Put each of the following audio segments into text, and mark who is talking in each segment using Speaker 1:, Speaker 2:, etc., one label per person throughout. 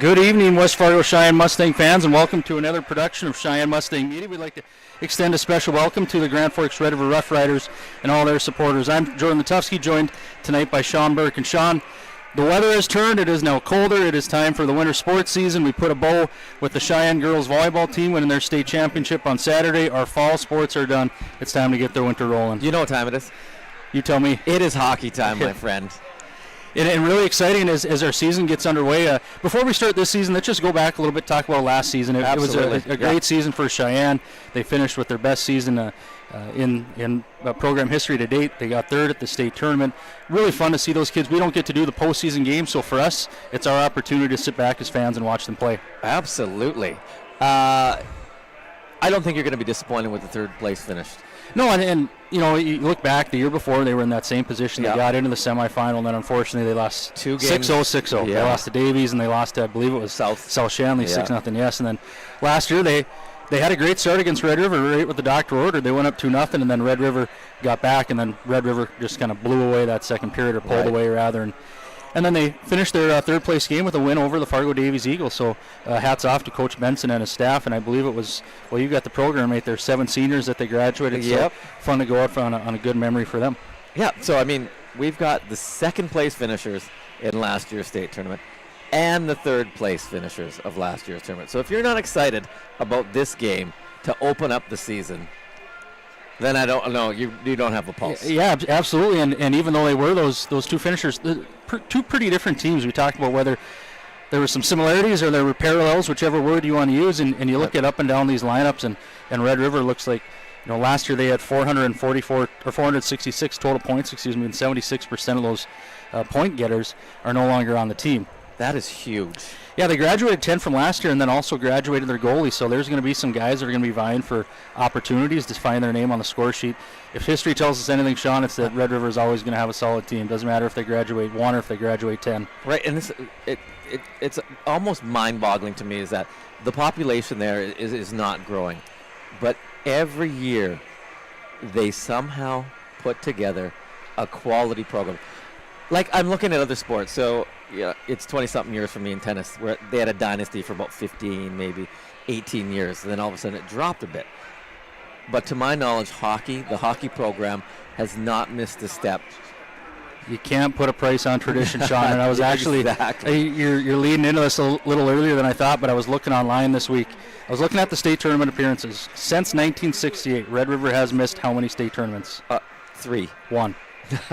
Speaker 1: Good evening, West Fargo Cheyenne Mustang fans, and welcome to another production of Cheyenne Mustang Media. We'd like to extend a special welcome to the Grand Forks Red River Rough Riders and all their supporters. I'm Jordan Letufsky, joined tonight by Sean Burke. And Sean, the weather has turned. It is now colder. It is time for the winter sports season. We put a bow with the Cheyenne girls volleyball team winning their state championship on Saturday. Our fall sports are done. It's time to get the winter rolling.
Speaker 2: You know what time it is?
Speaker 1: You tell me.
Speaker 2: It is hockey time, my friend.
Speaker 1: And really exciting as our season gets underway. Before we start this season, let's just go back a little bit, talk about last season. It was a great season for Cheyenne. They finished with their best season in program history to date. They got third at the state tournament. Really fun to see those kids. We don't get to do the postseason games, so for us, it's our opportunity to sit back as fans and watch them play.
Speaker 2: Absolutely. I don't think you're going to be disappointed with the third place finish.
Speaker 1: No, and you know, you look back, the year before they were in that same position. They got into the semifinal, and then unfortunately they lost
Speaker 2: 2 games.
Speaker 1: 6-0. They lost to Davies, and they lost to, I believe it was South Shanley, 6-0, yes. And then last year they had a great start against Red River right with the doctor order. They went up 2-0, and then Red River got back, and then Red River just kind of blew away that second period, or pulled away rather. And then they finished their third place game with a win over the Fargo Davies Eagles. So hats off to Coach Benson and his staff. And I believe it was, well, you got the program right there, 7 seniors that they graduated.
Speaker 2: Yep.
Speaker 1: So fun to go out on a good memory for them.
Speaker 2: Yeah, so I mean, we've got the second place finishers in last year's state tournament and the third place finishers of last year's tournament. So if you're not excited about this game to open up the season, then I don't know. You don't have a pulse.
Speaker 1: Yeah, absolutely. And even though they were those two finishers, two pretty different teams. We talked about whether there were some similarities or there were parallels, whichever word you want to use. And you look at up and down these lineups, and Red River looks like, you know, last year they had 466 total points, and 76% of those point getters are no longer on the team.
Speaker 2: That is huge.
Speaker 1: Yeah, they graduated 10 from last year and then also graduated their goalie. So there's going to be some guys that are going to be vying for opportunities to find their name on the score sheet. If history tells us anything, Sean, it's that Red River is always going to have a solid team. Doesn't matter if they graduate 1 or if they graduate 10.
Speaker 2: Right, and it's almost mind-boggling to me is that the population there is not growing. But every year they somehow put together a quality program. Like, I'm looking at other sports, so yeah, it's 20-something years for me in tennis, where they had a dynasty for about 15, maybe 18 years, and then all of a sudden it dropped a bit. But to my knowledge, the hockey program has not missed a step.
Speaker 1: You can't put a price on tradition, Sean, and I was actually, you're leading into this a little earlier than I thought, but I was looking online this week. I was looking at the state tournament appearances. Since 1968, Red River has missed how many state tournaments?
Speaker 2: 3.
Speaker 1: 1.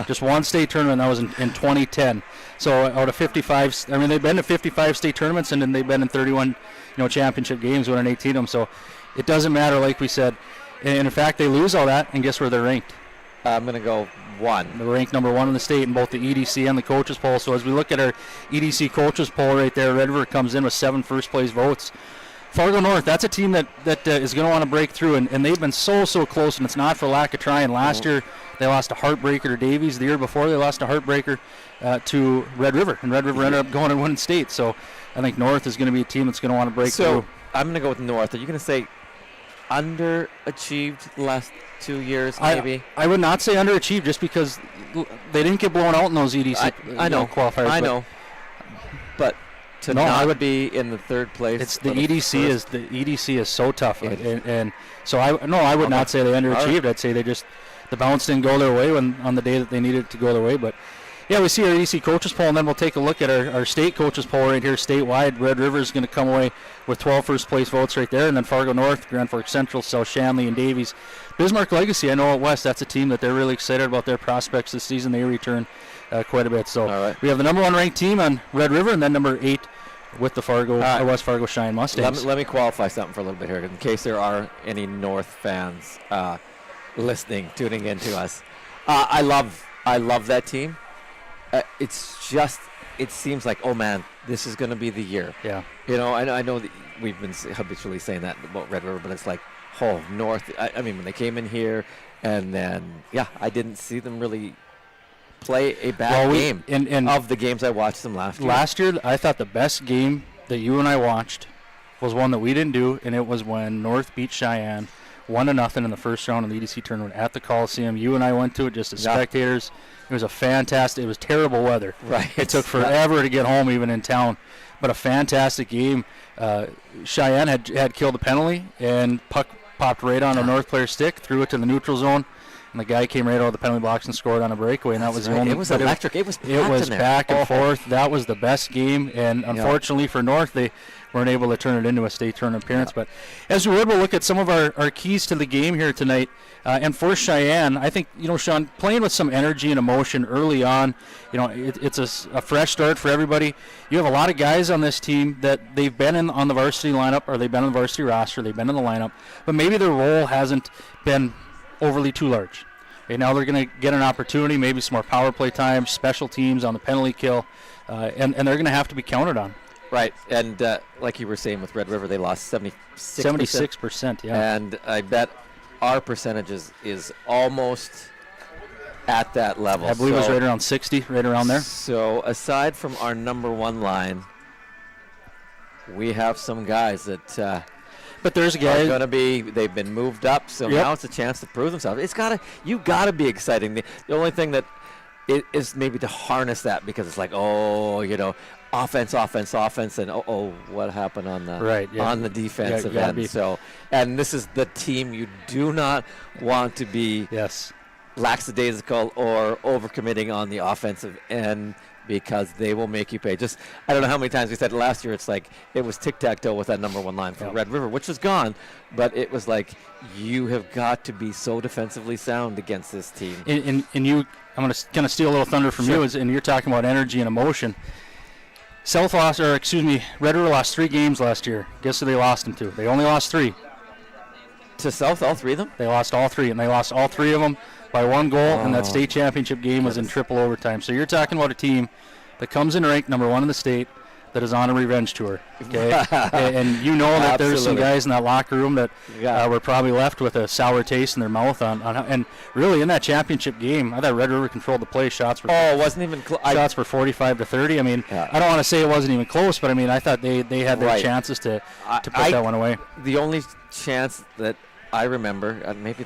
Speaker 1: Just one state tournament, that was in 2010. So out of 55, I mean, they've been to 55 state tournaments, and then they've been in 31, championship games, winning 18 of them. So it doesn't matter, like we said. And in fact, they lose all that, and guess where they're ranked?
Speaker 2: I'm going to go 1.
Speaker 1: They're ranked number 1 in the state in both the EDC and the coaches poll. So as we look at our EDC coaches poll right there, Red River comes in with 7 first-place votes. Fargo North, that's a team that is going to want to break through, and they've been so close, and it's not for lack of trying. Last year, they lost a heartbreaker to Davies. The year before, they lost a heartbreaker to Red River, and Red River ended up going and winning state. So I think North is going to be a team that's going to want to break through.
Speaker 2: So I'm going to go with North. Are you going to say underachieved the last 2 years, maybe?
Speaker 1: I would not say underachieved, just because they didn't get blown out in those EDC qualifiers.
Speaker 2: I know. But to I would be in the third place.
Speaker 1: It's the EDC is so tough, and so I would not say they underachieved. I'd say the bounce didn't go their way on the day that they needed it to go their way. But yeah, we see our EDC coaches poll, and then we'll take a look at our state coaches poll right here statewide. Red River is going to come away with 12 first place votes right there, and then Fargo North, Grand Forks Central, South Shanley, and Davies. Bismarck Legacy, I know out west, that's a team that they're really excited about their prospects this season. They return quite a bit. So we have the number 1 ranked team on Red River, and then number 8 with the West Fargo Cheyenne Mustangs.
Speaker 2: Let me qualify something for a little bit here, in case there are any North fans tuning in to us. I love that team. It seems like, oh man, this is going to be the year.
Speaker 1: Yeah.
Speaker 2: I know that we've been habitually saying that about Red River, but it's like, North. I mean, when they came in here, and then I didn't see them really play a bad game. And of the games I watched them last year.
Speaker 1: Last year, I thought the best game that you and I watched was one that we didn't do, and it was when North beat Cheyenne 1-0 in the first round of the EDC tournament at the Coliseum. You and I went to it just as spectators. It was it was terrible weather.
Speaker 2: Right.
Speaker 1: It took forever to get home, even in town. But a fantastic game. Cheyenne had killed a penalty, and puck popped right on a North player's stick, threw it to the neutral zone, and the guy came right out of the penalty box and scored on a breakaway. And that was the only.
Speaker 2: It was electric. It was
Speaker 1: back and forth. That was the best game, and unfortunately for North, they weren't able to turn it into a state tournament appearance. But as we would, we'll look at some of our keys to the game here tonight. And for Cheyenne, I think, Sean, playing with some energy and emotion early on, it's a fresh start for everybody. You have a lot of guys on this team that they've been on the varsity lineup, or they've been on the varsity roster, they've been in the lineup, but maybe their role hasn't been overly too large. Okay, now they're going to get an opportunity, maybe some more power play time, special teams on the penalty kill, and they're going to have to be counted on.
Speaker 2: Right, and like you were saying with Red River, they lost
Speaker 1: 76%, yeah.
Speaker 2: And I bet our percentage is almost at that level.
Speaker 1: I believe it was right around 60, right around there.
Speaker 2: So aside from our number one line, we have some guys that
Speaker 1: but there's a guy
Speaker 2: going to be, they've been moved up, so now it's a chance to prove themselves. You got to be exciting. The only thing that is maybe to harness that, because it's like, offense, and what happened on the on the defensive end. So, and this is the team you do not want to be lackadaisical or overcommitting on the offensive end, because they will make you pay. Just, I don't know how many times we said last year, it's like it was tictac-toe with that number one line for Red River, which is gone, but it was like, you have got to be so defensively sound against this team.
Speaker 1: And you, I'm going to kind of steal a little thunder from you, and you're talking about energy and emotion. Red River lost 3 games last year. Guess who they lost them to? They only lost 3.
Speaker 2: To South, all 3 of them?
Speaker 1: They lost all 3, and they lost all 3 of them by 1 goal, and that state championship game was in triple overtime. So you're talking about a team that comes in ranked number 1 in the state, that is on a revenge tour. Okay, and that there's some guys in that locker room that were probably left with a sour taste in their mouth and really in that championship game, I thought Red River controlled the play. Shots were
Speaker 2: it wasn't even close.
Speaker 1: Shots were 45-30. I mean, I don't want to say it wasn't even close, but I mean, I thought they had their chances to put that one away.
Speaker 2: The only chance that I remember, maybe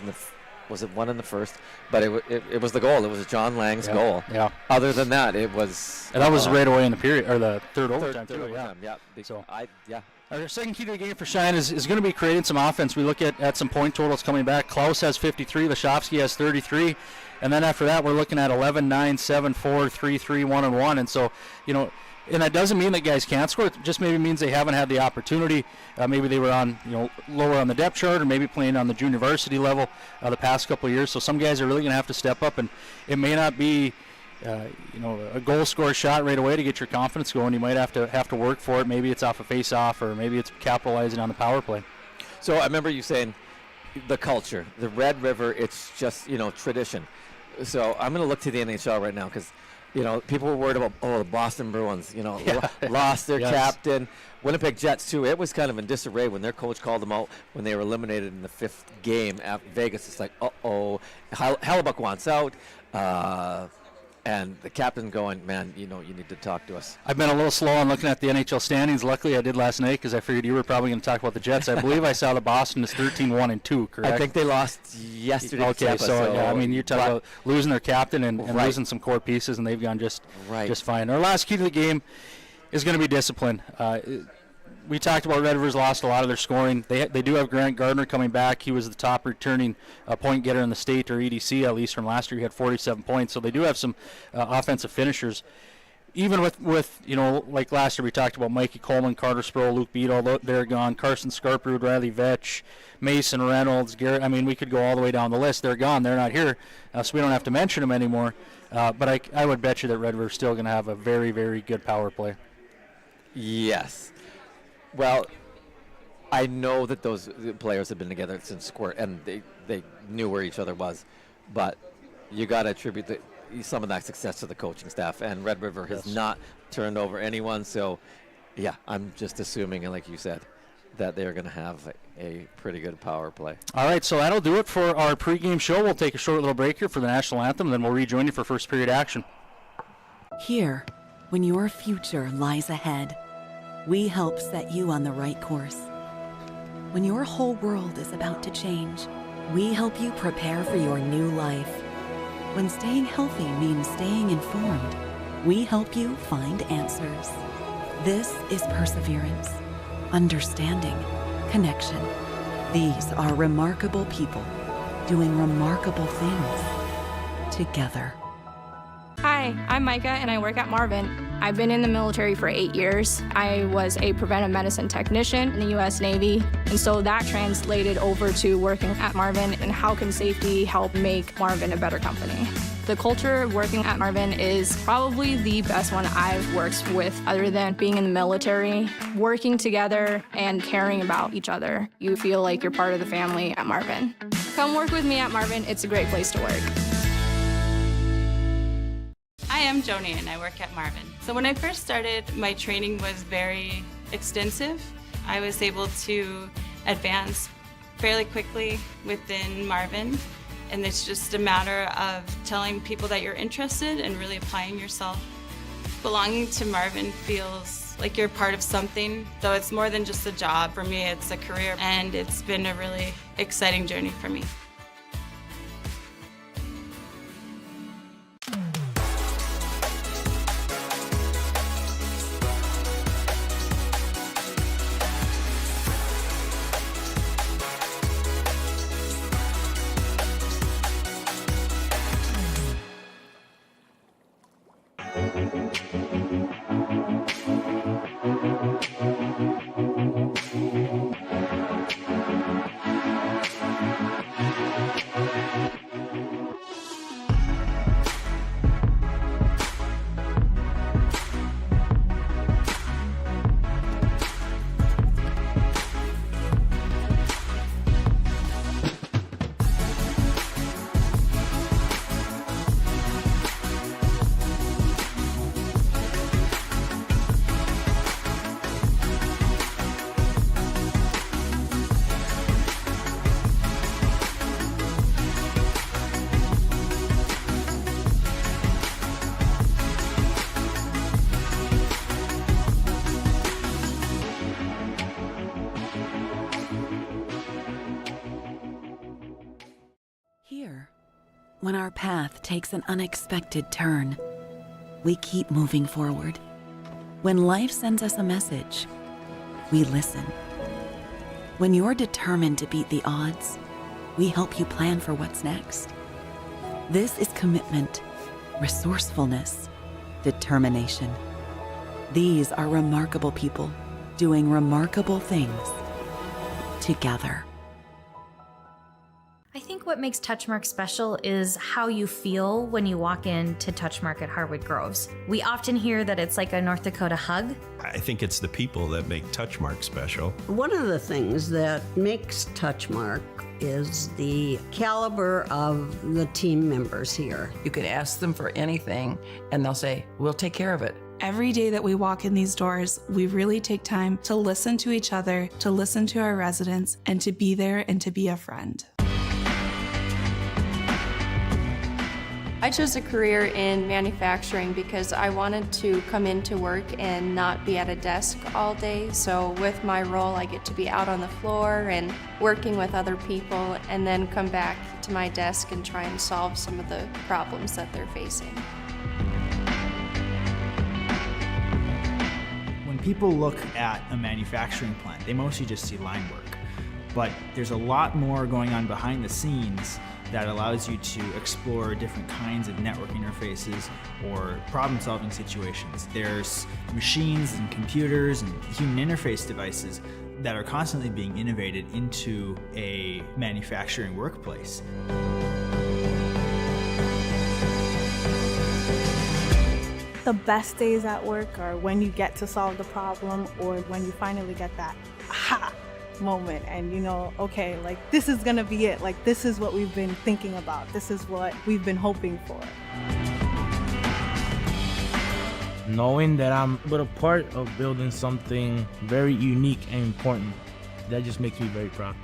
Speaker 2: was it one in the first, but it was the goal. It was John Lang's goal.
Speaker 1: Yeah.
Speaker 2: Other than that, it was.
Speaker 1: And that was right away in the period, or the third overtime.
Speaker 2: So
Speaker 1: our second key to the game for Cheyenne is going to be creating some offense. We look at some point totals coming back. Klaus has 53, Lashovsky has 33, and then after that we're looking at 11, 9, 7, 4, 3, 3, 1, and 1. And so, and that doesn't mean that guys can't score. It just maybe means they haven't had the opportunity. Maybe they were on, lower on the depth chart, or maybe playing on the junior varsity level the past couple of years. So some guys are really going to have to step up, and it may not be, a goal score shot right away to get your confidence going. You might have to work for it. Maybe it's off a face-off, or maybe it's capitalizing on the power play.
Speaker 2: So I remember you saying the culture, the Red River. It's just tradition. So I'm going to look to the NHL right now, because. People were worried about, the Boston Bruins, lost their captain. Winnipeg Jets, too. It was kind of in disarray when their coach called them out when they were eliminated in the 5th game at Vegas. It's like, Hellebuck wants out. And the captain going, man, you need to talk to us.
Speaker 1: I've been a little slow on looking at the NHL standings. Luckily, I did last night, because I figured you were probably going to talk about the Jets. I believe I saw the Boston is 13-1-2, correct?
Speaker 2: I think they lost yesterday.
Speaker 1: Okay, so you're talking about losing their captain and losing some core pieces, and they've gone just fine. Our last key to the game is going to be discipline. We talked about Red River's lost a lot of their scoring. They do have Grant Gardner coming back. He was the top returning point getter in the state, or EDC at least, from last year. He had 47 points. So they do have some offensive finishers. Even with like last year we talked about Mikey Coleman, Carter Sproul, Luke Beadle, they're gone. Carson Scarperud, Riley Vetch, Mason Reynolds, Garrett. I mean, we could go all the way down the list. They're gone. They're not here. So we don't have to mention them anymore. But I would bet you that Red River's still going to have a very, very good power play.
Speaker 2: Yes. Well, I know that those players have been together since Squirt, and they knew where each other was. But you got to attribute some of that success to the coaching staff, and Red River has not turned over anyone. So, I'm just assuming, like you said, that they're going to have a pretty good power play. All
Speaker 1: right, so that'll do it for our pregame show. We'll take a short little break here for the national anthem, and then we'll rejoin you for first period action.
Speaker 3: Here, when your future lies ahead, we help set you on the right course. When your whole world is about to change, we help you prepare for your new life. When staying healthy means staying informed, we help you find answers. This is perseverance, understanding, connection. These are remarkable people doing remarkable things together.
Speaker 4: Hi, I'm Micah and I work at Marvin. I've been in the military for 8 years. I was a preventive medicine technician in the U.S. Navy, and so that translated over to working at Marvin and how can safety help make Marvin a better company. The culture of working at Marvin is probably the best one I've worked with other than being in the military. Working together and caring about each other. You feel like you're part of the family at Marvin. Come work with me at Marvin. It's a great place to work.
Speaker 5: Hi, I'm Joni and I work at Marvin. So when I first started, my training was very extensive. I was able to advance fairly quickly within Marvin, and it's just a matter of telling people that you're interested and really applying yourself. Belonging to Marvin feels like you're part of something, though it's more than just a job. For me, it's a career, and it's been a really exciting journey for me.
Speaker 3: Here, when our path takes an unexpected turn, we keep moving forward. When life sends us a message, we listen. When you're determined to beat the odds, we help you plan for what's next. This is commitment, resourcefulness, determination. These are remarkable people doing remarkable things together.
Speaker 6: I think what makes Touchmark special is how you feel when you walk into Touchmark at Harwood Groves. We often hear that it's like a North Dakota hug.
Speaker 7: I think it's the people that make Touchmark special.
Speaker 8: One of the things that makes Touchmark is the caliber of the team members here.
Speaker 9: You could ask them for anything and they'll say, we'll take care of it.
Speaker 10: Every day that we walk in these doors, we really take time to listen to each other, to listen to our residents, and to be there and to be a friend.
Speaker 11: I chose a career in manufacturing because I wanted to come into work and not be at a desk all day. So with my role, I get to be out on the floor and working with other people and then come back to my desk and try and solve some of the problems that they're facing.
Speaker 12: When people look at a manufacturing plant, they mostly just see line work. But there's a lot more going on behind the scenes that allows you to explore different kinds of network interfaces or problem-solving situations. There's machines and computers and human interface devices that are constantly being innovated into a manufacturing workplace.
Speaker 13: The best days at work are when you get to solve the problem or when you finally get that aha moment and you know, okay, like this is gonna be it. Like this is what we've been thinking about. This is what we've been hoping for.
Speaker 14: Knowing that I'm a part of building something very unique and important, that just makes me very proud.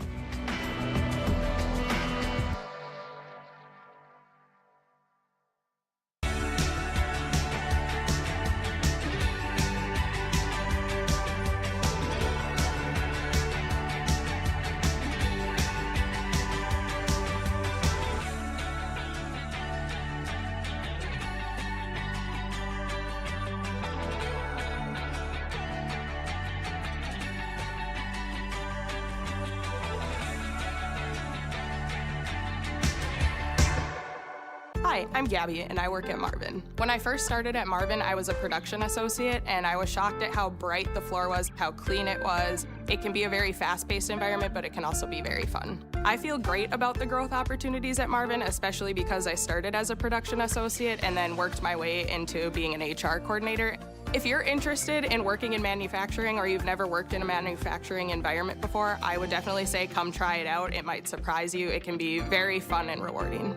Speaker 15: Hi, I'm Gabby, and I work at Marvin. When I first started at Marvin, I was a production associate, and I was shocked at how bright the floor was, how clean it was. It can be a very fast-paced environment, but it can also be very fun. I feel great about the growth opportunities at Marvin, especially because I started as a production associate and then worked my way into being an HR coordinator. If you're interested in working in manufacturing or you've never worked in a manufacturing environment before, I would definitely say come try it out. It might surprise you. It can be very fun and rewarding.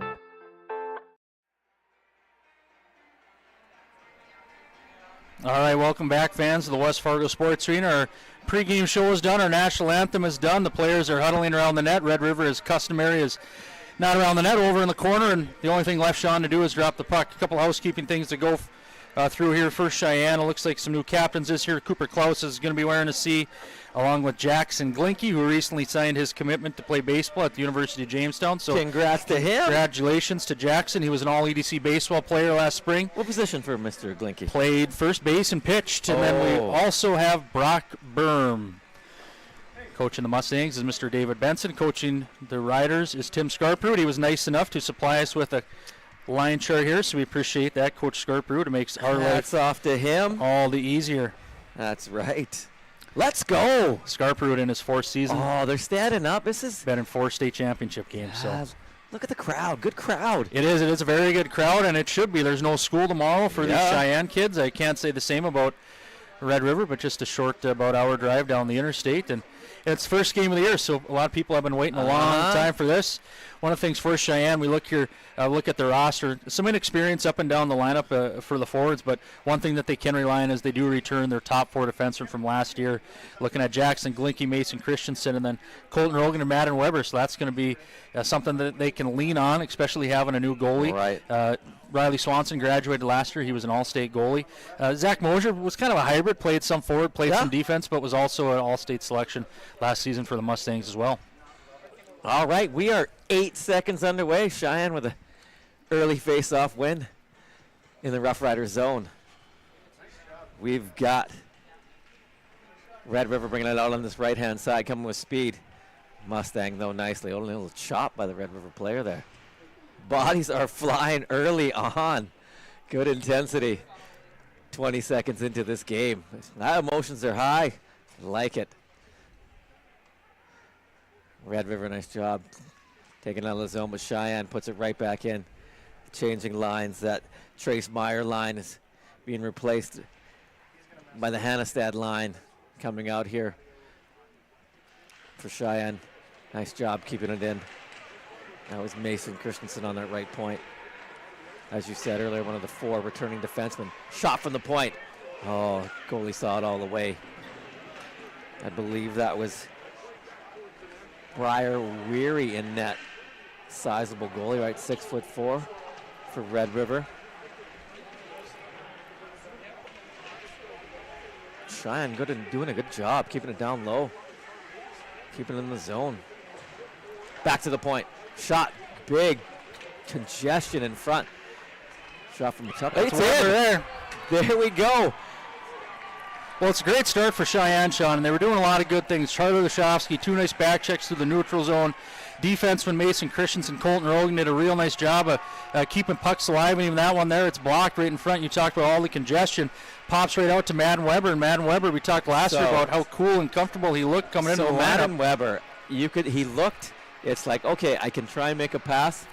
Speaker 1: All right, welcome back, fans of the West Fargo Sports Arena. Our pregame show is done. Our national anthem is done. The players are huddling around the net. Red River, as customary, is not around the net, over in the corner, and the only thing left, Sean, to do is drop the puck. A couple housekeeping things to go through here. First, Cheyenne. It looks like some new captains this year. Cooper Klaus is going to be wearing a C, along with Jackson Glinke, who recently signed his commitment to play baseball at the University of Jamestown. So
Speaker 2: congrats to him.
Speaker 1: Congratulations to Jackson. He was an all-EDC baseball player last spring.
Speaker 2: What position for Mr. Glinke?
Speaker 1: Played first base and pitched. And then we also have Brock Berm. Coaching the Mustangs is Mr. David Benson. Coaching the Riders is Tim Scarproot. He was nice enough to supply us with a line chart here, so we appreciate that, Coach Scarproot. It makes our life
Speaker 2: off to him
Speaker 1: all the easier.
Speaker 2: That's right. Let's go.
Speaker 1: Scarproot in his fourth season.
Speaker 2: Oh, they're standing up. This is
Speaker 1: been in 4 state championship games. So
Speaker 2: look at the crowd. Good crowd.
Speaker 1: It is. It is a very good crowd, and it should be. There's no school tomorrow for these Cheyenne kids. I can't say the same about Red River, but just a short about hour drive down the interstate, and it's first game of the year, so a lot of people have been waiting a long time for this. One of the things for Cheyenne, we look here, look at the roster. Some inexperience up and down the lineup for the forwards, but one thing that they can rely on is they do return their top 4 defensemen from last year. Looking at Jackson Glinke, Mason Christensen, and then Colton Rogan and Madden Weber, so that's going to be something that they can lean on, especially having a new goalie.
Speaker 2: Right.
Speaker 1: Riley Swanson graduated last year. He was an all-state goalie. Zach Mosier was kind of a hybrid, played some forward, played some defense, but was also an all-state selection last season for the Mustangs as well.
Speaker 2: All right, we are 8 seconds underway. Cheyenne with an early face-off win in the Rough Rider zone. We've got Red River bringing it out on this right-hand side, coming with speed. Mustang, though, nicely. Only a little chop by the Red River player there. Bodies are flying early on. Good intensity. 20 seconds into this game. Emotions are high. Like it. Red River, nice job taking out of the zone, but Cheyenne puts it right back in. Changing lines. That Trace Meyer line is being replaced by the Hannestad line coming out here for Cheyenne. Nice job keeping it in. That was Mason Christensen on that right point. As you said earlier, one of the 4 returning defensemen. Shot from the point. Oh, goalie saw it all the way. I believe that was Briar Weary in net. Sizable goalie, right? 6'4" for Red River. Cheyenne good and doing a good job keeping it down low. Keeping it in the zone. Back to the point. Shot, big congestion in front. Shot from the top. It's in. There we go.
Speaker 1: Well, it's a great start for Cheyenne, Sean, and they were doing a lot of good things. Charlie Lashovsky, 2 nice back checks through the neutral zone. Defenseman Mason Christensen, Colton Rogan did a real nice job of keeping pucks alive, and even that one there, it's blocked right in front. You talked about all the congestion. Pops right out to Madden Weber, and Madden Weber, we talked last year about how cool and comfortable he looked coming into the lineup.
Speaker 2: Madden Weber, he looked. It's like, okay, I can try and make a pass,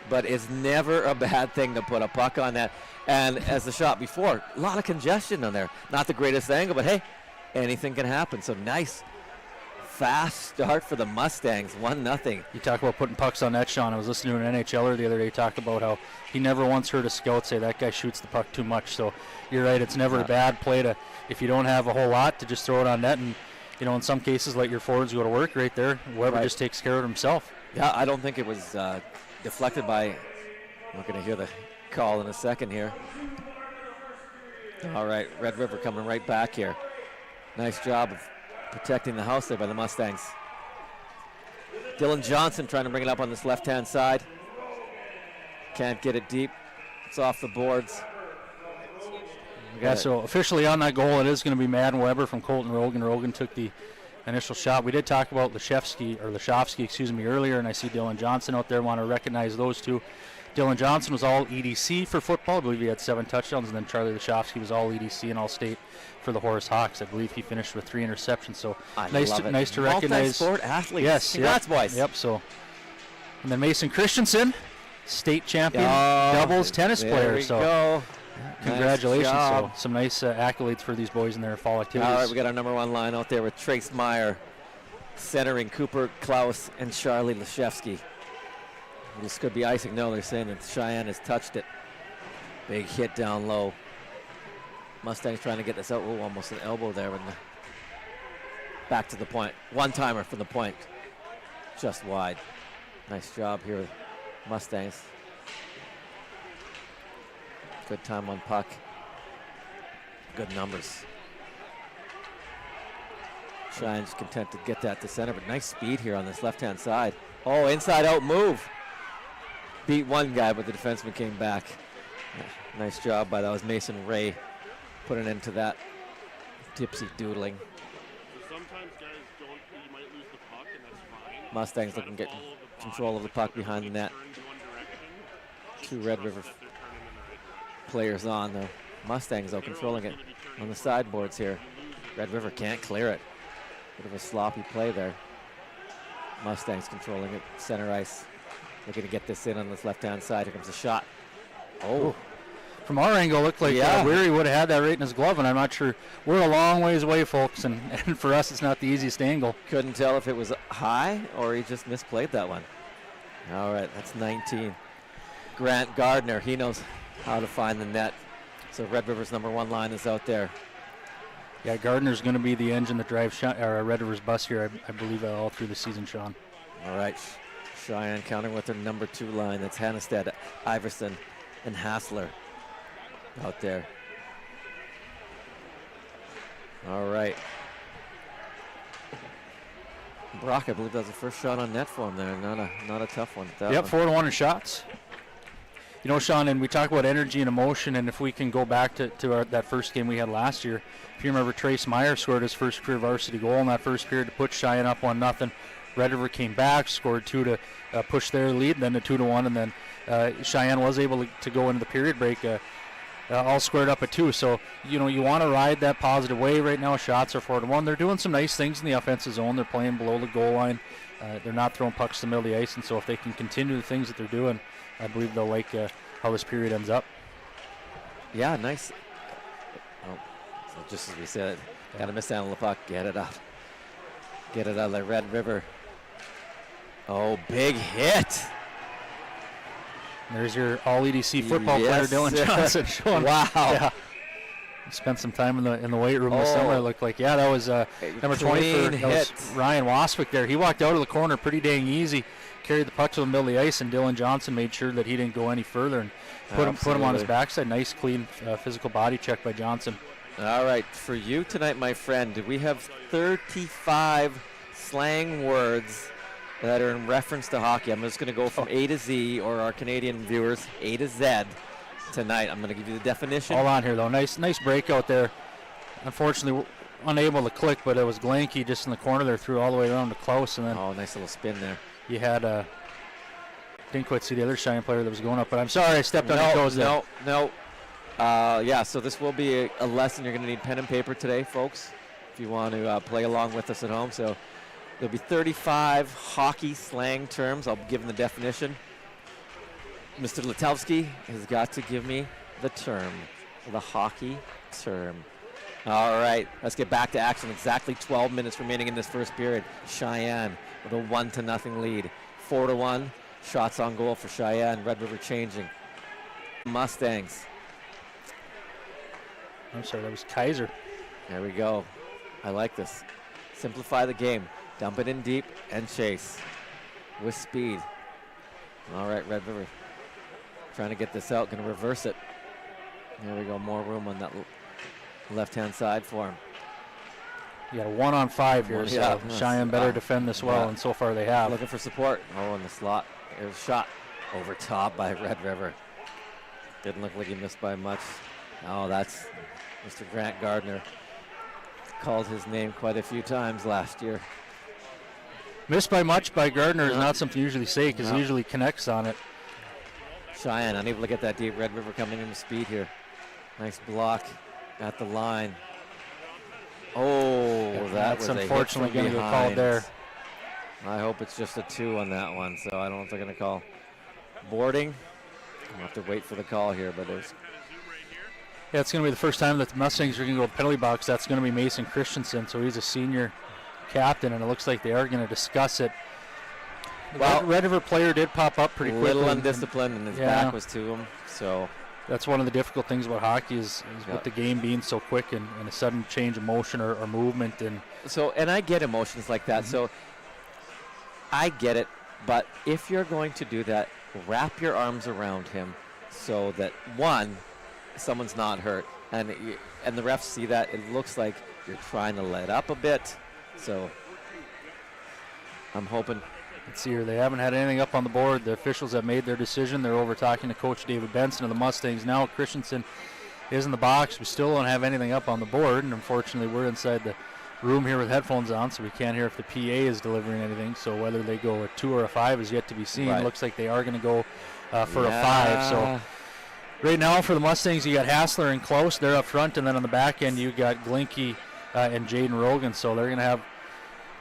Speaker 2: but it's never a bad thing to put a puck on that. And as the shot before, a lot of congestion on there. Not the greatest angle, but hey, anything can happen. So nice, fast start for the Mustangs, 1-0.
Speaker 1: You talk about putting pucks on net, Sean. I was listening to an NHLer the other day talk about how he never once heard a scout say that guy shoots the puck too much. So you're right, it's never a bad play to, if you don't have a whole lot, to just throw it on net. And you know, in some cases, let your forwards go to work right there. Weber just takes care of himself.
Speaker 2: Yeah, I don't think it was deflected by, we're going to hear the call in a second here. All right, Red River coming right back here. Nice job of protecting the house there by the Mustangs. Dylan Johnson trying to bring it up on this left-hand side. Can't get it deep. It's off the boards.
Speaker 1: Yeah, so officially on that goal, it is going to be Madden Weber from Colton Rogan. Rogan took the initial shot. We did talk about Lashovsky earlier, and I see Dylan Johnson out there. Want to recognize those two Dylan Johnson was all EDC for football. I believe he had 7 touchdowns. And then Charlie Leshofsky was all EDC and all state for the Horace Hawks. I believe he finished with 3 interceptions. So nice to recognize.
Speaker 2: Multi-sport athletes.
Speaker 1: Yes.
Speaker 2: Congrats, boys.
Speaker 1: Yep. So, and then Mason Christensen, state champion doubles tennis player. So
Speaker 2: go.
Speaker 1: Congratulations.
Speaker 2: Nice
Speaker 1: so some nice accolades for these boys in their fall activities.
Speaker 2: All right, we got our number 1 line out there with Trace Meyer centering Cooper Klaus and Charlie Leshofsky. This could be icing. No, they're saying that Cheyenne has touched it. Big hit down low. Mustangs trying to get this out. Oh, almost an elbow there. Back to the point. One-timer from the point. Just wide. Nice job here with Mustangs. Good time on puck. Good numbers. Cheyenne's content to get that to center, but nice speed here on this left-hand side. Oh, inside-out move. Beat one guy, but the defenseman came back. Nice job by that was Mason Ray putting into that tipsy doodling.
Speaker 16: Sometimes guys you might lose the puck, and that's fine.
Speaker 2: Mustangs looking to get control of the puck behind the net. 2 Red River players on. The Mustangs, though, controlling it on the sideboards here. Red River can't clear it. Bit of a sloppy play there. Mustangs controlling it, center ice. Looking to get this in on this left-hand side. Here comes the shot. Oh.
Speaker 1: From our angle, looked like Weary would have had that right in his glove, and I'm not sure. We're a long ways away, folks, and for us, it's not the easiest angle.
Speaker 2: Couldn't tell if it was high or he just misplayed that one. All right, that's 19. Grant Gardner, he knows how to find the net. So Red River's number 1 line is out there.
Speaker 1: Yeah, Gardner's going to be the engine that drives Red River's bus here, I believe, all through the season, Sean.
Speaker 2: All right, Cheyenne counting with their number 2 line. That's Hannestead, Iverson, and Hassler out there. All right. Brock, I believe that was the first shot on net for him there. Not a tough one.
Speaker 1: Yep, 4-1 in shots. You know, Sean, and we talk about energy and emotion, and if we can go back to that first game we had last year, if you remember, Trace Meyer scored his first career varsity goal in that first period to put Cheyenne up 1-0. Red River came back, scored 2 to push their lead, then the 2-1, and then Cheyenne was able to go into the period break all squared up at 2. So, you know, you want to ride that positive wave right now. Shots are 4-1. They're doing some nice things in the offensive zone. They're playing below the goal line. They're not throwing pucks to the middle of the ice, and so if they can continue the things that they're doing, I believe they'll like how this period ends up.
Speaker 2: Yeah, nice. Oh, so just as we said, got to miss down on the puck. Get it out. Get it out of the Red River. Oh, big hit.
Speaker 1: There's your all EDC football player, Dylan Johnson, showing.
Speaker 2: Wow.
Speaker 1: Yeah. Spent some time in the weight room this summer. It looked like, that was number 20 for Ryan Waswick there. He walked out of the corner pretty dang easy, carried the puck to the middle of the ice, and Dylan Johnson made sure that he didn't go any further and put him on his backside. Nice, clean physical body check by Johnson.
Speaker 2: All right, for you tonight, my friend, we have 35 slang words that are in reference to hockey. I'm just going to go from A to Z, or our Canadian viewers, A to Z tonight. I'm going to give you the definition.
Speaker 1: Hold on here, though. Nice breakout there. Unfortunately, we're unable to click, but it was Glanke just in the corner there, threw all the way around to Klaus. And then
Speaker 2: nice little spin there.
Speaker 1: You had, didn't quite see the other Cheyenne player that was going up, but I'm sorry I stepped on your toes there.
Speaker 2: No. So this will be a lesson. You're going to need pen and paper today, folks, if you want to play along with us at home. So there'll be 35 hockey slang terms. I'll give them the definition. Mr. Letowski has got to give me the term, the hockey term. All right, let's get back to action. Exactly 12 minutes remaining in this first period. Cheyenne with a 1-0 lead. 4-1, shots on goal for Cheyenne. Red River changing. Mustangs.
Speaker 1: I'm sorry, that was Kaiser.
Speaker 2: There we go. I like this. Simplify the game. Dump it in deep and chase with speed. All right, Red River trying to get this out. Going to reverse it. There we go. More room on that left-hand side for him.
Speaker 1: You got a 1-on-5 here, so Cheyenne better defend this well, and so far they have.
Speaker 2: Looking for support. Oh, in the slot. There's a shot over top by Red River. Didn't look like he missed by much. Oh, that's Mr. Grant Gardner. Called his name quite a few times last year.
Speaker 1: Missed by much by Gardner is not something you usually say because he usually connects on it.
Speaker 2: Cheyenne unable to get that deep. Red River coming in with speed here. Nice block at the line. Oh, that was
Speaker 1: unfortunately going to get called there.
Speaker 2: I hope it's just a 2 on that one, so I don't know if they're going to call boarding. I'll have to wait for the call here, but it's...
Speaker 1: Yeah, it's going to be the first time that the Mustangs are going to go penalty box. That's going to be Mason Christensen, so he's a senior captain, and it looks like they are going to discuss it. Well, Red River player did pop up pretty quickly.
Speaker 2: A little undisciplined, and his back was to him, so...
Speaker 1: That's one of the difficult things about hockey is with the game being so quick and a sudden change of motion or movement. And
Speaker 2: I get emotions like that, so I get it, but if you're going to do that, wrap your arms around him so that, one, someone's not hurt, and the refs see that. It looks like you're trying to let up a bit, so I'm hoping.
Speaker 1: Let's see here. They haven't had anything up on the board. The officials have made their decision. They're over talking to Coach David Benson of the Mustangs. Now Christensen is in the box. We still don't have anything up on the board, and unfortunately we're inside the room here with headphones on, so we can't hear if the PA is delivering anything. So whether they go a 2 or a 5 is yet to be seen. Right. Looks like they are going to go for a 5. So right now for the Mustangs, you got Hassler and Klaus. They're up front, and then on the back end you got Glinke and Jaden Rogan. So they're going to have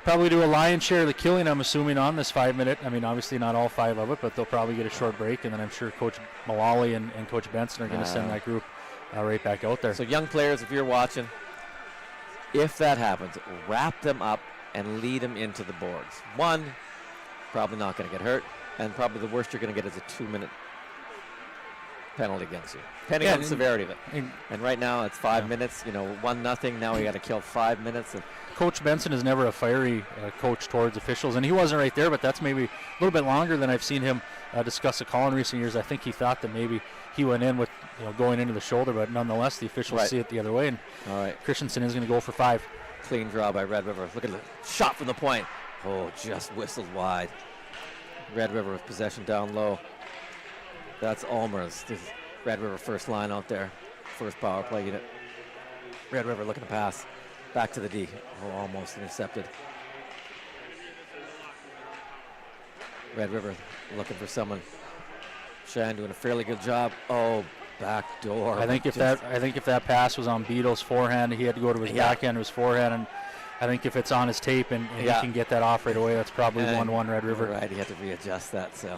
Speaker 1: probably do a lion's share of the killing, I'm assuming, on this 5 minute. I mean, obviously not all 5 of it, but they'll probably get a short break, and then I'm sure Coach Malali and Coach Benson are going to send that group right back out there.
Speaker 2: So young players, if you're watching, if that happens, wrap them up and lead them into the boards. One, probably not going to get hurt, and probably the worst you're going to get is a 2-minute penalty against you, depending on the severity of it. And right now it's 5 minutes, 1-0. Now we got to kill 5 minutes.
Speaker 1: Coach Benson is never a fiery coach towards officials, and he wasn't right there, but that's maybe a little bit longer than I've seen him discuss a call in recent years. I think he thought that maybe he went in with going into the shoulder, but nonetheless the officials see it the other way, and Christensen is going to go for 5.
Speaker 2: Clean draw by Red River. Look at the shot from the point. Oh, just whistled wide. Red River with possession down low. That's Ulmer's. This is Red River first line out there. First power play unit. Red River looking to pass. Back to the D. Oh, almost intercepted. Red River looking for someone. Cheyenne doing a fairly good job. Oh, back door.
Speaker 1: I think if that pass was on Beadle's forehand, he had to go to his backhand to his forehand, and I think if it's on his tape and he can get that off right away, that's probably 1-1 Red River.
Speaker 2: Right, he had to readjust that. So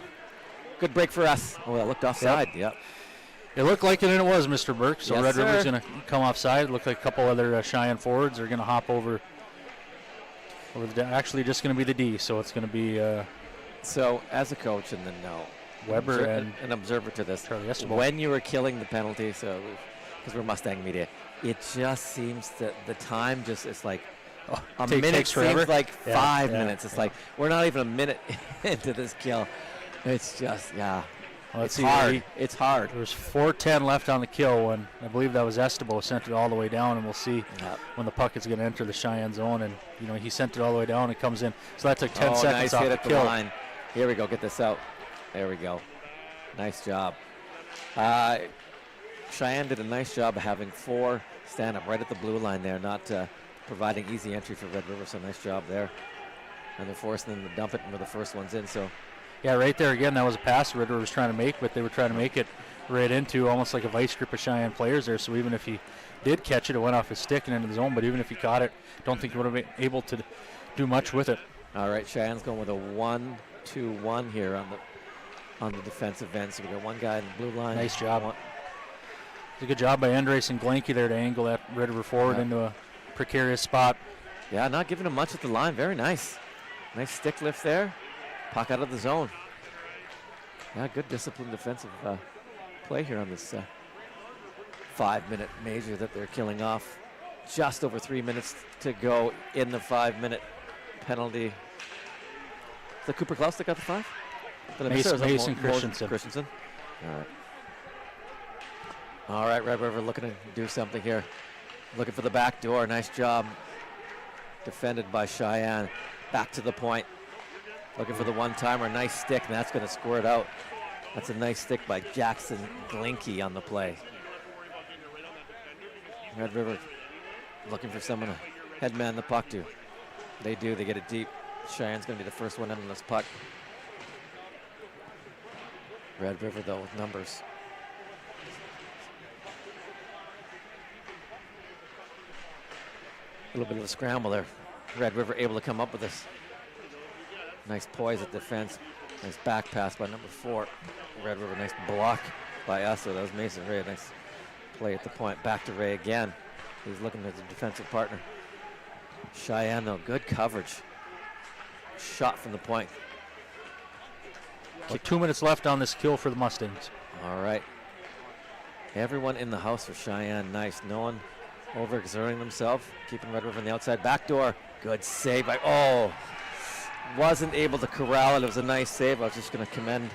Speaker 2: good break for us. Oh, that looked offside. Yep.
Speaker 1: It looked like it, and it was, Mr. Burke. So Red River's going to come offside. It looked like a couple other Cheyenne forwards are going to hop over actually just going to be the D. So it's going to be.
Speaker 2: So as a coach, and then
Speaker 1: Weber and
Speaker 2: an observer to this,
Speaker 1: Charlie
Speaker 2: when you were killing the penalty, so because we're Mustang media, it just seems that the time just is like a minute seems like 5 minutes. It's like we're not even a minute into this kill. It's just
Speaker 1: Well,
Speaker 2: it's hard. It's hard.
Speaker 1: There was 4:10 left on the kill when I believe that was Estebo sent it all the way down, and we'll see when the puck is going to enter the Cheyenne zone. And he sent it all the way down. It comes in. So that took 10 seconds
Speaker 2: nice
Speaker 1: off
Speaker 2: hit
Speaker 1: the
Speaker 2: at
Speaker 1: kill.
Speaker 2: The line. Here we go. Get this out. There we go. Nice job. Cheyenne did a nice job of having 4 stand up right at the blue line there, not providing easy entry for Red River. So nice job there. And they're forcing them to dump it where the first one's in. So.
Speaker 1: Yeah, right there again, that was a pass Red River was trying to make, but they were trying to make it right into almost like a vice grip of Cheyenne players there. So even if he did catch it, it went off his stick and into the zone. But even if he caught it, don't think he would have been able to do much with it.
Speaker 2: All right, Cheyenne's going with a 1-2-1 here on the defensive end. So we got one guy in the blue line.
Speaker 1: Nice job. It's a good job by Andres and Glenke there to angle that Red River forward into a precarious spot.
Speaker 2: Yeah, not giving him much at the line. Very nice. Nice stick lift there. Puck out of the zone. Yeah, good disciplined defensive play here on this 5-minute major that they're killing off. Just over 3 minutes to go in the 5-minute penalty. Is that Cooper Klaus that got the 5?
Speaker 1: Mason Christensen.
Speaker 2: All right, Red River looking to do something here. Looking for the back door. Nice job. Defended by Cheyenne. Back to the point. Looking for the one-timer, nice stick, and that's going to score it out. That's a nice stick by Jackson Glinke on the play. Red River looking for someone to headman the puck to. They do, they get it deep. Cheyenne's going to be the first one in on this puck. Red River, though, with numbers. A little bit of a scramble there. Red River able to come up with this. Nice poise at defense. Nice back pass by number 4. Red River, nice block by us. So that was Mason Ray. Nice play at the point. Back to Ray again. He's looking at the defensive partner. Cheyenne, though, good coverage. Shot from the point.
Speaker 1: Well, 2 minutes left on this kill for the Mustangs.
Speaker 2: All right. Everyone in the house for Cheyenne. Nice. No one overexerting themselves. Keeping Red River on the outside. Back door. Good save by, wasn't able to corral it. It was a nice save. I was just going to commend.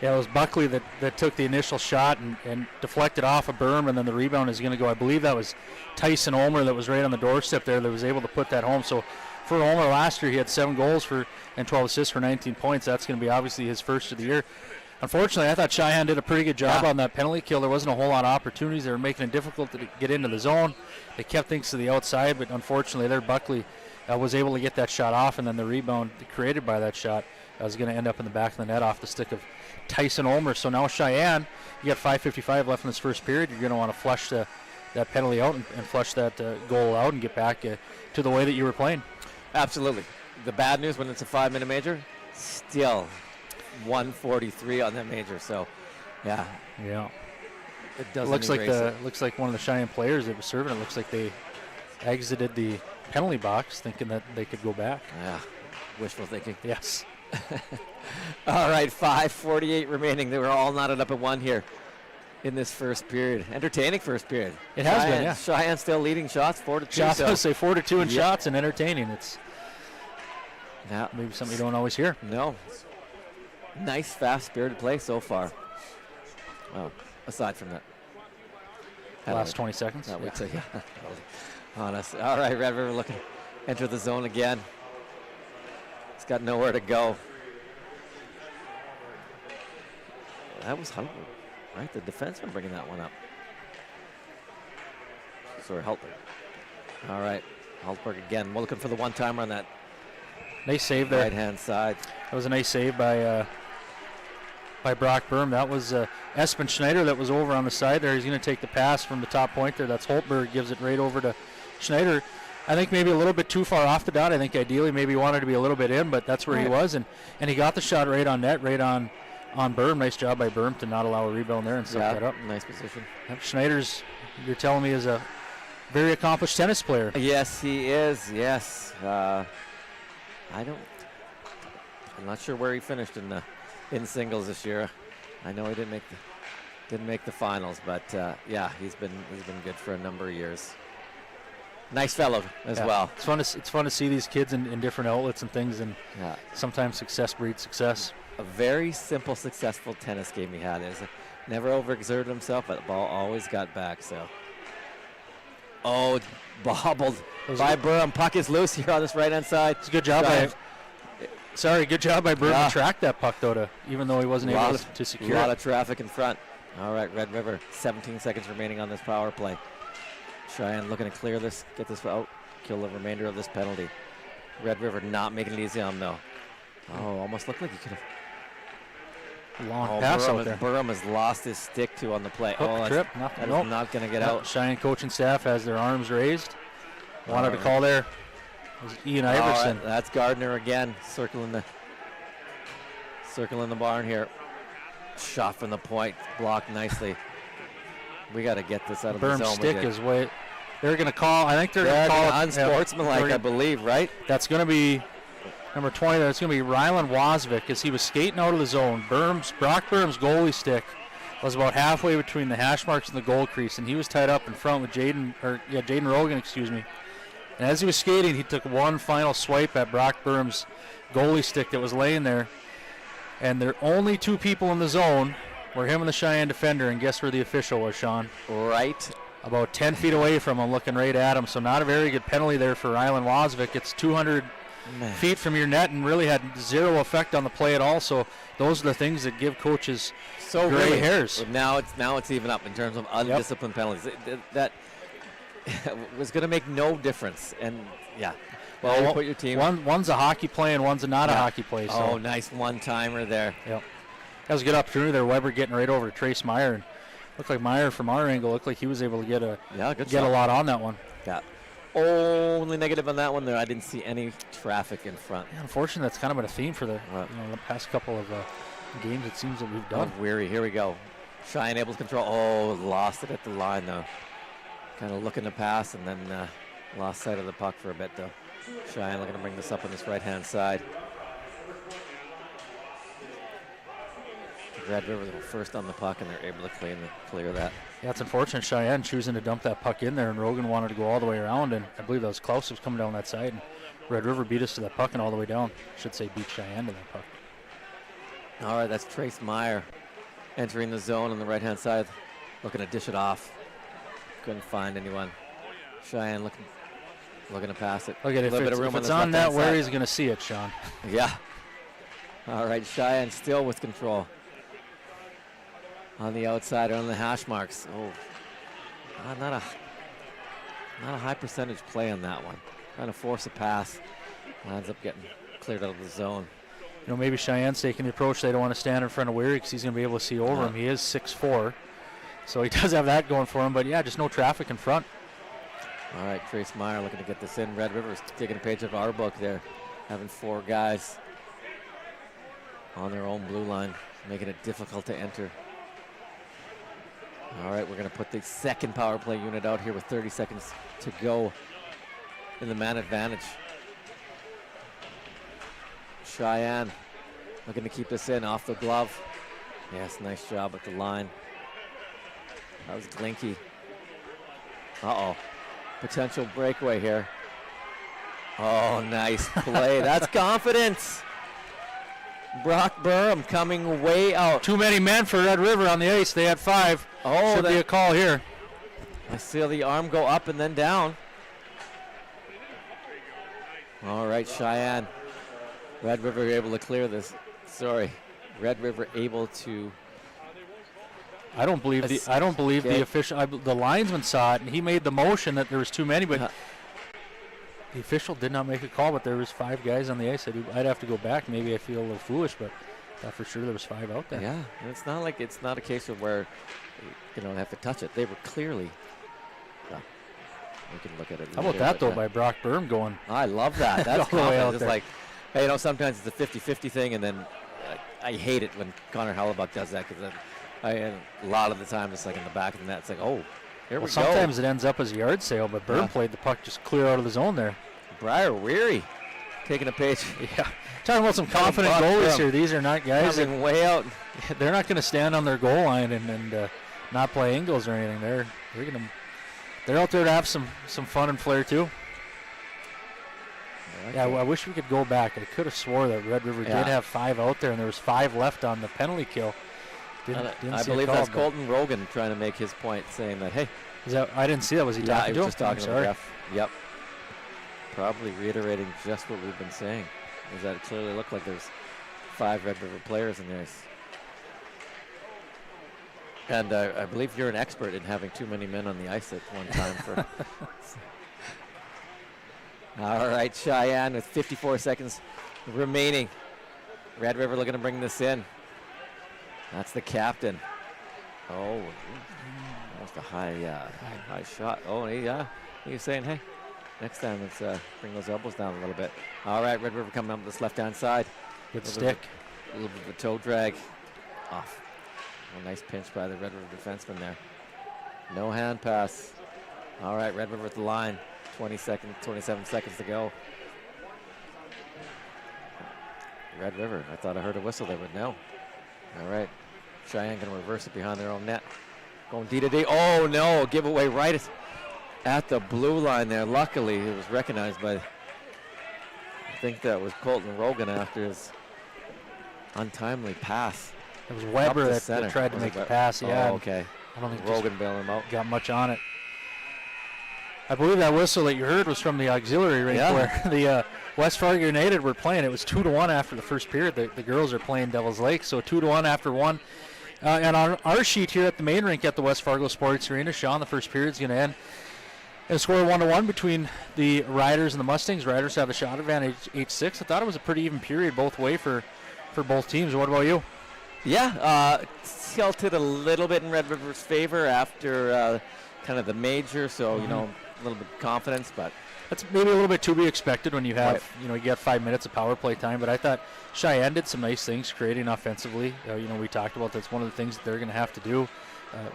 Speaker 1: Yeah, it was Buckley that took the initial shot and deflected off a berm, and then the rebound is going to go. I believe that was Tyson Ulmer that was right on the doorstep there that was able to put that home. So for Ulmer last year, he had 7 goals and 12 assists for 19 points. That's going to be obviously his first of the year. Unfortunately, I thought Cheyenne did a pretty good job on that penalty kill. There wasn't a whole lot of opportunities. They were making it difficult to get into the zone. They kept things to the outside, but unfortunately there Buckley was able to get that shot off, and then the rebound created by that shot was going to end up in the back of the net off the stick of Tyson Ulmer. So now Cheyenne, you got 5:55 left in this first period. You're going to want to flush that penalty out and flush that goal out and get back to the way that you were playing.
Speaker 2: Absolutely. The bad news when it's a 5-minute major, still 143 on that major. So, yeah. It doesn't
Speaker 1: looks like one of the Cheyenne players that was serving. It looks like they exited the penalty box thinking that they could go back.
Speaker 2: Yeah, wishful thinking.
Speaker 1: Yes.
Speaker 2: All right, 5:48 remaining. They were all knotted up at 1 here in this first period. Entertaining first period.
Speaker 1: It has been, yeah.
Speaker 2: Cheyenne still leading shots, 4-2.
Speaker 1: Shots, I would say 4-2 in shots and entertaining. It's maybe something you don't always hear.
Speaker 2: No. Nice, fast-spirited play so far. Well, aside from that.
Speaker 1: Last 20 seconds.
Speaker 2: On us. All right, Red River looking enter the zone again. It's got nowhere to go. That was Haltberg, right? The defenseman bringing that one up. Sorry, Haltberg. All right, Haltberg again. We're looking for the one-timer on that.
Speaker 1: Nice save there.
Speaker 2: Right-hand side.
Speaker 1: That was a nice save by Brock Berm. That was Espen Schneider that was over on the side there. He's going to take the pass from the top point there. That's Holtberg, gives it right over to Schneider. I think maybe a little bit too far off the dot. I think ideally maybe he wanted to be a little bit in, but that's where he was. And he got the shot right on net, right on Berm. Nice job by Berm to not allow a rebound there and suck that up.
Speaker 2: Nice position.
Speaker 1: Schneider's, you're telling me, is a very accomplished tennis player.
Speaker 2: Yes, he is. Yes. I'm not sure where he finished in singles this year. I know he didn't make the finals, but yeah, he's been good for a number of years. Nice fellow as well.
Speaker 1: It's fun to see these kids in different outlets and things, and sometimes success breeds success.
Speaker 2: A very simple, successful tennis game he had. Never overexerted himself, but the ball always got back. So, bobbled by Burham. Puck is loose here on this right-hand side.
Speaker 1: It's a good job good job by Burham to track that puck, though, even though he wasn't able to secure it.
Speaker 2: A lot of traffic in front. All right, Red River, 17 seconds remaining on this power play. Cheyenne looking to clear this, get this out, kill the remainder of this penalty. Red River not making it easy on him, though. Almost looked like he could have.
Speaker 1: Long pass out there.
Speaker 2: Burham has lost his stick too on the play.
Speaker 1: Trip.
Speaker 2: That is not going to get out.
Speaker 1: Cheyenne coaching staff has their arms raised. Wanted to call there. It was Ian Iverson.
Speaker 2: Right, that's Gardner again, circling the barn here. Shot from the point, blocked nicely. We got to get this out of the zone.
Speaker 1: Burm's stick is way. They're going to call. I think they're going to call it
Speaker 2: unsportsmanlike, I believe, right?
Speaker 1: That's going to be number 20. That's going to be Rylan Wasvik as he was skating out of the zone. Brock Burm's goalie stick was about halfway between the hash marks and the goal crease, and he was tied up in front with Jaden Rogan, excuse me. And as he was skating, he took one final swipe at Brock Burm's goalie stick that was laying there. And there are only 2 people in the zone were him and the Cheyenne defender, and guess where the official was, Sean?
Speaker 2: Right.
Speaker 1: About 10 feet away from him, looking right at him. So not a very good penalty there for Rylan Wasvik. It's 200 feet from your net and really had zero effect on the play at all. So those are the things that give coaches gray hairs.
Speaker 2: Now it's even up in terms of undisciplined penalties. That was going to make no difference. And well, you put your team.
Speaker 1: One's a hockey play and one's not a hockey play. So.
Speaker 2: Nice one-timer there.
Speaker 1: Yep. That was a good opportunity there. Weber getting right over to Trace Meyer. And looked like Meyer from our angle looked like he was able to get a lot on that one.
Speaker 2: Yeah. Only negative on that one there. I didn't see any traffic in front.
Speaker 1: Yeah, unfortunately, that's kind of been a theme for the past couple of games. It seems that we've done.
Speaker 2: Weary. Here we go. Cheyenne able to control. Oh, lost it at the line though. Kind of looking to pass and then lost sight of the puck for a bit though. Cheyenne looking to bring this up on this right-hand side. Red River first on the puck, and they're able to clear that.
Speaker 1: Yeah, it's unfortunate. Cheyenne choosing to dump that puck in there, and Rogan wanted to go all the way around, and I believe that was Klaus who was coming down that side. And Red River beat us to that puck and all the way down. Should say beat Cheyenne to that puck.
Speaker 2: All right, that's Trace Meyer entering the zone on the right-hand side, looking to dish it off. Couldn't find anyone. Cheyenne looking to pass it.
Speaker 1: Look at it. If it's on net, where he's going to see it, Sean.
Speaker 2: Yeah. All right, Cheyenne still with control. On the outside, on the hash marks. Oh, not a high percentage play on that one. Trying to force a pass. Ends up getting cleared out of the zone.
Speaker 1: You know, maybe Cheyenne's taking the approach. They don't want to stand in front of Weary because he's going to be able to see over him. He is 6'4", so he does have that going for him. But yeah, just no traffic in front.
Speaker 2: All right, Trace Meyer looking to get this in. Red River's taking a page of our book there, having 4 guys on their own blue line, making it difficult to enter. All right, we're going to put the second power play unit out here with 30 seconds to go in the man advantage. Cheyenne looking to keep this in off the glove. Yes, nice job at the line. That was Glinky. Uh-oh. Potential breakaway here. Oh, nice play. That's confidence. Brock Burham coming way out.
Speaker 1: Too many men for Red River on the ice. They had 5.
Speaker 2: Oh,
Speaker 1: should be a call here.
Speaker 2: I see the arm go up and then down. All right, Cheyenne. Red River able to clear this. Sorry, Red River able to.
Speaker 1: I don't believe the official. The linesman saw it and he made the motion that there was too many, but the official did not make a call. But there was 5 guys on the ice. I'd have to go back. Maybe I feel a little foolish, but I thought for sure there was 5 out there.
Speaker 2: Yeah, and it's not like it's not a case of where they have to touch it. They were clearly. We can look at it.
Speaker 1: How about that though by Brock Burham going?
Speaker 2: I love that. That's
Speaker 1: all the way out
Speaker 2: it's
Speaker 1: there.
Speaker 2: Like, hey, sometimes it's a 50-50 thing, and then I hate it when Connor Hellebuck does that because a lot of the time it's like in the back of the net. It's like, oh, here we go.
Speaker 1: Sometimes it ends up as a yard sale, but Burham played the puck just clear out of the zone there.
Speaker 2: Briar Weary taking a page.
Speaker 1: Yeah, talking about some confident goalies here. These are not guys that
Speaker 2: way out.
Speaker 1: They're not going to stand on their goal line and not play angles or anything. They're out there to have some fun and flair too. Yeah, I wish we could go back. I could have swore that Red River did have 5 out there, and there was 5 left on the penalty kill.
Speaker 2: I believe that's Colton Rogan trying to make his point, saying that, hey.
Speaker 1: I didn't see that. Was he talking to him?
Speaker 2: Just talking to the ref. Yep. Probably reiterating just what we've been saying, is that it clearly looked like there's 5 Red River players in there. And I believe you're an expert in having too many men on the ice at one time. All right, Cheyenne with 54 seconds remaining. Red River looking to bring this in. That's the captain. Oh, that's a high shot. Oh, he's saying, hey, next time let's bring those elbows down a little bit. All right, Red River coming up this left-hand side.
Speaker 1: Good stick.
Speaker 2: A little bit of a toe drag off. A nice pinch by the Red River defenseman there. No hand pass. All right, Red River at the line. 27 seconds to go. Red River, I thought I heard a whistle there, but no. All right, Cheyenne going to reverse it behind their own net. Going D to D. Oh, no, giveaway right at the blue line there. Luckily, it was recognized by, I think that was Colton Rogan after his untimely pass.
Speaker 1: It was Weber that tried to make the pass. Yeah.
Speaker 2: Oh, okay.
Speaker 1: I don't think
Speaker 2: Rogan bailed him out.
Speaker 1: Got much on it. I believe that whistle that you heard was from the auxiliary rink where the West Fargo United were playing. It was 2-1 after the first period. The girls are playing Devil's Lake, so 2-1 after 1. And on our sheet here at the main rink at the West Fargo Sports Arena, Sean, the first period's going to end. And score 1-1 between the Riders and the Mustangs. Riders have a shot advantage 8-6. I thought it was a pretty even period both way for both teams. What about you?
Speaker 2: Yeah, tilted a little bit in Red River's favor after kind of the major, so, you know, a little bit of confidence, but
Speaker 1: that's maybe a little bit to be expected when you have,
Speaker 2: right.
Speaker 1: you know, you got 5 minutes of power play time. But I thought Cheyenne did some nice things creating offensively. You know, we talked about that's one of the things that they're going to have to do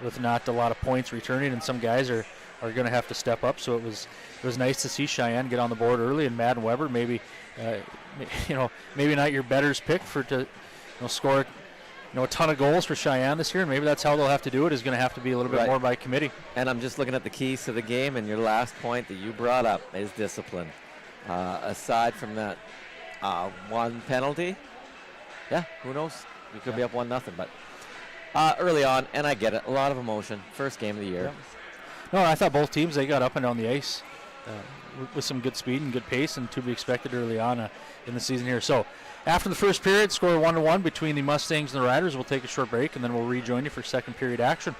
Speaker 1: with not a lot of points returning, and some guys are going to have to step up. So it was nice to see Cheyenne get on the board early, and Madden Weber maybe, you know, maybe not your better's pick to score a ton of goals for Cheyenne this year, and maybe that's how they'll have to do it, is going to have to be a little bit more by committee.
Speaker 2: And I'm just looking at the keys to the game, and your last point that you brought up is discipline. Aside from that one penalty, yeah, who knows? We could be up 1-0, but early on, and I get it, a lot of emotion. First game of the year.
Speaker 1: Yeah. No, I thought both teams, they got up and down the ice with some good speed and good pace, and to be expected early on in the season here. So after the first period, score 1-1 between the Mustangs and the Riders. We'll take a short break, and then we'll rejoin you for second period action.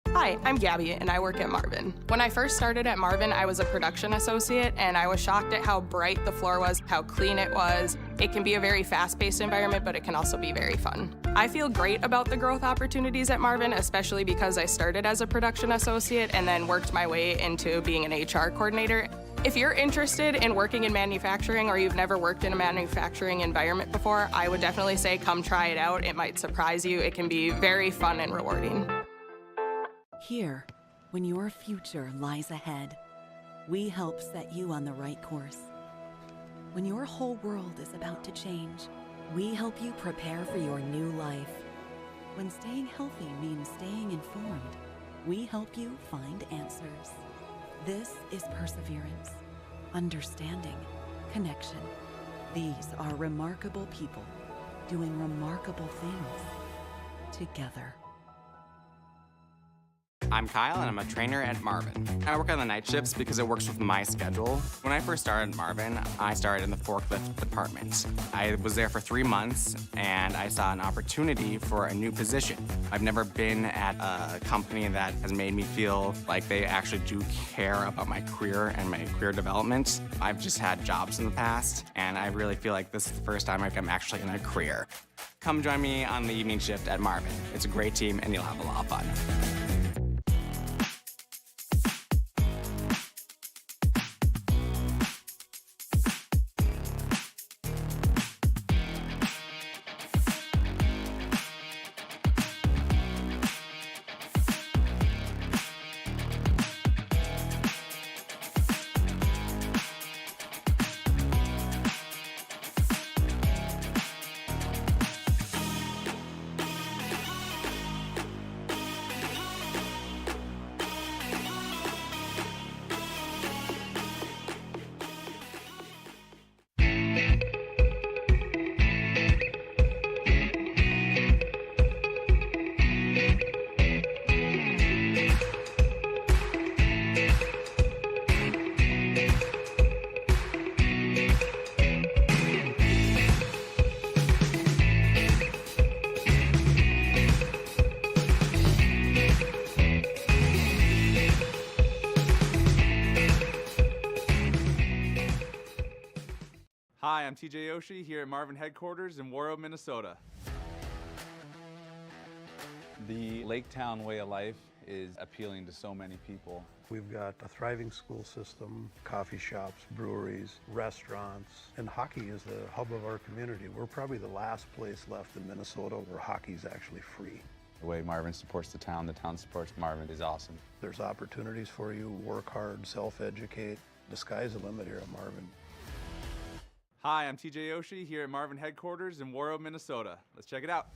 Speaker 15: Hi, I'm Gabby, and I work at Marvin. When I first started at Marvin, I was a production associate, and I was shocked at how bright the floor was, how clean it was. It can be a very fast-paced environment, but it can also be very fun. I feel great about the growth opportunities at Marvin, especially because I started as a production associate and then worked my way into being an HR coordinator. If you're interested in working in manufacturing, or you've never worked in a manufacturing environment before, I would definitely say come try it out. It might surprise you. It can be very fun and rewarding.
Speaker 3: Here, when your future lies ahead, we help set you on the right course. When your whole world is about to change, we help you prepare for your new life. When staying healthy means staying informed, we help you find answers. This is perseverance, understanding, connection. These are remarkable people doing remarkable things together.
Speaker 17: I'm Kyle, and I'm a trainer at Marvin. I work on the night shifts because it works with my schedule. When I first started at Marvin, I started in the forklift department. I was there for 3 months, and I saw an opportunity for a new position. I've never been at a company that has made me feel like they actually do care about my career and my career development. I've just had jobs in the past, and I really feel like this is the first time I'm actually in a career. Come join me on the evening shift at Marvin. It's a great team, and you'll have a lot of fun.
Speaker 18: Hi, I'm TJ Yoshi here at Marvin headquarters in Warroad, Minnesota. The Lake Town way of life is appealing to so many people.
Speaker 19: We've got a thriving school system, coffee shops, breweries, restaurants, and hockey is the hub of our community. We're probably the last place left in Minnesota where hockey is actually free.
Speaker 18: The way Marvin supports the town supports Marvin is awesome.
Speaker 19: There's opportunities for you, work hard, self-educate. The sky's the limit here at Marvin.
Speaker 18: Hi, I'm TJ Yoshi here at Marvin headquarters in Warroad, Minnesota. Let's check it out.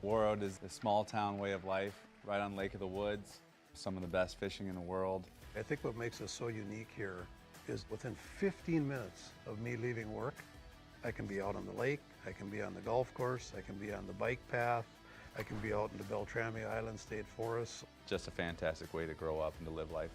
Speaker 18: Warroad is a small town way of life, right on Lake of the Woods. Some of the best fishing in the world.
Speaker 19: I think what makes us so unique here is within 15 minutes of me leaving work, I can be out on the lake, I can be on the golf course, I can be on the bike path, I can be out in the Beltrami Island State Forest.
Speaker 18: Just a fantastic way to grow up and to live life.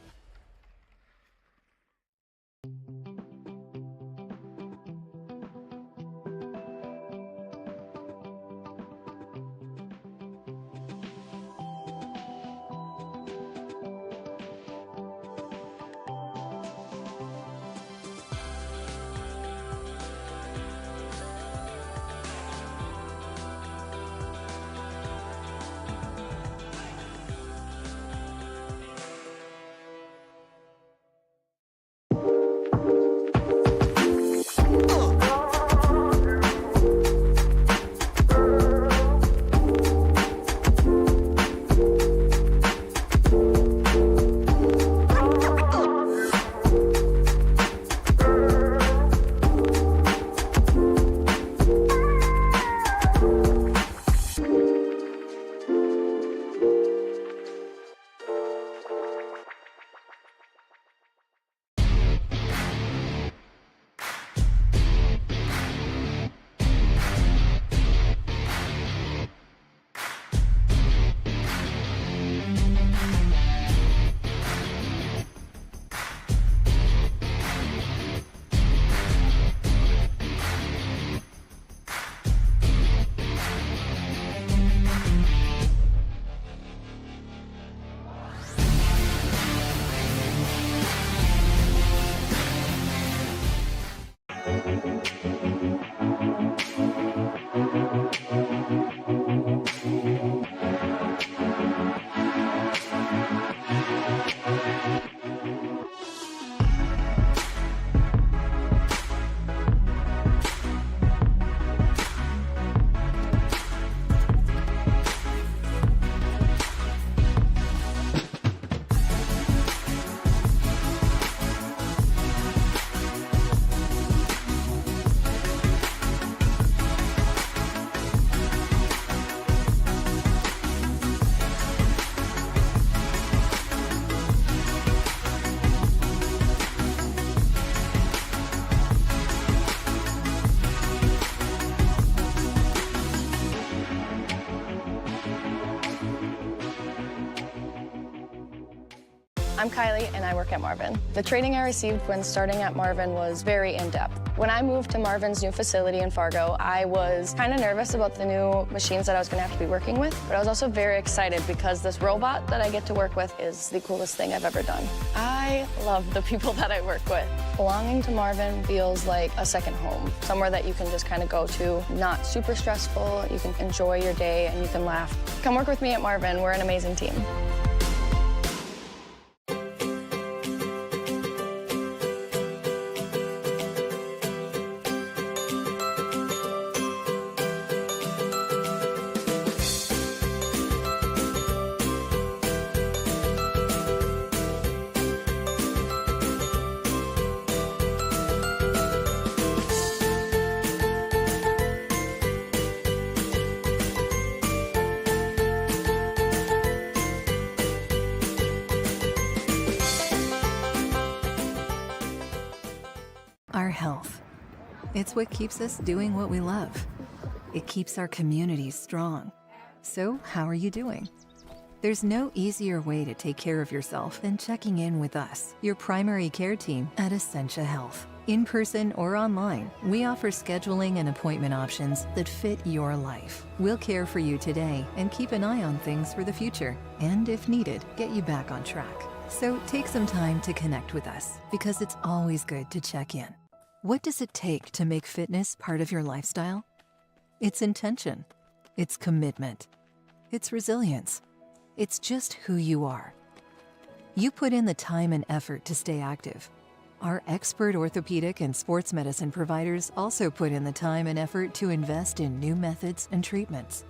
Speaker 20: I'm Kylie, and I work at Marvin. The training I received when starting at Marvin was very in-depth. When I moved to Marvin's new facility in Fargo, I was kind of nervous about the new machines that I was going to have to be working with, but I was also very excited because this robot that I get to work with is the coolest thing I've ever done. I love the people that I work with. Belonging to Marvin feels like a second home, somewhere that you can just kind of go to, not super stressful, you can enjoy your day and you can laugh. Come work with me at Marvin, we're an amazing team.
Speaker 21: Our health. It's what keeps us doing what we love. It keeps our communities strong. So, how are you doing? There's no easier way to take care of yourself than checking in with us, your primary care team at Essentia Health. In person or online, we offer scheduling and appointment options that fit your life. We'll care for you today and keep an eye on things for the future, and if needed, get you back on track. So take some time to connect with us, because it's always good to check in. What does it take to make fitness part of your lifestyle? It's intention. It's commitment. It's resilience. It's just who you are. You put in the time and effort to stay active. Our expert orthopedic and sports medicine providers also put in the time and effort to invest in new methods and treatments.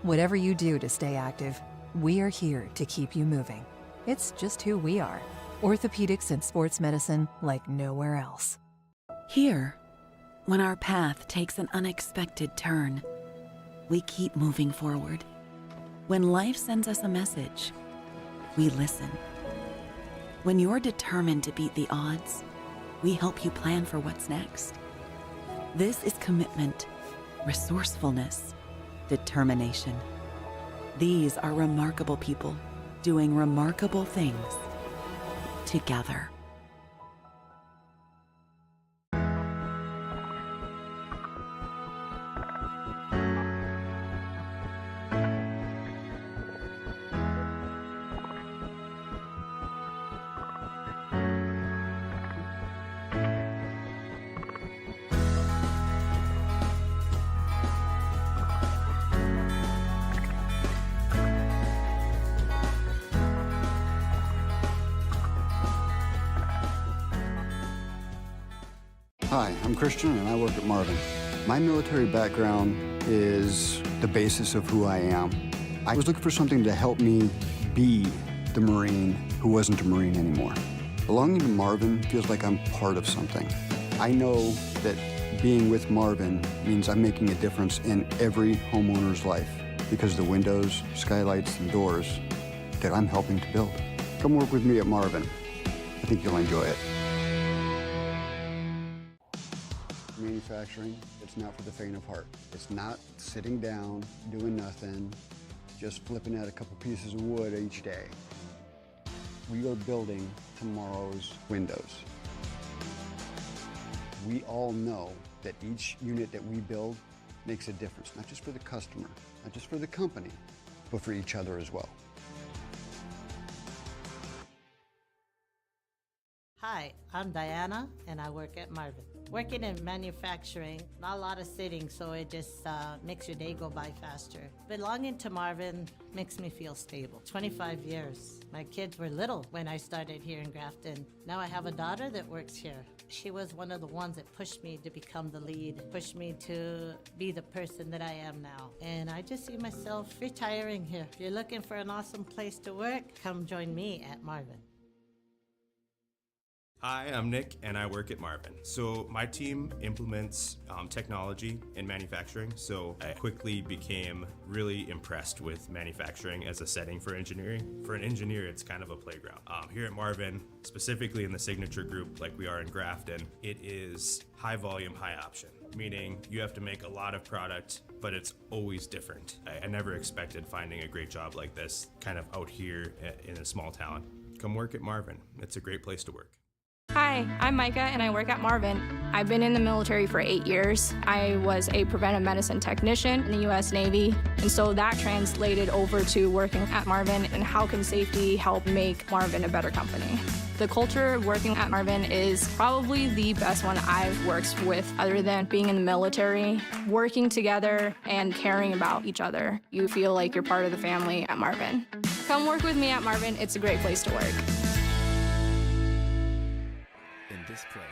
Speaker 21: Whatever you do to stay active, we are here to keep you moving. It's just who we are. Orthopedics and sports medicine like nowhere else.
Speaker 3: Here, when our path takes an unexpected turn, we keep moving forward. When life sends us a message, we listen. When you're determined to beat the odds, we help you plan for what's next. This is commitment, resourcefulness, determination. These are remarkable people doing remarkable things together.
Speaker 22: Hi, I'm Christian and I work at Marvin. My military background is the basis of who I am. I was looking for something to help me be the Marine who wasn't a Marine anymore. Belonging to Marvin feels like I'm part of something. I know that being with Marvin means I'm making a difference in every homeowner's life because of the windows, skylights, and doors that I'm helping to build. Come work with me at Marvin. I think you'll enjoy it. Manufacturing, it's not for the faint of heart. It's not sitting down, doing nothing, just flipping at a couple pieces of wood each day. We are building tomorrow's windows. We all know that each unit that we build makes a difference, not just for the customer, not just for the company, but for each other as well.
Speaker 23: Hi, I'm Diana and I work at Marvin. Working in manufacturing, not a lot of sitting, so it just makes your day go by faster. Belonging to Marvin makes me feel stable. 25 years. My kids were little when I started here in Grafton. Now I have a daughter that works here. She was one of the ones that pushed me to become the lead, pushed me to be the person that I am now. And I just see myself retiring here. If you're looking for an awesome place to work, come join me at Marvin.
Speaker 7: Hi, I'm Nick and I work at Marvin. So my team implements technology in manufacturing, so I quickly became really impressed with manufacturing as a setting for engineering. For an engineer, it's kind of a playground. Here at Marvin, specifically in the signature group like we are in Grafton, it is high volume, high option, meaning you have to make a lot of product, but it's always different. I never expected finding a great job like this kind of out here in a small town. come work at Marvin. It's a great place to work.
Speaker 15: Hi, I'm Micah and I work at Marvin. I've been in the military for 8 years. I was a preventive medicine technician in the U.S. Navy, and so that translated over to working at Marvin and how can safety help make Marvin a better company. The culture of working at Marvin is probably the best one I've worked with other than being in the military. Working together and caring about each other. You feel like you're part of the family at Marvin. Come work with me at Marvin. It's a great place to work.
Speaker 4: This place.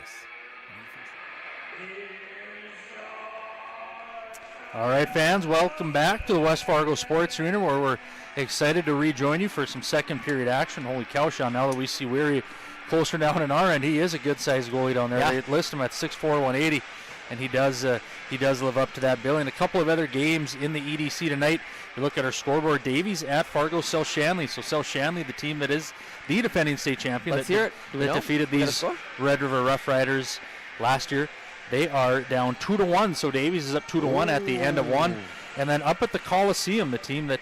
Speaker 1: All right, fans, welcome back to the West Fargo Sports Arena, where we're excited to rejoin you for some second period action. Holy cow, Sean, now that we see Weary closer down in our end, he is a good-sized goalie down there.
Speaker 2: Yeah.
Speaker 1: They list him at 6'4", 180, and he does live up to that billing. A couple of other games in the EDC tonight. You look at our scoreboard. Davies at Fargo, South Shanley. So South Shanley, the team that is the defending state champion,
Speaker 2: Let's hear it.
Speaker 1: that defeated these Red River Rough Riders last year. They are down 2-1. So Davies is up 2-1 at the end of one. And then up at the Coliseum, the team that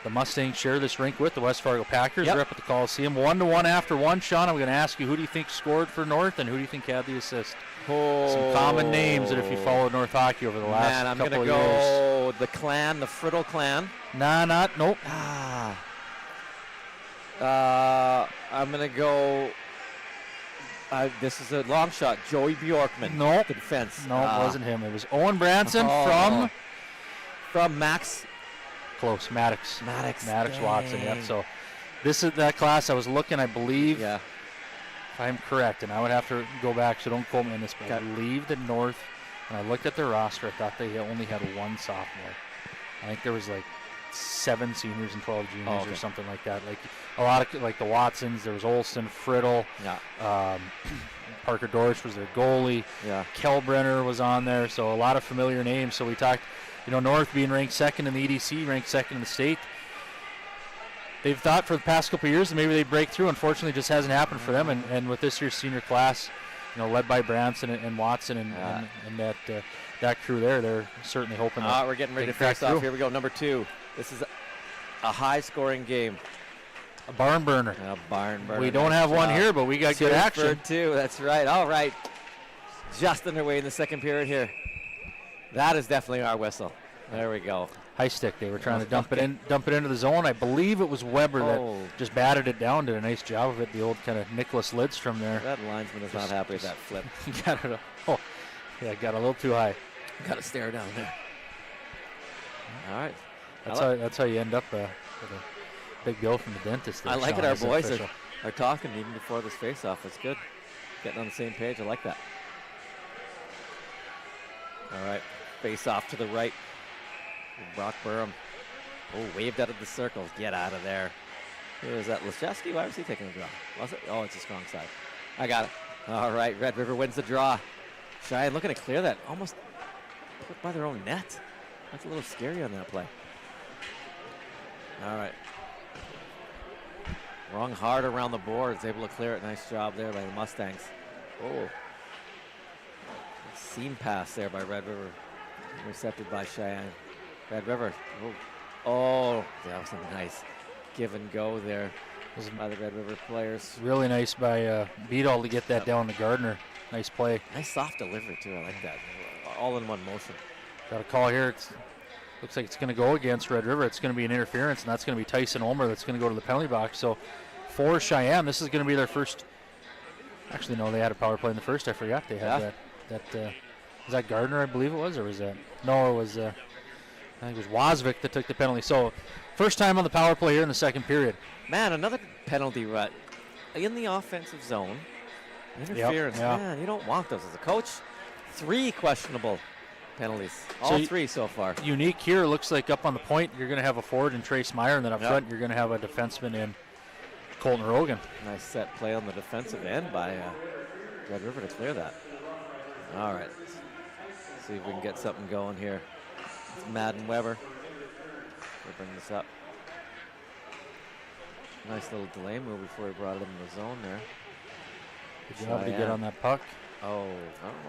Speaker 1: the Mustangs share this rink with, the West Fargo Packers, are up at the Coliseum 1-1 after one. Sean, I'm going to ask you, who do you think scored for North and who do you think had the assist? Some common names that if you followed North hockey over the last couple of years.
Speaker 2: I'm going to go the clan, the Friddle clan.
Speaker 1: Nope.
Speaker 2: I'm going to go, this is a long shot, Joey Bjorkman.
Speaker 1: Nope.
Speaker 2: The defense.
Speaker 1: No, it wasn't him. It was Owen Branson
Speaker 2: from Max.
Speaker 1: Close, Maddox
Speaker 2: Dang.
Speaker 1: Watson, yep. So this is that class I was looking, I believe.
Speaker 2: Yeah.
Speaker 1: If I'm correct, and I would have to go back, so don't quote me on this, but I believe that North, when I looked at their roster, I thought they only had one sophomore. I think there was like 7 seniors and 12 juniors or something like that. Like a lot of like the Watsons, there was Olson, Friddle, Parker Dorsch was their goalie.
Speaker 2: Yeah.
Speaker 1: Kelbrenner was on there, so a lot of familiar names. So we talked, North being ranked second in the EDC, ranked second in the state. They've thought for the past couple of years that maybe they'd break through. Unfortunately, it just hasn't happened for them. And with this year's senior class, led by Branson and Watson and that crew there, they're certainly hoping.
Speaker 2: We're getting ready to face off. Here we go, number 2. This is a high-scoring game.
Speaker 1: A barn burner.
Speaker 2: A barn burner.
Speaker 1: We don't have one here, but we got good action.
Speaker 2: 2, that's right. All right. Just underway in the second period here. That is definitely our whistle. There we go.
Speaker 1: High stick. They were trying to dump it into the zone. I believe it was Weber that just batted it down. Did a nice job of it. The old kind of Nicholas Lidstrom there.
Speaker 2: That linesman is not happy with that flip.
Speaker 1: Got it. Got a little too high.
Speaker 2: Got to stare down there. All right.
Speaker 1: That's how you end up with a big bill from the dentist.
Speaker 2: I like it. Our boys are talking even before this face-off. It's good. Getting on the same page. I like that. All right. Face-off to the right. Brock Burham. Waved out of the circle. Get out of there. Who is that? Leszewski? Why was he taking the draw? Was it? Oh, it's a strong side. I got it. All right. Red River wins the draw. Cheyenne looking to clear that. Almost put by their own net. That's a little scary on that play. All right. Rung hard around the boards. Able to clear it. Nice job there by the Mustangs. Seam pass there by Red River. Intercepted by Cheyenne. Red River. That was a nice give and go there by the Red River players.
Speaker 1: Really nice by Beadall to get that down to Gardner. Nice play.
Speaker 2: Nice soft delivery too. I like that. All in one motion.
Speaker 1: Got a call here. Looks like it's going to go against Red River. It's going to be an interference, and that's going to be Tyson Ulmer that's going to go to the penalty box. So for Cheyenne, this is going to be their first. Actually, no, they had a power play in the first. I forgot they had that. Was that Gardner, I believe it was, or was that? No, it was. I think it was Wasvik that took the penalty. So first time on the power play here in the second period.
Speaker 2: Man, another penalty rut in the offensive zone. Interference. Man, you don't want those as a coach. 3 questionable penalties. All 3 so far.
Speaker 1: Unique here, looks like up on the point, you're going to have a forward in Trace Meyer, and then up front, you're going to have a defenseman in Colton Rogan.
Speaker 2: Nice set play on the defensive end by Red River to clear that. All right. Let's see if we can get something going here. It's Madden Weber. We'll bring this up. Nice little delay move before he brought it in the zone there.
Speaker 1: Good job to get on that puck.
Speaker 2: I don't know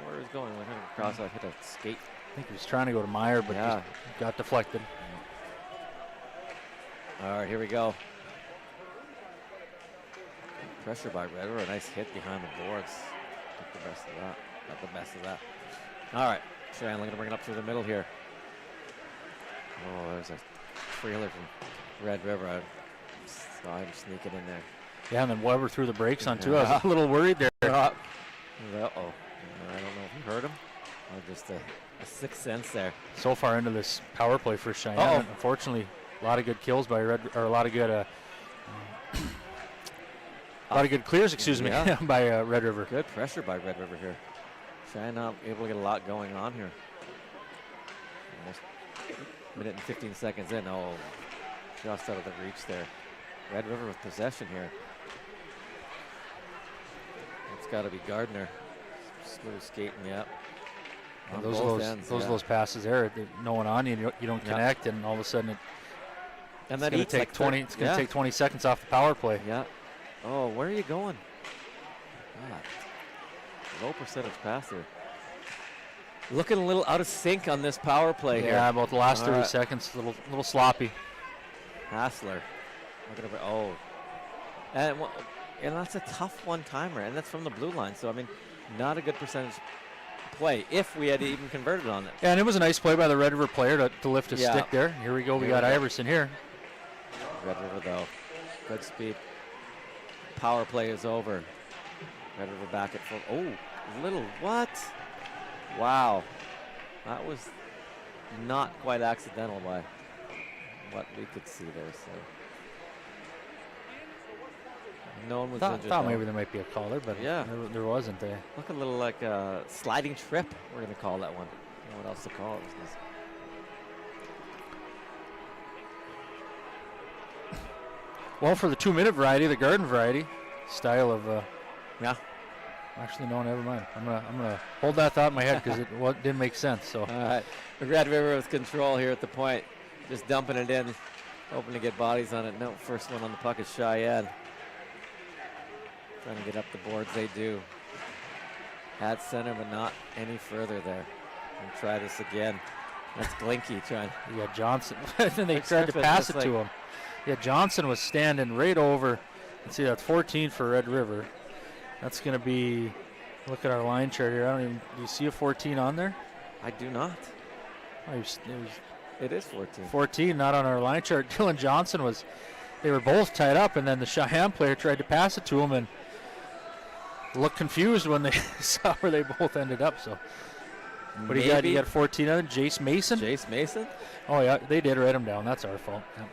Speaker 2: where he was going. Went across, hit a skate.
Speaker 1: I think he was trying to go to Meyer, but just got deflected.
Speaker 2: All right, here we go. pressure by Red River. A nice hit behind the boards. Took the best of that. Got the best of that. All right, Cheyenne looking to bring it up through the middle here. Oh, there's a trailer from Red River. I saw him sneaking in there.
Speaker 1: Yeah, and then Weber threw the brakes on too. I was a little worried there.
Speaker 2: Uh-oh. I don't know if you heard him or just a sixth sense there.
Speaker 1: So far into this power play for Cheyenne, unfortunately, a lot of good kills by a lot of good clears, excuse me, by Red River.
Speaker 2: Good pressure by Red River here. Cheyenne not able to get a lot going on here. Almost a minute and 15 seconds in. Oh, just out of the reach there. Red River with possession here. It's got to be Gardner. Smooth skating, yeah.
Speaker 1: Those passes there, no one on you, you don't connect, and all of a sudden
Speaker 2: it's
Speaker 1: going to take 20. It's going to take 20 seconds off the power play.
Speaker 2: Yeah. Oh, where are you going? God. Low percentage pass here. Looking a little out of sync on this power play here.
Speaker 1: Yeah, about the last 30 seconds, a little sloppy.
Speaker 2: Hassler. And that's a tough one-timer, and that's from the blue line. So, I mean, not a good percentage play if we had even converted on it.
Speaker 1: Yeah, and it was a nice play by the Red River player to lift his stick there. Here we go. We got Iverson here.
Speaker 2: Red River, though. Good speed. Power play is over. Red River back at full. Oh, what? Wow. That was not quite accidental by what we could see there. So no one was injured.
Speaker 1: Thought maybe there might be a caller, but there wasn't.
Speaker 2: Look a little like a sliding trip. We're going to call that one. I don't know what else to call it.
Speaker 1: Well, for the 2-minute variety, the garden variety style of actually, no, never mind. I'm gonna hold that thought in my head because it didn't make sense. So
Speaker 2: all right, Red River with control here at the point, just dumping it in, hoping to get bodies on it. No, first one on the puck is Cheyenne. Trying to get up the boards, they do. At center, but not any further there. And try this again. That's Glinky trying.
Speaker 1: Yeah, Johnson. And they tried to pass it to him. Yeah, Johnson was standing right over. Let's see, that's 14 for Red River. That's going to be, look at our line chart here. Do you see a 14 on there?
Speaker 2: I do not.
Speaker 1: Oh,
Speaker 2: it is 14.
Speaker 1: 14, not on our line chart. Dylan Johnson they were both tied up, and then the Cheyenne player tried to pass it to him and looked confused when they saw where they both ended up. So, but you got 14 on it. Jace Mason?
Speaker 2: Jace Mason?
Speaker 1: Oh, yeah, they did write him down. That's our fault. Yeah.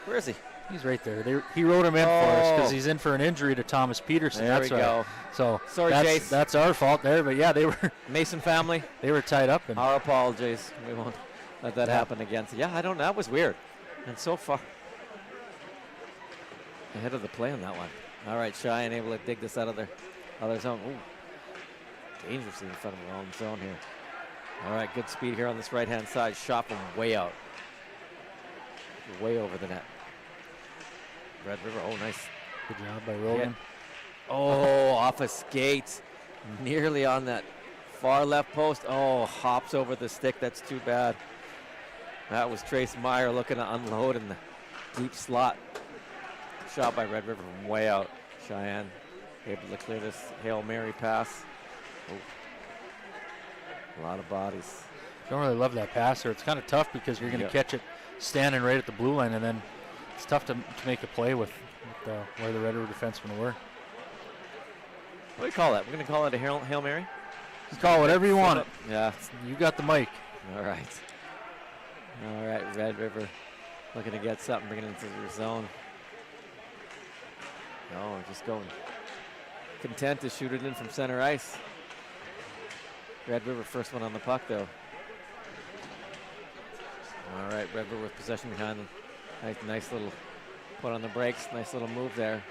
Speaker 2: Where is he?
Speaker 1: He's right there. He wrote him in for us because he's in for an injury to Thomas Peterson.
Speaker 2: There we go.
Speaker 1: So
Speaker 2: sorry, Jace.
Speaker 1: That's our fault there. But yeah, they were
Speaker 2: Mason family.
Speaker 1: They were tied up.
Speaker 2: Our apologies. We won't let that happen again. So yeah, that was weird. And so far ahead of the play on that one. All right, Cheyenne able to dig this out of their other zone. Ooh, dangerously in front of their own zone here. All right, good speed here on this right-hand side. Shot from way out. Way over the net. Red River, nice.
Speaker 1: Good job by Rogan.
Speaker 2: Off a skate. Nearly on that far left post. Hops over the stick. That's too bad. That was Trace Meyer looking to unload in the deep slot. Shot by Red River from way out. Cheyenne able to clear this Hail Mary pass. A lot of bodies.
Speaker 1: Don't really love that passer. It's kind of tough because you're going to catch it standing right at the blue line, and then it's tough to make a play with where the Red River defensemen were.
Speaker 2: What do you call that? We're going to call it a Hail Mary?
Speaker 1: You call it whatever you want it.
Speaker 2: Yeah.
Speaker 1: You got the mic.
Speaker 2: All right. All right, Red River looking to get something, bringing it into their zone. No, just going. Content to shoot it in from center ice. Red River first one on the puck, though. All right, Red River with possession behind them. Nice little put on the brakes. Nice little move there.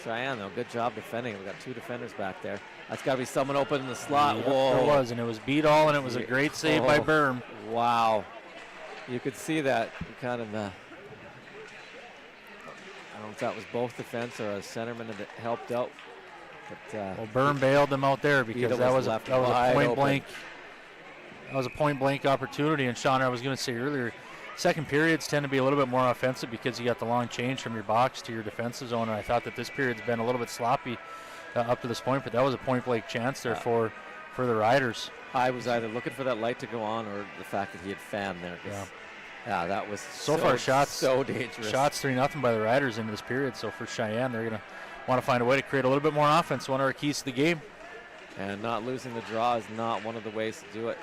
Speaker 2: Cheyenne, though, good job defending. We've got two defenders back there. That's got to be someone open in the slot.
Speaker 1: Yeah,
Speaker 2: whoa.
Speaker 1: There was, and it was beat all, and it was a great save by Berm.
Speaker 2: Wow. You could see that kind of, I don't know if that was both defense or a centerman that helped out. But,
Speaker 1: Berm bailed them out there because that was a point blank. That was a point blank opportunity. And Sean, I was going to say earlier, second periods tend to be a little bit more offensive because you got the long change from your box to your defensive zone. And I thought that this period's been a little bit sloppy up to this point, but that was a point-blank chance there for the Riders.
Speaker 2: I was either looking for that light to go on or the fact that he had fanned there. Yeah, that was
Speaker 1: so far shots
Speaker 2: so dangerous.
Speaker 1: Shots 3-0 by the Riders into this period. So for Cheyenne, they're going to want to find a way to create a little bit more offense. One of our keys to the game.
Speaker 2: And not losing the draw is not one of the ways to do it.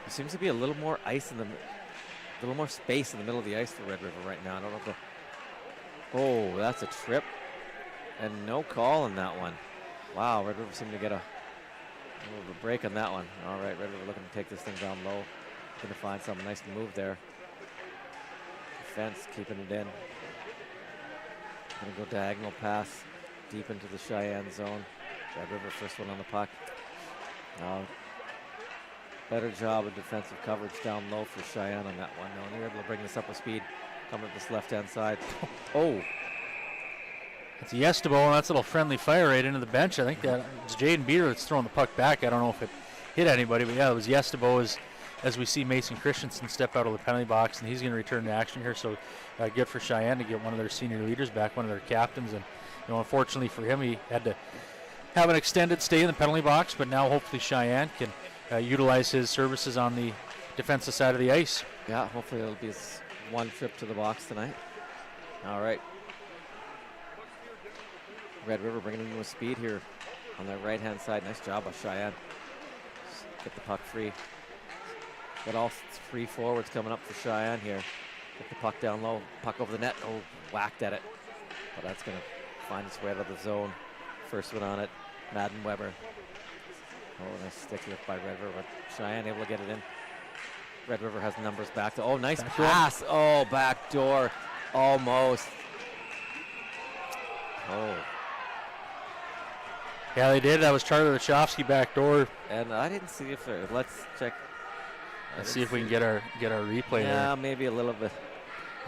Speaker 2: There seems to be a little more ice a little more space in the middle of the ice for Red River right now. I don't know if oh, that's a trip. And no call on that one. Wow, Red River seemed to get a little bit of a break on that one. All right, Red River looking to take this thing down low. Going to find something nice to move there. Defense keeping it in. Going to go diagonal pass deep into the Cheyenne zone. Red River first one on the puck. Better job of defensive coverage down low for Cheyenne on that one. No, they're able to bring this up with speed. Coming up this left-hand side. Oh.
Speaker 1: It's Yestebo, and that's a little friendly fire right into the bench. I think that it's Jaden Beater that's throwing the puck back. I don't know if it hit anybody, but yeah, it was Yestebo as we see Mason Christensen step out of the penalty box, and he's going to return to action here. So good for Cheyenne to get one of their senior leaders back, one of their captains. And unfortunately for him, he had to have an extended stay in the penalty box, but now hopefully Cheyenne can utilize his services on the defensive side of the ice.
Speaker 2: Yeah, hopefully it'll be his one trip to the box tonight. All right. Red River bringing in with speed here on the right-hand side. Nice job by Cheyenne. Get the puck free. Got all three forwards coming up for Cheyenne here. Get the puck down low. Puck over the net. Oh, whacked at it. But that's going to find its way out of the zone. First one on it, Madden Weber. Oh, nice stick lift by Red River. Cheyenne able to get it in. Red River has numbers back to. Oh, nice pass. Oh, back door. Almost. Oh.
Speaker 1: Yeah, they did. That was Charlie Lachowski back door.
Speaker 2: And I didn't see if there. Let's check.
Speaker 1: Let's see if we can get our replay.
Speaker 2: Yeah,
Speaker 1: there.
Speaker 2: Maybe a little bit.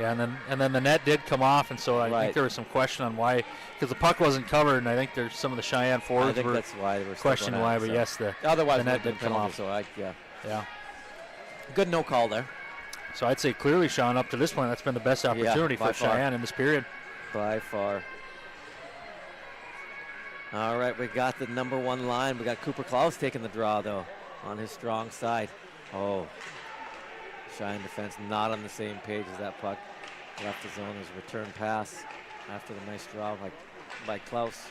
Speaker 1: Yeah, and then the net did come off, and so I think there was some question on why, because the puck wasn't covered, and I think there's some of the Cheyenne forwards were
Speaker 2: that's why they were
Speaker 1: questioning why, but yes, the net did come off.
Speaker 2: So
Speaker 1: yeah.
Speaker 2: Good no call there.
Speaker 1: So I'd say clearly, Sean, up to this point, that's been the best opportunity for Cheyenne in this period.
Speaker 2: By far. All right, we got the number one line. We got Cooper Klaus taking the draw, though, on his strong side. Oh, Cheyenne defense not on the same page as that puck. Left the zone as a return pass after the nice draw by Klaus.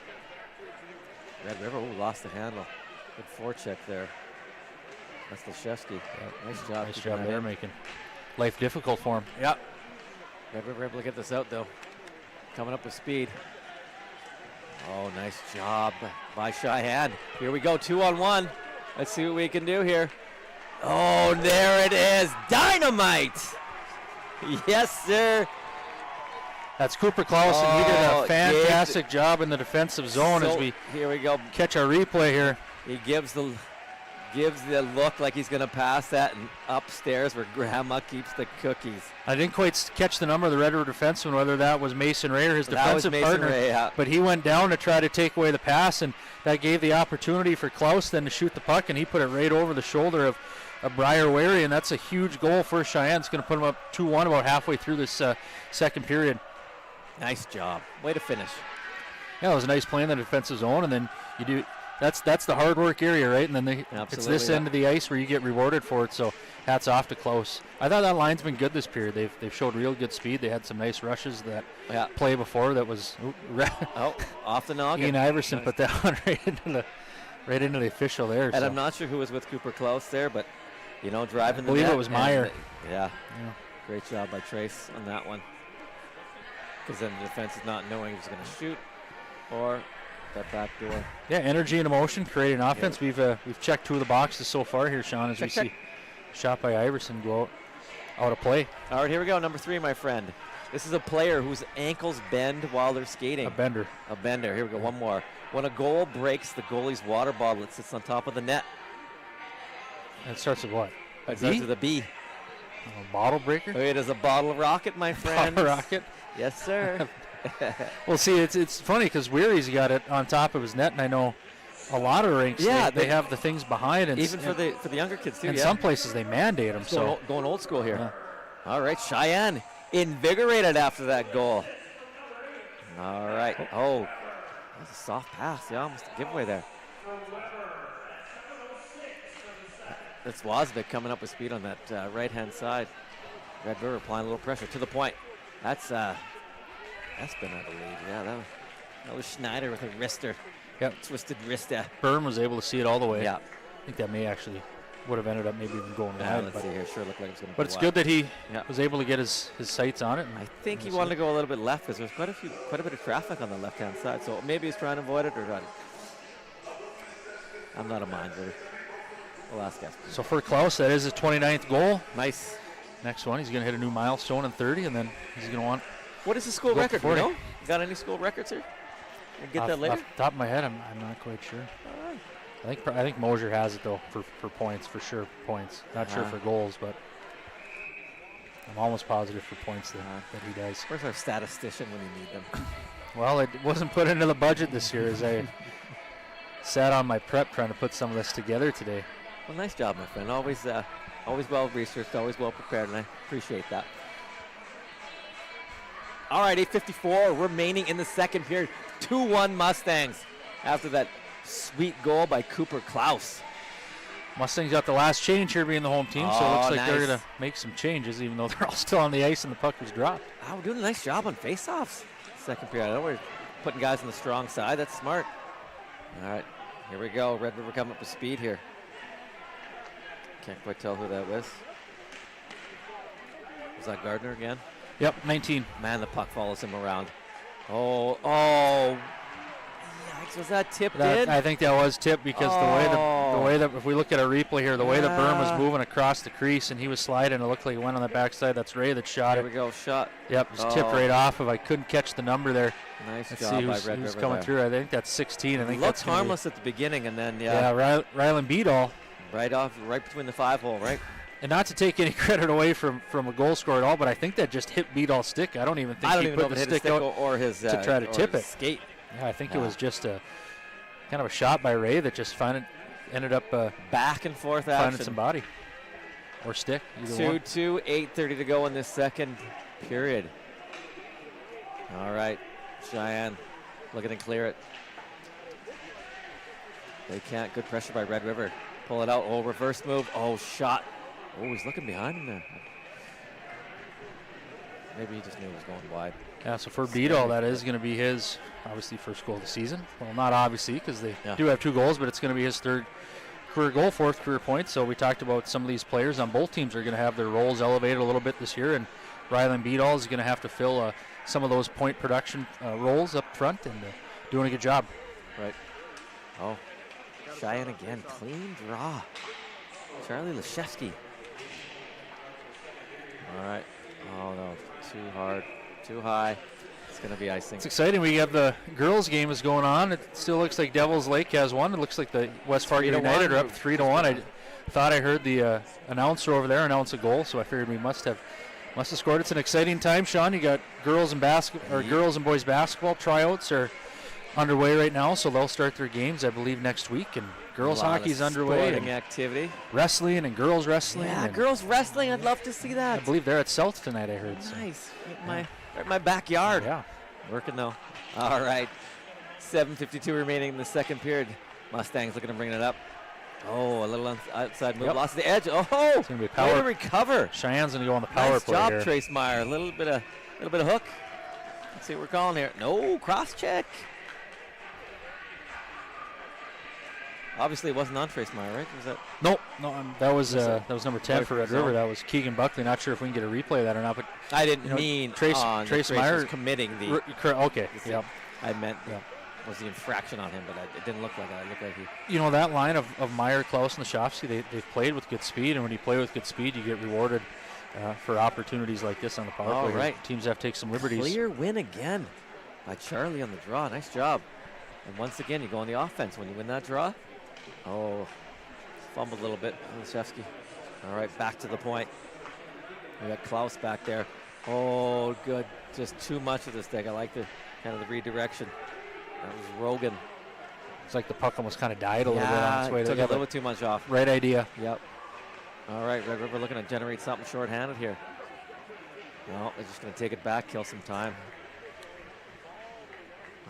Speaker 2: Red River, lost the handle. Good forecheck there. That's Leshevsky. Nice job.
Speaker 1: Nice job there, making life difficult for him.
Speaker 2: Yep. Red River able to get this out, though. Coming up with speed. Oh, nice job by Cheyenne. Here we go, 2-on-1. Let's see what we can do here. Oh, there it is. Dynamite. Yes, sir.
Speaker 1: That's Cooper Klaus, and he did a fantastic job in the defensive zone as we
Speaker 2: here we go.
Speaker 1: Catch our replay here.
Speaker 2: He gives the look like he's going to pass that and upstairs where Grandma keeps the cookies.
Speaker 1: I didn't quite catch the number of the Red River defenseman, whether that was Mason Ray or his defensive partner.
Speaker 2: Ray,
Speaker 1: but he went down to try to take away the pass, and that gave the opportunity for Klaus then to shoot the puck, and he put it right over the shoulder of Briar Wary, and that's a huge goal for Cheyenne. It's going to put them up 2-1 about halfway through this second period.
Speaker 2: Nice job. Way to finish.
Speaker 1: Yeah, it was a nice play in the defensive zone, and then you do. That's the hard work area, right? And then it's this end of the ice where you get rewarded for it. So hats off to Klaus. I thought that line's been good this period. They've showed real good speed. They had some nice rushes that play before that was.
Speaker 2: Off the noggin.
Speaker 1: Ian Iverson put that one right into the official there.
Speaker 2: And I'm not sure who was with Cooper Klaus there, but driving the
Speaker 1: net. I believe it was Meyer.
Speaker 2: Yeah. Great job by Trace on that one. Because then the defense is not knowing who's going to shoot or that back door.
Speaker 1: Yeah, energy and emotion, creating offense. Yeah. We've checked 2 of the boxes so far here, Sean, as we see shot by Iverson go out of play.
Speaker 2: All right, here we go. Number 3, my friend. This is a player whose ankles bend while they're skating.
Speaker 1: A bender.
Speaker 2: Here we go. One more. When a goal breaks the goalie's water bottle, it sits on top of the net.
Speaker 1: It starts with what?
Speaker 2: It starts with a B.
Speaker 1: A bottle breaker?
Speaker 2: It is a bottle rocket, my friend.
Speaker 1: Bottle rocket?
Speaker 2: Yes, sir.
Speaker 1: Well, see, it's funny because Weary's got it on top of his net, and I know a lot of rinks they have the things behind, and
Speaker 2: even for the younger kids too.
Speaker 1: In some places they mandate them.
Speaker 2: Going old school here. All right, Cheyenne invigorated after that goal. All right. Oh, that's a soft pass. Yeah, almost a giveaway there. That's Wozvik coming up with speed on that right-hand side. Red River applying a little pressure to the point. That's been, I believe. Yeah, that was Schneider with a wrister.
Speaker 1: Yep.
Speaker 2: Twisted wrister.
Speaker 1: Byrne was able to see it all the way.
Speaker 2: Yeah.
Speaker 1: I think that may actually would have ended up maybe even going wide.
Speaker 2: Let's see here. Sure looked like it was going to.
Speaker 1: But it's good that he was able to get his sights on it.
Speaker 2: I think he wanted to go a little bit left because there's quite a bit of traffic on the left-hand side. So maybe he's trying to avoid it or not. I'm not a mind reader. We'll ask us.
Speaker 1: So for Klaus, that is his 29th goal.
Speaker 2: Nice.
Speaker 1: Next one, he's going to hit a new milestone in 30, and then he's going to want.
Speaker 2: What is the school record? You know? You got any school records here? We'll get that later.
Speaker 1: Off the top of my head, I'm not quite sure. I think Mosier has it though for points, for sure points. Not sure for goals, but I'm almost positive for points that he does.
Speaker 2: Where's our statistician when you need them?
Speaker 1: Well, it wasn't put into the budget this year as I sat on my prep trying to put some of this together today.
Speaker 2: Well, nice job, my friend. Always well researched, always well prepared, and I appreciate that. All right, 8:54 remaining in the second period. 2-1 Mustangs after that sweet goal by Cooper Klaus.
Speaker 1: Mustangs got the last change here being the home team, so it looks like
Speaker 2: nice.
Speaker 1: they're going to make some changes, even though they're all still on the ice and the puck was dropped.
Speaker 2: Oh, we're doing a nice job on faceoffs. Second period. I know we're putting guys on the strong side. That's smart. All right, here we go. Red River coming up with speed here. Can't quite tell who that was. Was that Gardner again?
Speaker 1: Yep, 19.
Speaker 2: Man, the puck follows him around. Oh, yikes, was that tipped in?
Speaker 1: I think that was tipped because the way that if we look at a replay here, the way that Byrne was moving across the crease and he was sliding, it looked like it went on the backside. That's Ray that shot it.
Speaker 2: Here we go, shot.
Speaker 1: Yep, it was tipped right off. If I couldn't catch the number there.
Speaker 2: Nice
Speaker 1: Let's
Speaker 2: job
Speaker 1: see
Speaker 2: by
Speaker 1: who's
Speaker 2: Red River
Speaker 1: coming
Speaker 2: there.
Speaker 1: through. I think that's 16. I think
Speaker 2: Looked
Speaker 1: that's
Speaker 2: harmless at the beginning, and then
Speaker 1: Rylan Beadall.
Speaker 2: Right between the 5-hole, right?
Speaker 1: And not to take any credit away from a goal scorer at all, but I think that just hit Beadall's stick. I don't even think he put the stick out
Speaker 2: or his
Speaker 1: to try to tip it.
Speaker 2: Skate.
Speaker 1: Yeah, I think it was just a kind of a shot by Ray that just ended up
Speaker 2: back and forth
Speaker 1: finding
Speaker 2: action.
Speaker 1: some body or stick.
Speaker 2: 2-2, 8:30 to go in this second period. All right, Cheyenne looking to clear it. They can't. Good pressure by Red River. Pull it out. Oh, reverse move. Oh, shot. Oh, he's looking behind him there. Maybe he just knew it was going wide.
Speaker 1: Yeah, so for Beadall, that is going to be his, obviously, first goal of the season. Well, not obviously, because they do have 2 goals, but it's going to be his 3rd career goal, 4th career point. So we talked about some of these players on both teams are going to have their roles elevated a little bit this year, and Rylan Beadall is going to have to fill some of those point production roles up front and doing a good job.
Speaker 2: Right. Oh, Cheyenne again. Clean draw. Charlie Leshevsky. All right. Oh, no. Too hard. Too high. It's going to be icing.
Speaker 1: It's exciting. We have the girls' game is going on. It still looks like Devils Lake has one. It looks like the West Fargo United are up 3-1. I thought I heard the announcer over there announce a goal, so I figured we must have scored. It's an exciting time, Sean. You got girls and boys basketball tryouts are underway right now, so they'll start their games, I believe, next week. And girls hockey's underway.
Speaker 2: Sporting activity.
Speaker 1: Wrestling and girls wrestling.
Speaker 2: Yeah, girls wrestling. I'd love to see that.
Speaker 1: I believe they're at South tonight, I heard.
Speaker 2: Nice. Right in my backyard.
Speaker 1: Yeah.
Speaker 2: Working though. All right. 7:52 remaining in the second period. Mustangs looking to bring it up. Oh, a little outside move. Lost the edge. Oh,
Speaker 1: it's going to be power.
Speaker 2: Way to recover.
Speaker 1: Cheyenne's going to go on the power play
Speaker 2: here. Nice job,
Speaker 1: here.
Speaker 2: Trace Meyer. A little bit of hook. Let's see what we're calling here. No, cross check. Obviously, it wasn't on Trace Meyer, right? Was that?
Speaker 1: No, that was number 10 for Red River. That was Keegan Buckley. Not sure if we can get a replay of that or not, but
Speaker 2: I didn't mean
Speaker 1: Trace Meyer
Speaker 2: committing the.
Speaker 1: Okay, yeah.
Speaker 2: I meant was the infraction on him, but it didn't look like that. It looked like he.
Speaker 1: You know, that line of Meyer, Klaus, and Leshevsky, they've played with good speed, and when you play with good speed, you get rewarded for opportunities like this on the power play.
Speaker 2: Right.
Speaker 1: Teams have to take some liberties.
Speaker 2: Clear win again by Charlie on the draw. Nice job. And once again, you go on the offense when you win that draw. Oh, fumbled a little bit, Leshevsky. All right, back to the point. We got Klaus back there. Oh, good. Just too much of this thing. I like the kind of the redirection. That was Rogan.
Speaker 1: It's like the puck almost kind of died a little bit on its way.
Speaker 2: Took a little bit too much off.
Speaker 1: Right idea.
Speaker 2: Yep. All right, Red River looking to generate something shorthanded here. Well, they're just going to take it back, kill some time.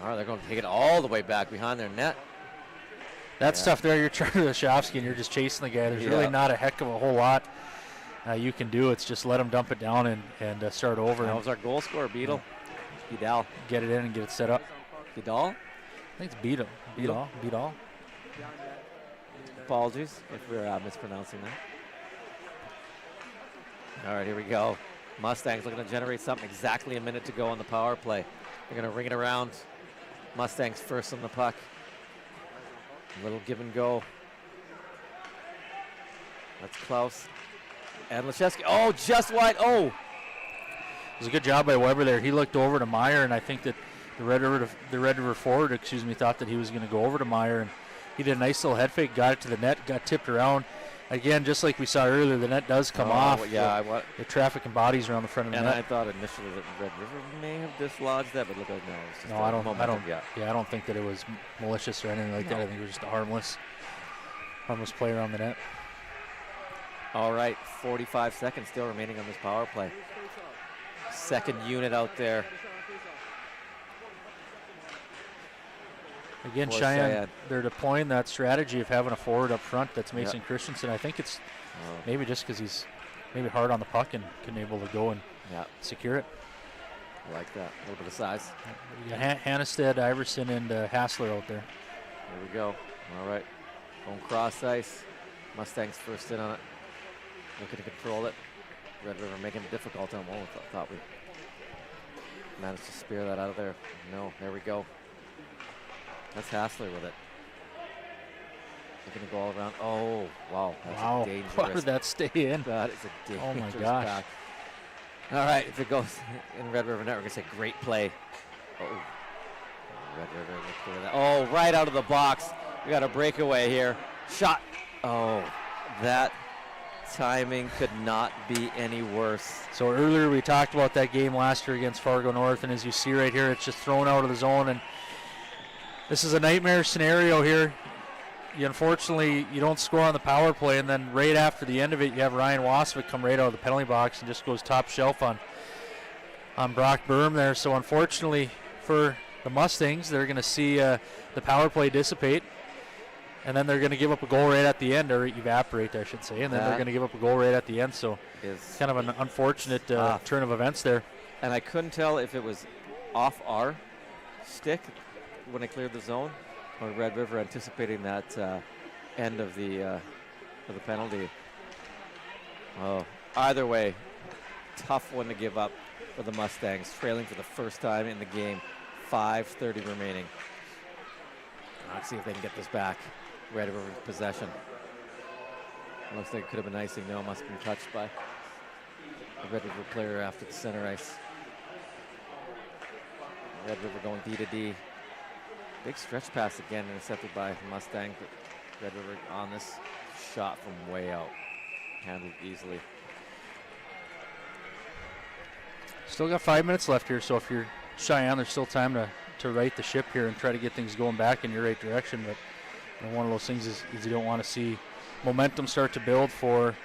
Speaker 2: All right, they're going to take it all the way back behind their net.
Speaker 1: That's tough there. You're trying to Lashovsky and you're just chasing the guy. There's really not a heck of a whole lot you can do. It's just let him dump it down and start over.
Speaker 2: That was our goal scorer, Beadle. Beadle.
Speaker 1: Get it in and get it set up.
Speaker 2: Beadle?
Speaker 1: I think it's Beadle. Beadle.
Speaker 2: Apologies if we're mispronouncing that. All right, here we go. Mustangs looking to generate something. Exactly a minute to go on the power play. They're going to ring it around. Mustangs first on the puck. A little give and go. That's Klaus. And Lashovsky. Oh, just wide. Oh!
Speaker 1: It was a good job by Weber there. He looked over to Meyer, and I think that the Red River forward, thought that he was going to go over to Meyer, and he did a nice little head fake, got it to the net, got tipped around. Again, just like we saw earlier, the net does come off.
Speaker 2: Yeah,
Speaker 1: the traffic and bodies around the front of the net.
Speaker 2: And I thought initially that Red River may have dislodged that, but look like no. It's just
Speaker 1: I don't think that it was malicious or anything like that. I think it was just a harmless play around the net.
Speaker 2: All right, 45 seconds still remaining on this power play. Second unit out there.
Speaker 1: Again, Cheyenne, they're deploying that strategy of having a forward up front. That's Mason Christensen. I think it's maybe just because he's maybe hard on the puck and can able to go and secure it.
Speaker 2: I like that. A little bit of size.
Speaker 1: You got Hannestead, Iverson, and Hassler out there.
Speaker 2: There we go. All right. Going cross ice. Mustangs first in on it. Looking to control it. Red River making it difficult on one. Thought we managed to spear that out of there. No, there we go. That's Hassler with it. They're going to go all around. Oh, wow. That's dangerous.
Speaker 1: Why did that stay in?
Speaker 2: That is a dangerous
Speaker 1: Oh, my gosh.
Speaker 2: pack. All right, if it goes in Red River net, we're going to say great play. Oh, Red River will clear that. Oh, right out of the box. We got a breakaway here. Shot. Oh, that timing could not be any worse.
Speaker 1: So earlier we talked about that game last year against Fargo North, and as you see right here, it's just thrown out of the zone, and this is a nightmare scenario here. Unfortunately, you don't score on the power play, and then right after the end of it, you have Ryan Wasvik come right out of the penalty box and just goes top shelf on Brock Berm there. So unfortunately for the Mustangs, they're going to see the power play dissipate, and then they're going to give up a goal right at the end, or evaporate, I should say, and then they're going to give up a goal right at the end. So it's kind of an unfortunate turn of events there.
Speaker 2: And I couldn't tell if it was off our stick when it cleared the zone, or Red River anticipating that end of the penalty. Oh, either way, tough one to give up for the Mustangs, trailing for the first time in the game. 5:30 remaining. Let's see if they can get this back. Red River possession. Looks like it could have been icing. No, must have been touched by the Red River player after the center ice. Red River going D to D. Big stretch pass again, intercepted by Mustang, but Red River on this shot from way out. Handled easily.
Speaker 1: Still got 5 minutes left here, so if you're Cheyenne, there's still time to right the ship here and try to get things going back in your right direction. But one of those things is you don't want to see momentum start to build for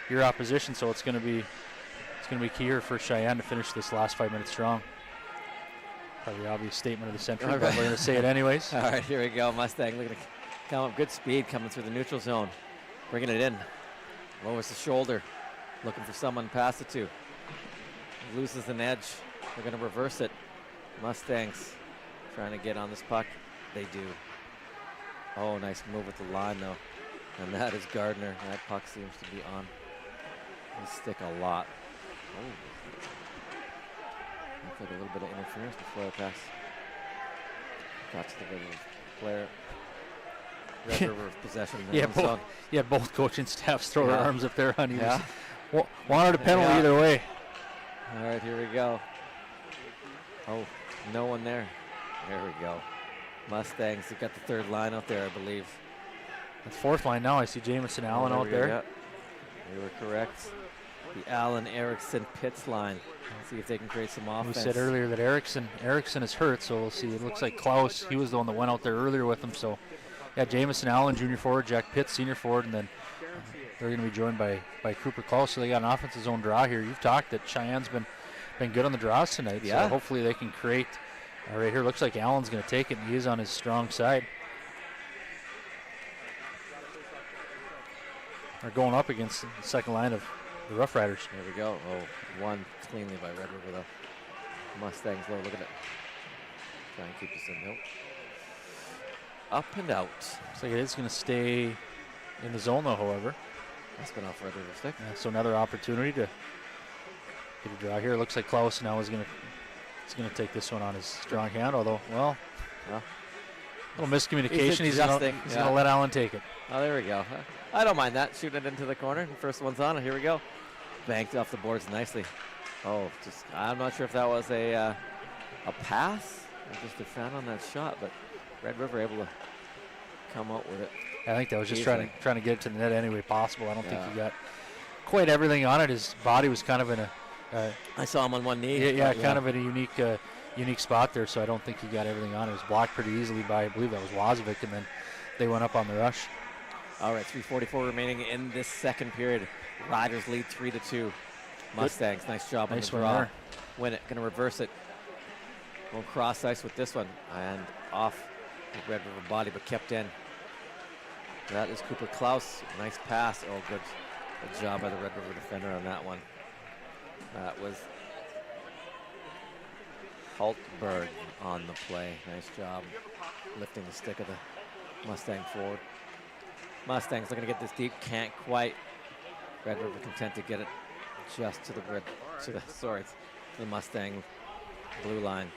Speaker 1: your opposition, so it's going to be key here for Cheyenne to finish this last 5 minutes strong. Probably the obvious statement of the century, but we're going to say it anyways.
Speaker 2: All right, here we go. Mustang looking to come up. Good speed coming through the neutral zone. Bringing it in. Lowers the shoulder. Looking for someone to pass it to. Loses an edge. They're going to reverse it. Mustangs trying to get on this puck. They do. Oh, nice move with the line, though. And that is Gardner. That puck seems to be on his stick a lot. Oh. Looks like a little bit of interference before the pass got to the Red River player. Red River possession.
Speaker 1: Both coaching staffs throw their arms up there, honey.
Speaker 2: Yeah.
Speaker 1: Wanted a penalty either way.
Speaker 2: All right, here we go. Oh, no one there. There we go. Mustangs have got the third line out there, I believe.
Speaker 1: That's fourth line now. I see Jamison Allen out there.
Speaker 2: Yeah. You were correct. The Allen, Erickson, Pitts line. Let's see if they can create some offense.
Speaker 1: We said earlier that Erickson is hurt, so we'll see. It looks like Klaus, he was the one that went out there earlier with him. So, yeah, Jamison Allen, junior forward, Jack Pitts, senior forward, and then they're going to be joined by Cooper Klaus. So they got an offensive zone draw here. You've talked that Cheyenne's been been good on the draws tonight.
Speaker 2: Yeah.
Speaker 1: So hopefully they can create. All right, here looks like Allen's going to take it, and he is on his strong side. They're going up against the second line of the Rough Riders.
Speaker 2: There we go. Oh, won cleanly by Red River, though. Mustangs low. Look at it. Try and keep this in. Nope. Up and out.
Speaker 1: Looks like it is going to stay in the zone, though, however.
Speaker 2: That's been off Red River stick.
Speaker 1: Yeah, so another opportunity to get a draw here. It looks like Klaus now is going to take this one on his strong hand, although, well, a little miscommunication. He's going to let Allen take it.
Speaker 2: Oh, there we go. I don't mind that. Shooting it into the corner. First one's on. Here we go. Banked off the boards nicely. Oh, just I'm not sure if that was a pass or just a fan on that shot, but Red River able to come out with it.
Speaker 1: I think that was just trying to get it to the net any way possible. I don't think he got quite everything on it. His body was kind of in a.
Speaker 2: I saw him on one knee.
Speaker 1: Kind of in a unique spot there. So I don't think he got everything on it. It was blocked pretty easily by, I believe that was Wazovic, and then they went up on the rush.
Speaker 2: All right, 3:44 remaining in this second period. Riders lead 3-2. Mustangs, nice job on the draw. Win it, going to reverse it. Going cross ice with this one and off the Red River body, but kept in. That is Cooper Klaus. Nice pass. Oh, good job by the Red River defender on that one. That was Haltberg on the play. Nice job lifting the stick of the Mustang forward. Mustangs looking to get this deep, can't quite. Red River content to get it just to the Mustang blue line.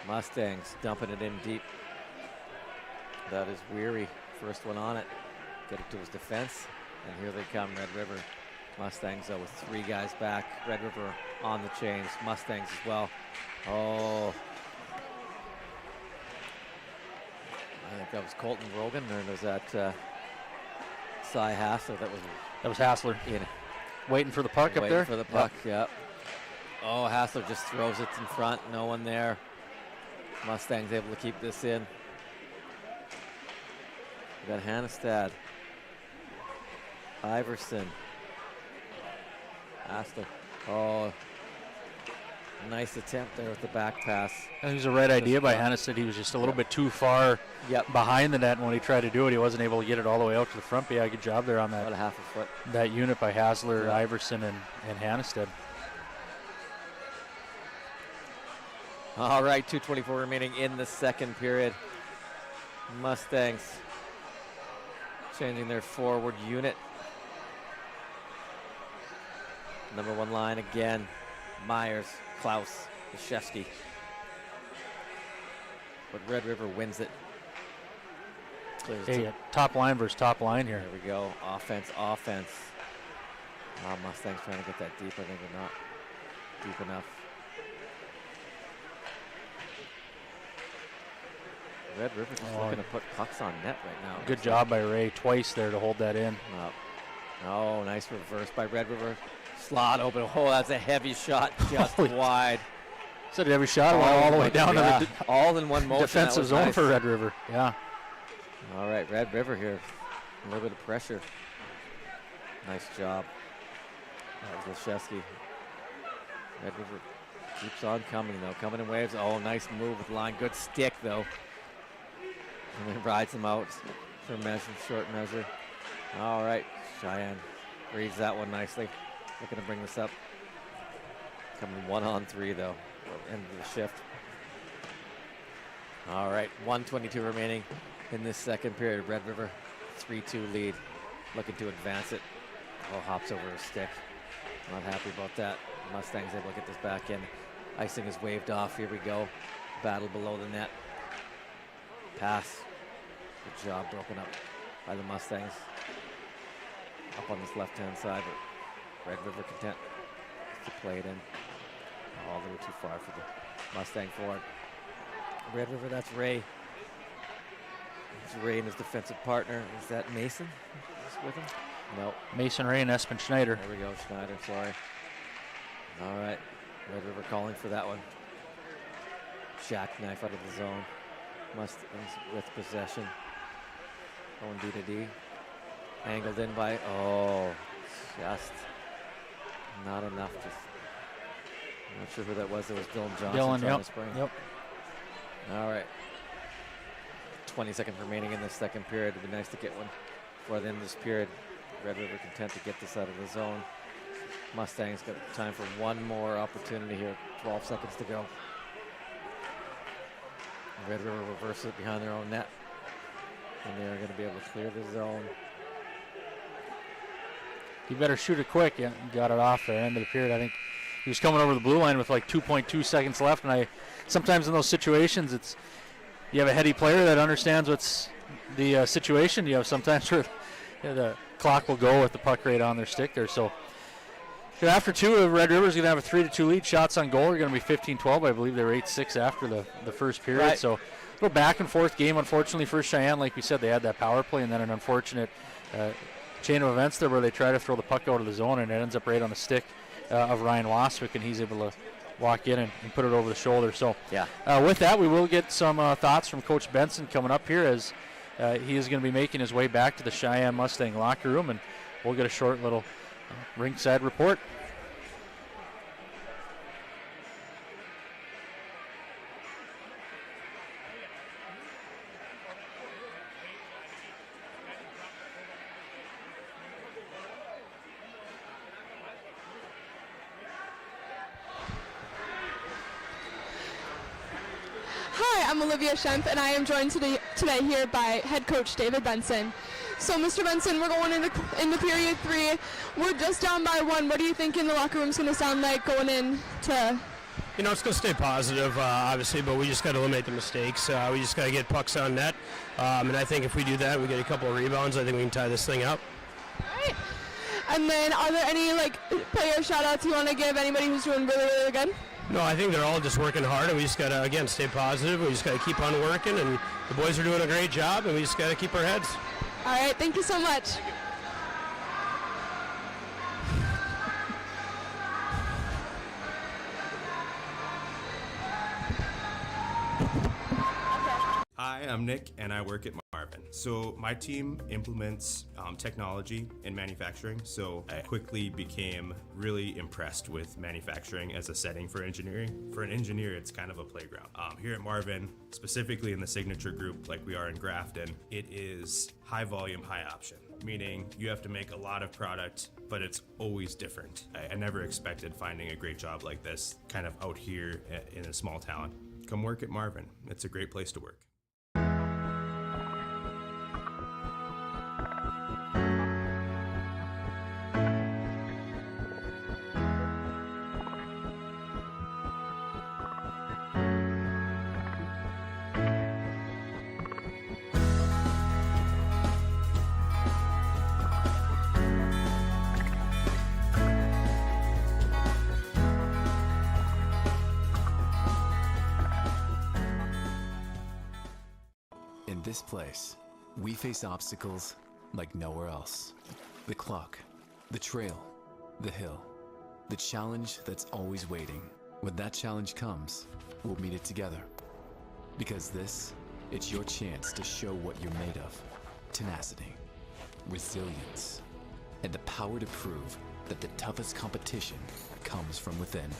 Speaker 2: Mustangs dumping it in deep. That is Weary, first one on it. Get it to his defense, and here they come, Red River. Mustangs with 3 guys back. Red River on the chains. Mustangs as well. Oh. I think that was Colton Rogan, or was that Cy Hassler?
Speaker 1: That was Hassler. Waiting for the puck up there?
Speaker 2: Waiting for the puck, yep. Oh, Hassler just throws it in front. No one there. Mustangs able to keep this in. We got Hannestad. Iverson. Hassler. Oh, nice attempt there with the back pass.
Speaker 1: It was the right idea by Hannestad. He was just a little bit too far behind the net, and when he tried to do it, he wasn't able to get it all the way out to the front. But yeah, good job there on that.
Speaker 2: About a half a foot.
Speaker 1: That unit by Hassler, Iverson, and Hannestad.
Speaker 2: All right, 2:24 remaining in the second period. Mustangs changing their forward unit. Number 1 line again. Myers, Klaus, Yashevsky. But Red River wins it.
Speaker 1: Hey, top line versus top line here.
Speaker 2: There we go. Offense. Mustangs trying to get that deep. I think they're not deep enough. Red River just looking to put pucks on net right now.
Speaker 1: Good job by Ray twice there to hold that in.
Speaker 2: Oh, nice reverse by Red River. Slot open. Oh, that's a heavy shot just wide.
Speaker 1: Said every shot all the way down to the
Speaker 2: all in one motion.
Speaker 1: Defensive zone for Red River. Yeah.
Speaker 2: All right, Red River here. A little bit of pressure. Nice job. That was Leshevsky. Red River keeps on coming though. Coming in waves. Oh, nice move with the line. Good stick though. And then rides him out for short measure. All right, Cheyenne reads that one nicely. Looking to bring this up. Coming 1-on-3 though. End of the shift. All right, 1:22 remaining in this second period. Red River 3-2 lead. Looking to advance it. Oh, hops over his stick. Not happy about that. Mustangs able to get this back in. Icing is waved off. Here we go. Battle below the net. Pass. Good job broken up by the Mustangs. Up on this left-hand side, but Red River content to play it in. Oh, a little too far for the Mustang forward. Red River, that's Ray. It's Ray and his defensive partner. Is that Mason with him? No.
Speaker 1: Mason Ray and Espen Schneider.
Speaker 2: There we go, Schneider, sorry. All right, Red River calling for that one. Jackknife out of the zone. Mustangs with possession. Going D to D. Angled in by, just not enough. Just I'm not sure who that was. It was Dylan Johnson
Speaker 1: Dylan,
Speaker 2: trying
Speaker 1: yep.
Speaker 2: to spring.
Speaker 1: Yep.
Speaker 2: All right. 20 seconds remaining in the second period. It'd be nice to get one before the end of this period. Red River content to get this out of the zone. Mustangs got time for one more opportunity here. 12 seconds to go. Red River reverses it behind their own net. And they're going to be able to clear the zone.
Speaker 1: He better shoot it quick. Yeah, got it off there. End of the period. I think he was coming over the blue line with like 2.2 seconds left. And sometimes in those situations, you have a heady player that understands what's the situation. You have sometimes where the clock will go with the puck right on their stick there. So after two, Red River's going to have a 3-2 lead. Shots on goal are going to be 15-12. I believe they were 8-6 after the first period.
Speaker 2: Right.
Speaker 1: So a little back and forth game, unfortunately, for Cheyenne. Like we said, they had that power play and then an unfortunate chain of events there where they try to throw the puck out of the zone and it ends up right on the stick of Ryan Waswick, and he's able to walk in and put it over the shoulder. So
Speaker 2: yeah.
Speaker 1: With that, we will get some thoughts from Coach Benson coming up here as he is going to be making his way back to the Cheyenne Mustang locker room, and we'll get a short little ringside report.
Speaker 4: Hi, I'm Olivia Schemp, and I am joined today here by head coach David Benson. So, Mr. Benson, we're going into period 3. We're just down by 1. What do you think in the locker room's going to sound like going into?
Speaker 5: You know, it's going to stay positive, obviously, but we just got to eliminate the mistakes. We just got to get pucks on net, and I think if we do that, we get a couple of rebounds, I think we can tie this thing up.
Speaker 4: All right. And then, are there any player shout-outs you want to give anybody who's doing really, really good?
Speaker 5: No, I think they're all just working hard, and we just got to, again, stay positive. We just got to keep on working, and the boys are doing a great job, and we just got to keep our heads.
Speaker 4: All right, thank you so much.
Speaker 7: Hi, I'm Nick, and I work at Marvin. So my team implements technology in manufacturing, so I quickly became really impressed with manufacturing as a setting for engineering. For an engineer, it's kind of a playground. Here at Marvin, specifically in the signature group like we are in Grafton, it is high volume, high option, meaning you have to make a lot of product, but it's always different. I never expected finding a great job like this kind of out here in a small town. Come work at Marvin. It's a great place to work.
Speaker 6: In this place, we face obstacles like nowhere else. The clock, the trail, the hill, the challenge that's always waiting. When that challenge comes, we'll meet it together. Because it's your chance to show what you're made of. Tenacity, resilience, and the power to prove that the toughest competition comes from within.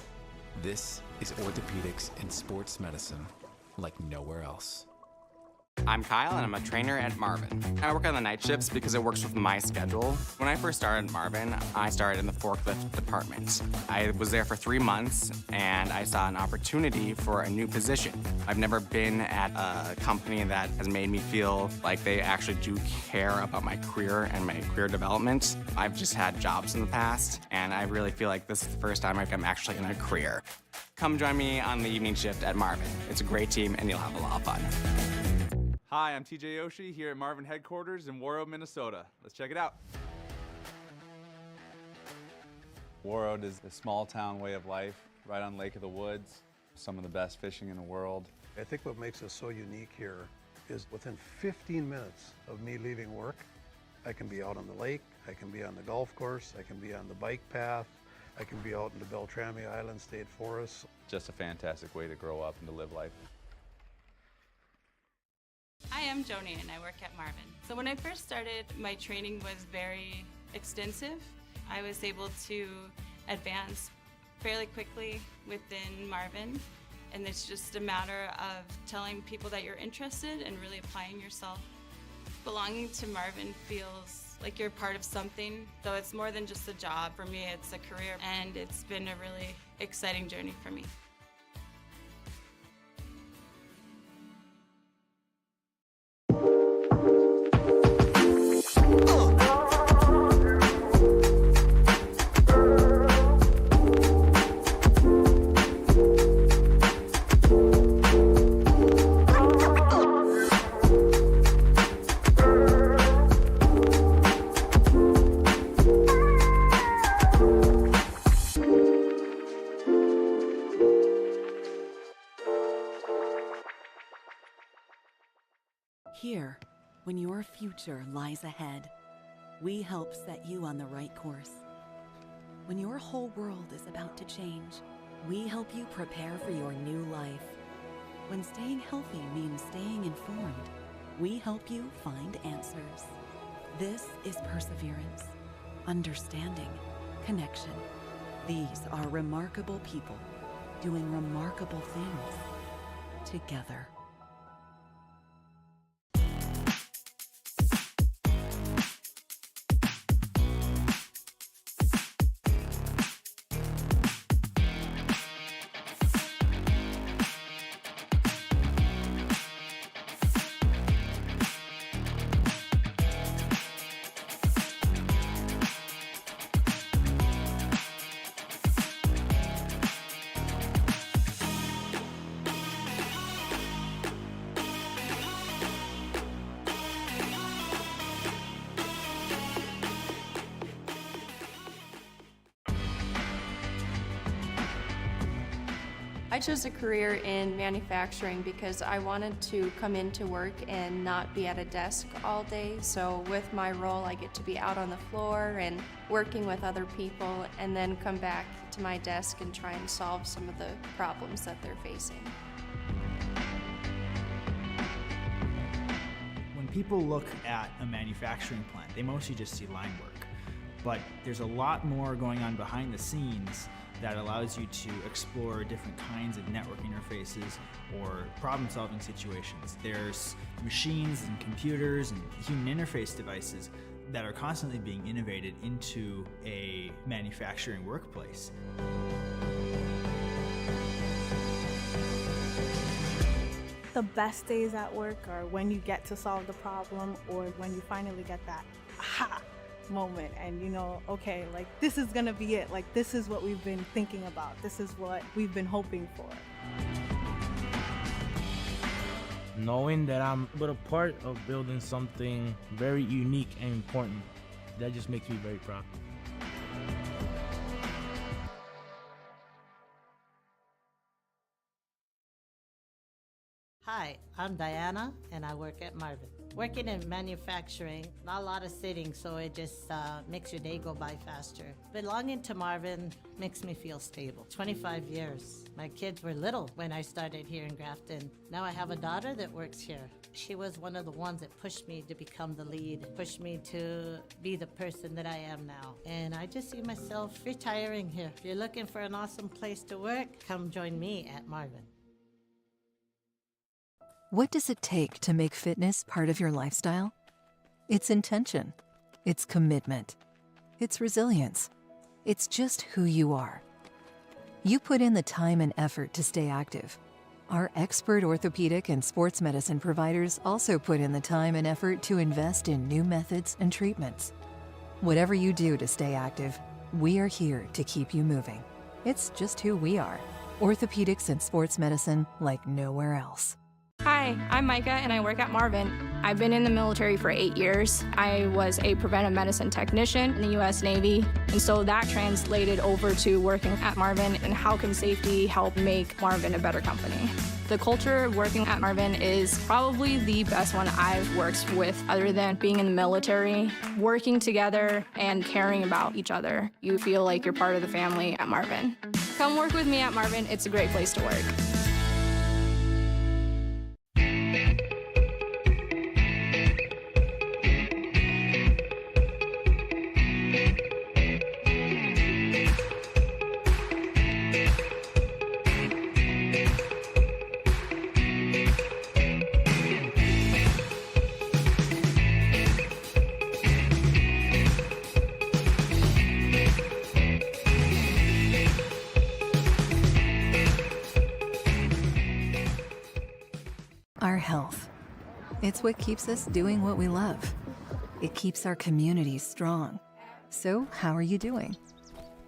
Speaker 6: This is orthopedics and sports medicine like nowhere else.
Speaker 17: I'm Kyle, and I'm a trainer at Marvin. I work on the night shifts because it works with my schedule. When I first started at Marvin, I started in the forklift department. I was there for 3 months, and I saw an opportunity for a new position. I've never been at a company that has made me feel like they actually do care about my career and my career development. I've just had jobs in the past, and I really feel like this is the first time I'm actually in a career. Come join me on the evening shift at Marvin. It's a great team, and you'll have a lot of fun.
Speaker 18: Hi, I'm TJ Oshie here at Marvin headquarters in Warroad, Minnesota. Let's check it out. Warroad is a small town way of life, right on Lake of the Woods. Some of the best fishing in the world.
Speaker 19: I think what makes us so unique here is within 15 minutes of me leaving work, I can be out on the lake, I can be on the golf course, I can be on the bike path, I can be out in the Beltrami Island State Forest.
Speaker 18: Just a fantastic way to grow up and to live life.
Speaker 24: Hi, I'm Joni and I work at Marvin. So when I first started, my training was very extensive. I was able to advance fairly quickly within Marvin, and it's just a matter of telling people that you're interested and really applying yourself. Belonging to Marvin feels like you're part of something, though it's more than just a job. For me, it's a career, and it's been a really exciting journey for me.
Speaker 3: Here, when your future lies ahead, we help set you on the right course. When your whole world is about to change, we help you prepare for your new life. When staying healthy means staying informed, we help you find answers. This is perseverance, understanding, connection. These are remarkable people doing remarkable things together.
Speaker 8: I chose a career in manufacturing because I wanted to come into work and not be at a desk all day. So with my role, I get to be out on the floor and working with other people, and then come back to my desk and try and solve some of the problems that they're facing.
Speaker 12: When people look at a manufacturing plant, they mostly just see line work. But there's a lot more going on behind the scenes that allows you to explore different kinds of network interfaces or problem-solving situations. There's machines and computers and human interface devices that are constantly being innovated into a manufacturing workplace.
Speaker 13: The best days at work are when you get to solve the problem, or when you finally get that aha moment and you know, okay, like this is gonna be it, like this is what we've been thinking about, this is what we've been hoping for.
Speaker 14: Knowing that I'm a part of building something very unique and important, that just makes me very proud.
Speaker 23: Hi, I'm Diana, and I work at Marvin. Working in manufacturing, not a lot of sitting, so it just makes your day go by faster. Belonging to Marvin makes me feel stable. 25 years. My kids were little when I started here in Grafton. Now I have a daughter that works here. She was one of the ones that pushed me to become the lead, pushed me to be the person that I am now. And I just see myself retiring here. If you're looking for an awesome place to work, come join me at Marvin.
Speaker 21: What does it take to make fitness part of your lifestyle? It's intention. It's commitment. It's resilience. It's just who you are. You put in the time and effort to stay active. Our expert orthopedic and sports medicine providers also put in the time and effort to invest in new methods and treatments. Whatever you do to stay active, we are here to keep you moving. It's just who we are. Orthopedics and sports medicine like nowhere else.
Speaker 9: Hi, I'm Micah and I work at Marvin. I've been in the military for 8 years. I was a preventive medicine technician in the U.S. Navy, and so that translated over to working at Marvin and how can safety help make Marvin a better company. The culture working at Marvin is probably the best one I've worked with other than being in the military. Working together and caring about each other. You feel like you're part of the family at Marvin. Come work with me at Marvin. It's a great place to work.
Speaker 21: Our health. It's what keeps us doing what we love. It keeps our communities strong. So, how are you doing?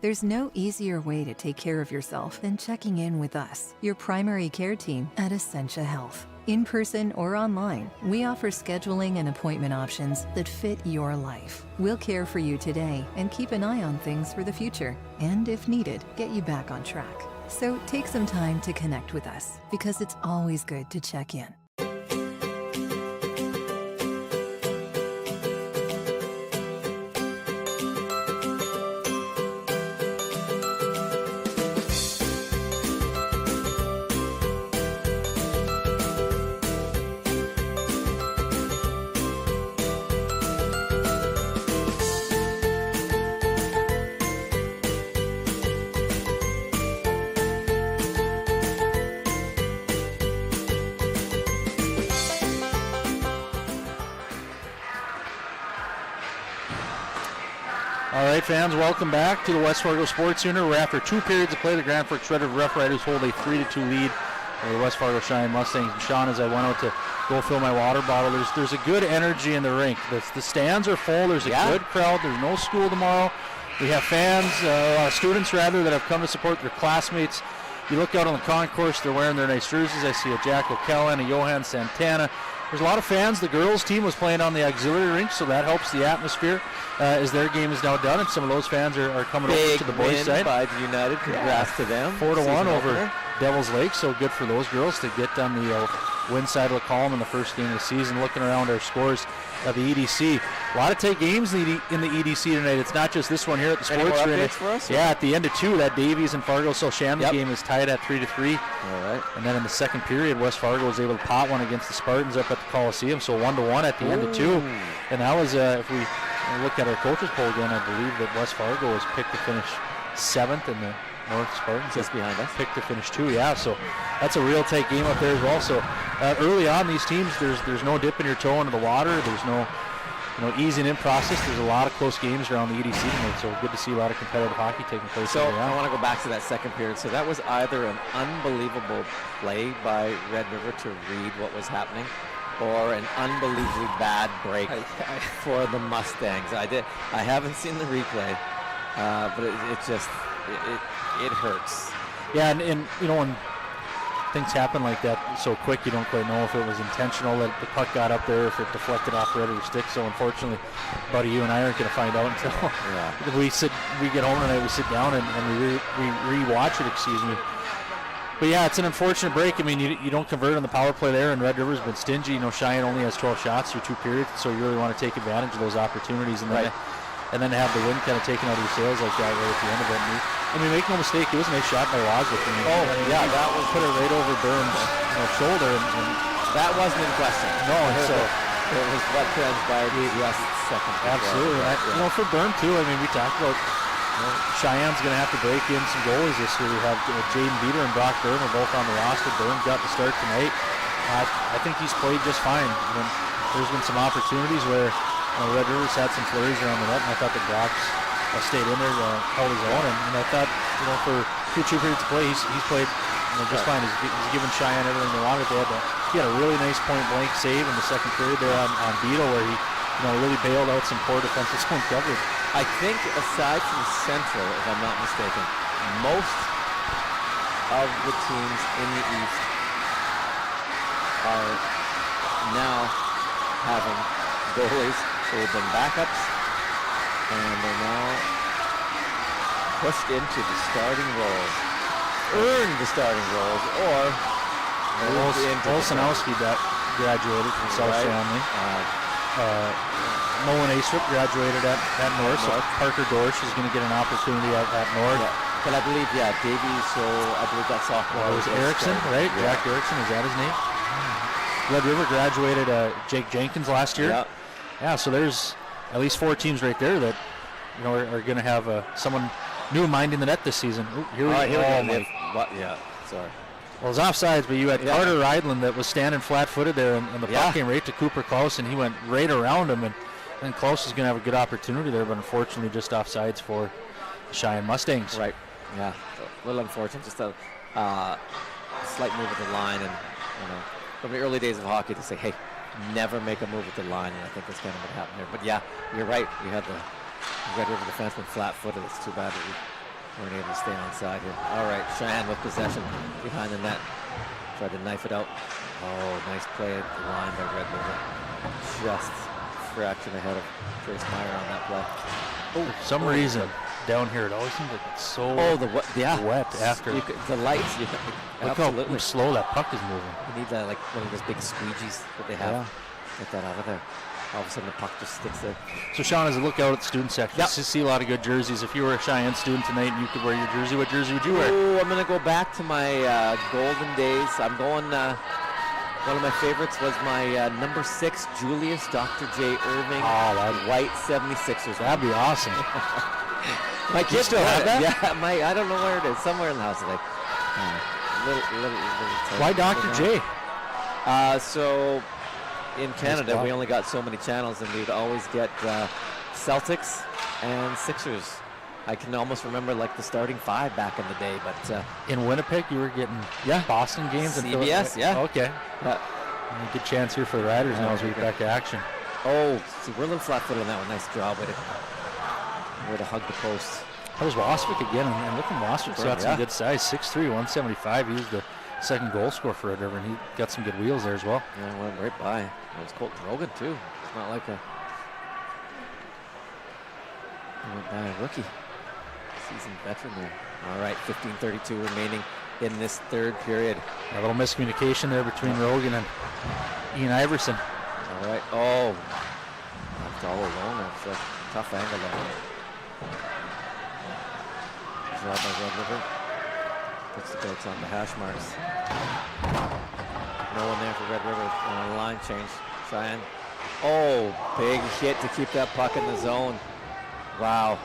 Speaker 21: There's no easier way to take care of yourself than checking in with us, your primary care team at Essentia Health. In person or online, we offer scheduling and appointment options that fit your life. We'll care for you today and keep an eye on things for the future. And if needed, get you back on track. So take some time to connect with us, because it's always good to check in.
Speaker 1: All right, fans, welcome back to the West Fargo Sports Center. We're after 2 periods of play. The Grand Forks Red River Rough Riders hold a 3-2 lead over the West Fargo Cheyenne Mustangs. And Sean, as I went out to go fill my water bottle, there's a good energy in the rink. The stands are full. There's a good crowd. There's no school tomorrow. We have fans, students rather, that have come to support their classmates. You look out on the concourse, they're wearing their nice jerseys. I see a Jack O'Kellen, a Johan Santana. There's a lot of fans. The girls' team was playing on the auxiliary rink, so that helps the atmosphere as their game is now done, and some of those fans are coming over to the boys' side.
Speaker 2: By the United, congrats to them.
Speaker 1: 4-1 over Devils Lake, so good for those girls to get on the win side of the column in the first game of the season. Looking around our scores of the EDC, a lot of tight games in the EDC tonight. It's not just this one here at the Sports Arena.
Speaker 2: For us?
Speaker 1: Yeah, at the end of 2, that Davies and Fargo Shannon game is tied at 3-3.
Speaker 2: All right.
Speaker 1: And then in the second period, West Fargo was able to pot one against the Spartans up at the Coliseum, so 1-1 at the end of 2. And that was, if we look at our coaches poll again, I believe that West Fargo was picked to finish 7th, and the North Spartans
Speaker 2: just behind us
Speaker 1: picked to finish 2. Yeah, so that's a real tight game up there as well. So early on, these teams, there's no dipping your toe into the water. There's no easing in process. There's a lot of close games around the EDC tonight, so good to see a lot of competitive hockey taking place.
Speaker 2: So I want to go back to that second period. So that was either an unbelievable play by Red River to read what was happening, or an unbelievably bad break for the Mustangs. I haven't seen the replay, but it hurts.
Speaker 1: Yeah, and when things happen like that so quick, you don't quite know if it was intentional that the puck got up there, if it deflected off the Red River stick. So unfortunately, buddy, you and I aren't going to find out until we get home tonight. We sit down and we re-watch it. Excuse me. But yeah, it's an unfortunate break. I mean, you don't convert on the power play there, and Red River's been stingy. Cheyenne only has 12 shots through 2 periods, so you really want to take advantage of those opportunities, and then to have the wind kind of taken out of your sails like that right at the end of it. I mean, make no mistake, it was a nice shot by Waswick. That was put it right over Burns' shoulder, and
Speaker 2: that wasn't in question.
Speaker 1: No, so
Speaker 2: it was what transpired just second.
Speaker 1: Absolutely. For Burn too. I mean, we talked about Cheyenne's going to have to break in some goalies this year. We have Jaden Beater and Brock Byrne are both on the roster. Byrne got the start tonight. I think he's played just fine. There's been some opportunities where Red River's had some flurries around the net, and I thought the Brock's stayed in there, held his own, and I thought, through 2 periods of play, he's played just fine. He's given Cheyenne everything they wanted. He had a really nice point-blank save in the second period there on Beetle, where he really bailed out some poor defensive zone coverage.
Speaker 2: I think aside from Central, if I'm not mistaken, most of the teams in the East are now having goalies who have been backups, and they're now pushed into the starting roles, earned the starting roles, or
Speaker 1: Olsenowski graduated from South Shanley. Nolan Astrup graduated at North, so Parker Dorsch is going to get an opportunity at North.
Speaker 2: But I believe, Davies, so I believe that's sophomore.
Speaker 1: It was Erickson, right? Yeah. Jack Erickson, is that his name? Red River graduated Jake Jenkins last year. Yeah, so there's at least 4 teams right there that are going to have someone new minding the net this season. Here we go.
Speaker 2: Sorry.
Speaker 1: Well, it was offsides, but you had Carter Rydland that was standing flat-footed there, and the puck came right to Cooper Klaus, and he went right around him, and Klaus is going to have a good opportunity there, but unfortunately just offsides for the Cheyenne Mustangs.
Speaker 2: Right. Yeah, a little unfortunate. Just a slight move of the line, and from the early days of hockey to say, hey, never make a move at the line, and I think that's kind of what happened there. But yeah, you're right. You had the Red River defenseman flat-footed. It's too bad that we weren't able to stay onside here. All right, Cheyenne with possession behind the net. Tried to knife it out. Oh, nice play at the line by Red River. Just fraction ahead of Trace Meyer on that play.
Speaker 1: Oh, for some reason, down here, it always seems like it's so wet after.
Speaker 2: The lights.
Speaker 1: Look how slow that puck is moving.
Speaker 2: You need that, like one of those big squeegees that they have.
Speaker 1: Yeah.
Speaker 2: Get that out of there. All of a sudden the puck just sticks there.
Speaker 1: So Sean, as a look out at the student section, you see a lot of good jerseys. If you were a Cheyenne student tonight and you could wear your jersey, what jersey would you wear?
Speaker 2: Oh, I'm going to go back to my golden days. I'm going, one of my favorites was my number 6 Julius Dr. J. Irving white 76ers.
Speaker 1: That'd be awesome.
Speaker 2: My kids still have that? Yeah, I don't know where it is. Somewhere in the house today.
Speaker 1: Why Dr. J?
Speaker 2: So in Canada, we only got so many channels, and we'd always get Celtics and Sixers. I can almost remember like the starting 5 back in the day, but
Speaker 1: in Winnipeg, you were getting Boston games and
Speaker 2: CBS, yeah.
Speaker 1: Okay. Good chance here for the Riders now as we get back to action.
Speaker 2: Oh, see, we're a little flat-footed on that one. Nice job with it. Way to hug the post.
Speaker 1: That was Waswick again, and look at Waswick's got some good size. 6'3", 175. He was the second goal scorer for Red River, and he got some good wheels there as well.
Speaker 2: Yeah, went right by. It was Colton Rogan too. It's not like a went by a rookie. Seasoned veteran there. All right, 15:32 remaining in this third period.
Speaker 1: A little miscommunication there between Rogan and Ian Iverson.
Speaker 2: All right. Oh, left all alone. That's a tough angle there. Job by Red River. Puts the belts on the hash marks. No one there for Red River on a line change. Cheyenne. Oh, big hit to keep that puck in the zone. Wow.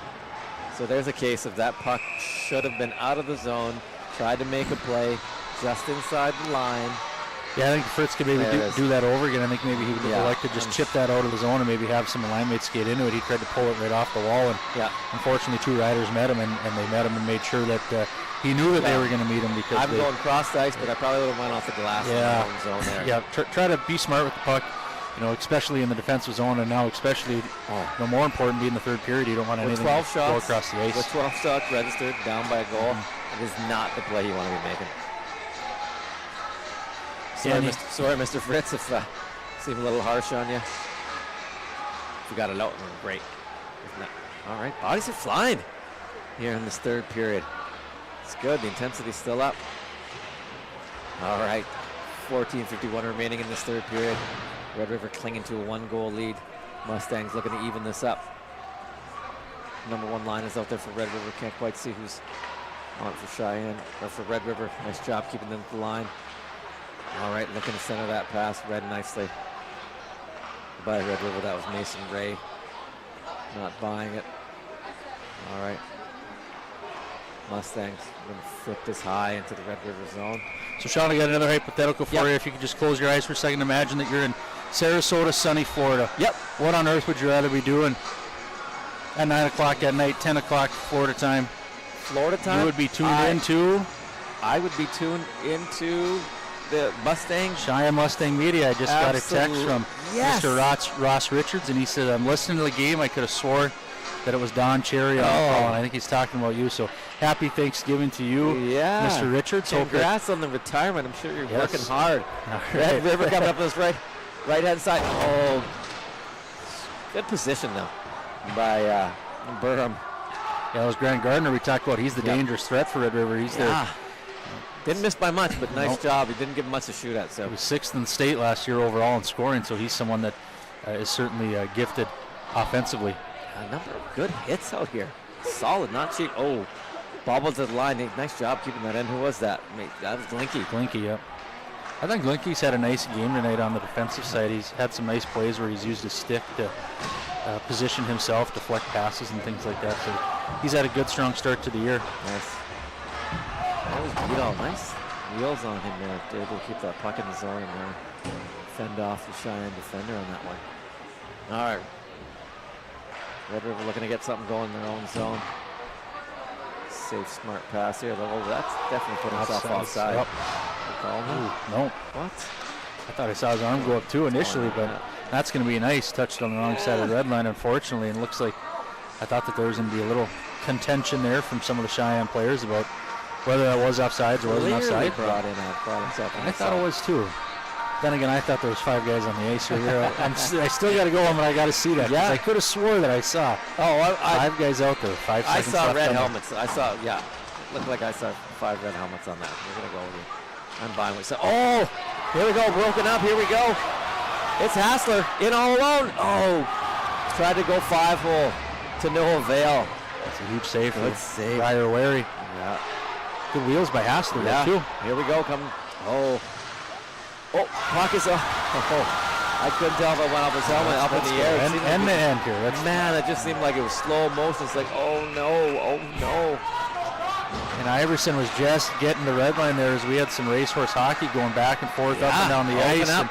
Speaker 2: So there's a case of that puck should have been out of the zone. Tried to make a play just inside the line.
Speaker 1: Yeah, I think Fritz could maybe do that over again. I think maybe he would like to just chip that out of the zone and maybe have some line mates skate into it. He tried to pull it right off the wall, and unfortunately 2 riders met him, and they met him and made sure that he knew that they were going to meet him. Because
Speaker 2: I'm going cross ice, but I probably would have went off the glass in the own zone there.
Speaker 1: Yeah, try to be smart with the puck, especially in the defensive zone, and now especially, more important, being in the third period, you don't want anything to go across the ice.
Speaker 2: With 12 shots registered, down by a goal, it is not the play you want to be making. Sorry, Mr. Fritz, if I seem a little harsh on you. If you got it out, great. If not, all right, bodies are flying here in this third period. It's good. The intensity's still up. All right, 14:51 remaining in this third period. Red River clinging to a 1-goal lead. Mustangs looking to even this up. Number 1 line is out there for Red River. Can't quite see who's on for Cheyenne or for Red River. Nice job keeping them at the line. All right, looking to center that pass. Read nicely by Red River. That was Mason Ray. Not buying it. All right. Mustangs going to flip this high into the Red River zone.
Speaker 1: So, Sean, I got another hypothetical for you. If you could just close your eyes for a second, imagine that you're in Sarasota, sunny Florida.
Speaker 2: Yep.
Speaker 1: What on earth would you rather be doing at 9 o'clock at night, 10 o'clock Florida time?
Speaker 2: Florida time?
Speaker 1: You would be tuned into?
Speaker 2: I would be tuned into the Mustang.
Speaker 1: Cheyenne Mustang Media. I just got a text from Mr. Ross Richards, and he said, I'm listening to the game. I could have swore that it was Don Cherry on the call, and I think he's talking about you. So happy Thanksgiving to you, Mr. Richards.
Speaker 2: Congrats on the retirement. I'm sure you're working hard. Red River coming up this right-hand side. Oh, good position though by Burham.
Speaker 1: Yeah, that was Grant Gardner we talked about. He's the dangerous threat for Red River. He's there.
Speaker 2: Didn't miss by much, but nice job. He didn't give much to shoot at. So
Speaker 1: he was 6th in the state last year overall in scoring, so he's someone that is certainly gifted offensively.
Speaker 2: A number of good hits out here. Solid, not cheap. Oh, bobbled to the line. Nice job keeping that in. Who was that? That was Glinky.
Speaker 1: Glinky, yeah. I think Glinky's had a nice game tonight on the defensive side. He's had some nice plays where he's used his stick to position himself, deflect passes and things like that. So he's had a good, strong start to the year.
Speaker 2: Nice. That was Beadall. Nice wheels on him there. Able to keep that puck in the zone and fend off the Cheyenne defender on that one. All right. Red River looking to get something going in their own zone. Safe, smart pass here. Oh, that's definitely putting himself offside.
Speaker 1: Yep.
Speaker 2: Call
Speaker 1: no.
Speaker 2: What?
Speaker 1: I thought I saw his arm go up too initially, but that's going to be nice. Touched on the wrong side of the red line, unfortunately, and it looks like I thought that there was going to be a little contention there from some of the Cheyenne players about whether that was offsides or wasn't offside. I thought it was too. Then again, I thought there was 5 guys on the ice right here. I still got to go on, but I got to see that.
Speaker 2: Yeah.
Speaker 1: I could have swore that I saw 5 guys out there. 5
Speaker 2: I
Speaker 1: seconds
Speaker 2: saw
Speaker 1: left
Speaker 2: red
Speaker 1: on
Speaker 2: helmets. I saw, looked like I saw 5 red helmets on that. We're going to go with you. I'm buying with oh, here we go, broken up. Here we go. It's Hassler in all alone. Oh, tried to go 5-hole to no avail.
Speaker 1: That's a huge save for
Speaker 2: save.
Speaker 1: Ryer Wary.
Speaker 2: Yeah.
Speaker 1: Good wheels by Hassler there too.
Speaker 2: Here we go. Oh, puck is up. Oh, I couldn't tell if it went off his helmet up in the air.
Speaker 1: End to end here.
Speaker 2: Man, it just seemed like it was slow motion. It's like, oh no.
Speaker 1: And Iverson was just getting the red line there as we had some racehorse hockey going back and forth up and down the ice. And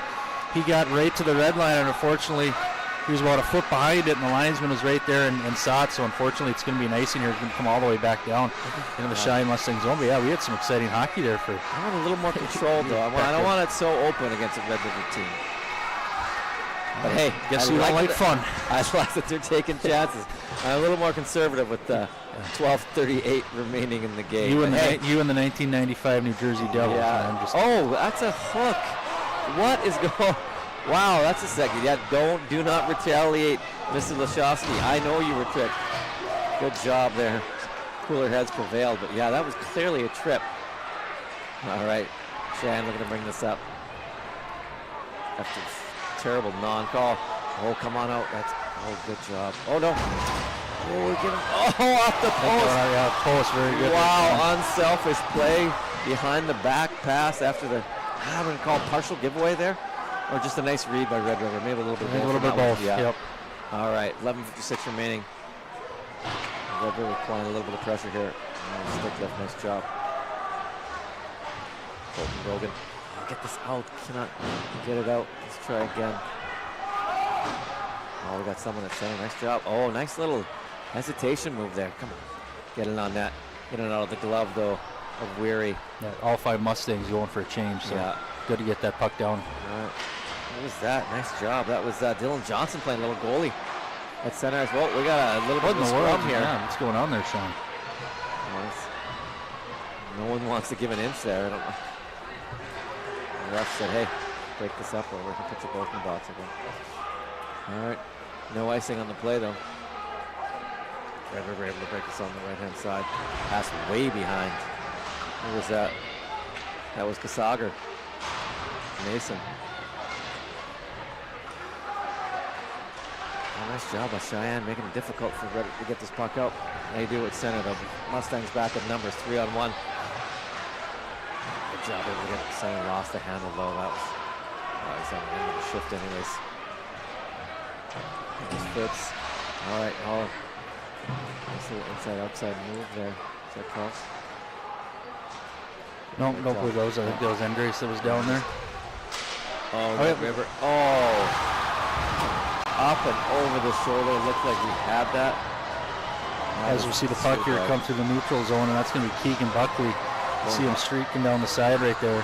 Speaker 1: he got right to the red line, and unfortunately, he was about a foot behind it, and the linesman was right there and saw it. So unfortunately, it's going to be nice in here. It's going to come all the way back down into the Cheyenne Mustang zone. But yeah, we had some exciting hockey there.
Speaker 2: I want a little more control, though. I don't want it so open against a Red River team. But hey,
Speaker 1: guess you don't like fun.
Speaker 2: I like that they're taking chances. I'm a little more conservative with 12:38 remaining in the game.
Speaker 1: You and the 1995 New Jersey Devils.
Speaker 2: Yeah. Oh, that's a hook. What is going? Wow, that's a second. Yeah, do not retaliate, Mr. Laszowski. I know you were tricked. Good job there. Cooler heads prevailed, but yeah, that was clearly a trip. All right, Cheyenne looking to bring this up after terrible non-call. Oh, come on out. Good job. Oh no. Oh, we're getting off the post.
Speaker 1: Yeah, post, very good.
Speaker 2: Wow, unselfish play behind the back pass after the having called partial giveaway there, or just a nice read by Red River. Maybe a little bit.
Speaker 1: A little bit both.
Speaker 2: Yeah.
Speaker 1: Yep.
Speaker 2: All right, 11:56 remaining. Red River applying a little bit of pressure here. Stick lift, nice job. Colton Rogan. Get this out. Cannot get it out. Let's try again. Oh, we got someone at center. Nice job. Oh, nice little hesitation move there. Come on. Get it on that. Get it out of the glove, though, of Weary.
Speaker 1: Yeah, all 5 Mustangs going for a change, so good to get that puck down.
Speaker 2: All right. What was that? Nice job. That was Dylan Johnson playing a little goalie at center as well. We got a little bit of a scrum here.
Speaker 1: Yeah, what's going on there, Sean?
Speaker 2: No one wants to give an inch there. I don't know. The ref said, hey, break this up or we can put you both in the box again. All right. No icing on the play, though. Red River able to break this on the right-hand side. Pass way behind. Who was that? That was Kasager. Mason. Oh, nice job by Cheyenne, making it difficult for Red to get this puck out. They do at center, though. Mustangs back at numbers, 3-on-1. Good job able to get center, lost the handle, though. That was, he's on the end of the shift anyways. This fits. All right, Holland. Nice little inside-outside move there. Is that cross?
Speaker 1: No, don't believe those. I think that was Andres that was down there.
Speaker 2: Oh, Red River. Oh. Up and over the shoulder. Looked like we had that.
Speaker 1: As we see the puck here come through the neutral zone, and that's going to be Keegan Buckley. See him streaking down the side right there.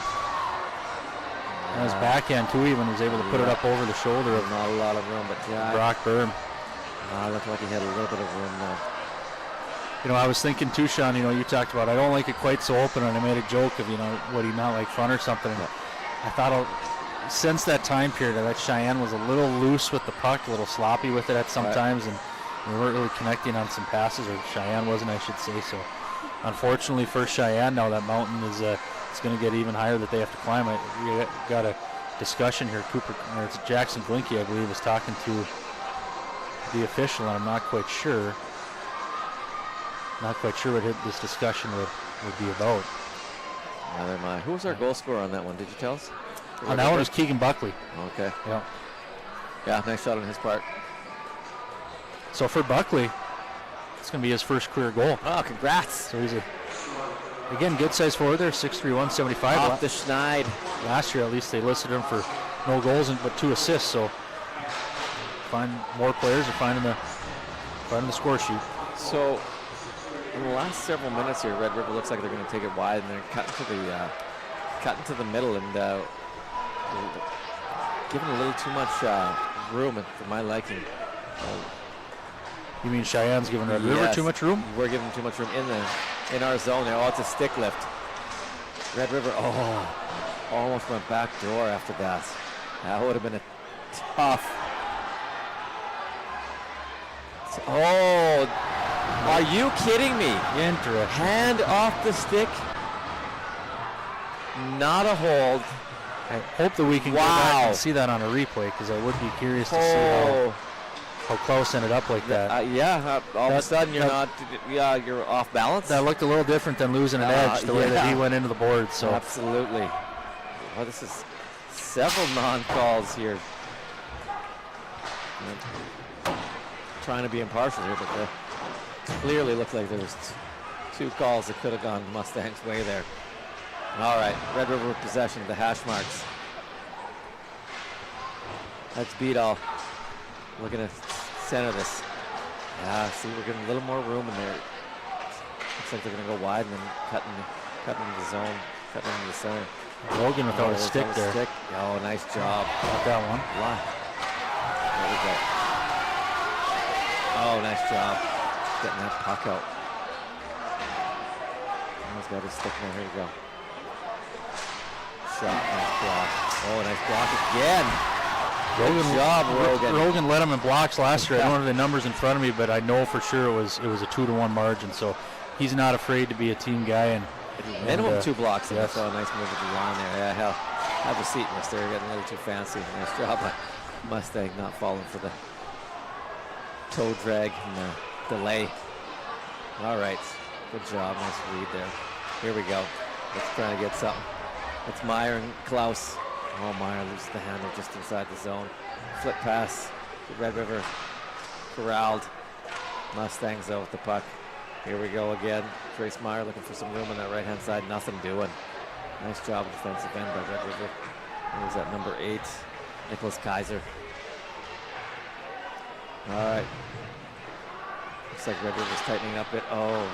Speaker 1: And his backhand too even was able to put it up over the shoulder of
Speaker 2: not a lot of room, but
Speaker 1: Brock Byrne.
Speaker 2: Looked like he had a little bit of room there.
Speaker 1: You know, I was thinking too, Sean, you talked about I don't like it quite so open, and I made a joke of, would he not like fun or something. And I thought since that time period that Cheyenne was a little loose with the puck, a little sloppy with it at some times, and we weren't really connecting on some passes, or Cheyenne wasn't, I should say. So unfortunately for Cheyenne, now that mountain is it's going to get even higher that they have to climb. We got a discussion here. It's Jackson Glinke, I believe, was talking to the official, and I'm not quite sure what this discussion would be about.
Speaker 2: Neither am I. Who was our goal scorer on that one? Did you tell us?
Speaker 1: On that one was Keegan Buckley.
Speaker 2: Okay.
Speaker 1: Yeah.
Speaker 2: Yeah, nice shot on his part.
Speaker 1: So for Buckley, it's going to be his first career goal.
Speaker 2: Oh, congrats.
Speaker 1: So he's again, good size forward there, 6'3", 175.
Speaker 2: Off the schneid.
Speaker 1: Last year, at least, they listed him for no goals but 2 assists. So find more players are finding the score sheet.
Speaker 2: So in the last several minutes here, Red River looks like they're going to take it wide, and they're cutting to the middle, and given a little too much room for my liking.
Speaker 1: You mean Cheyenne's giving Red River too much room?
Speaker 2: We're giving too much room in our zone there. Oh, it's a stick lift. Red River, almost went back door after that. That would have been a tough. Oh, are you kidding me?
Speaker 1: Interesting.
Speaker 2: Hand off the stick. Not a hold.
Speaker 1: I hope that we can go back and see that on a replay, because I would be curious to see how close ended up like that.
Speaker 2: All of a sudden you're off balance.
Speaker 1: That looked a little different than losing an edge, the way that he went into the board. So
Speaker 2: absolutely. Well, this is several non-calls here. Trying to be impartial here, but clearly looked like there was two calls that could have gone Mustang's way there. All right, Red River with possession of the hash marks. That's Beadall looking to center this. Yeah, see, we're getting a little more room in there. Looks like they're going to go wide and then cutting the zone, cutting into the center.
Speaker 1: Logan without a stick there.
Speaker 2: Oh, nice job.
Speaker 1: Got that one.
Speaker 2: There we go. Oh, nice job. Getting that puck out. He's got his stick there. Here we go. Shot, nice block. Oh, nice block again. Good job, Rogan.
Speaker 1: Rogan led him in blocks last year. I don't have the numbers in front of me, but I know for sure it was a 2-1 margin. So he's not afraid to be a team guy. And
Speaker 2: minimum 2 blocks.
Speaker 1: Yes.
Speaker 2: That's a nice move at the line there. Yeah, hell, have a seat, mister. You're getting a little too fancy. Nice job by Mustang not falling for the toe drag and the delay. All right, good job. Nice read there. Here we go. Let's try to get something. It's Meyer and Klaus. Oh, Meyer loses the handle just inside the zone. Flip pass to Red River. Corralled. Mustangs though with the puck. Here we go again. Trace Meyer looking for some room on that right-hand side. Nothing doing. Nice job defensive end by Red River. There's that number 8, Nicholas Kaiser. All right. Looks like Red River's tightening up it. Oh,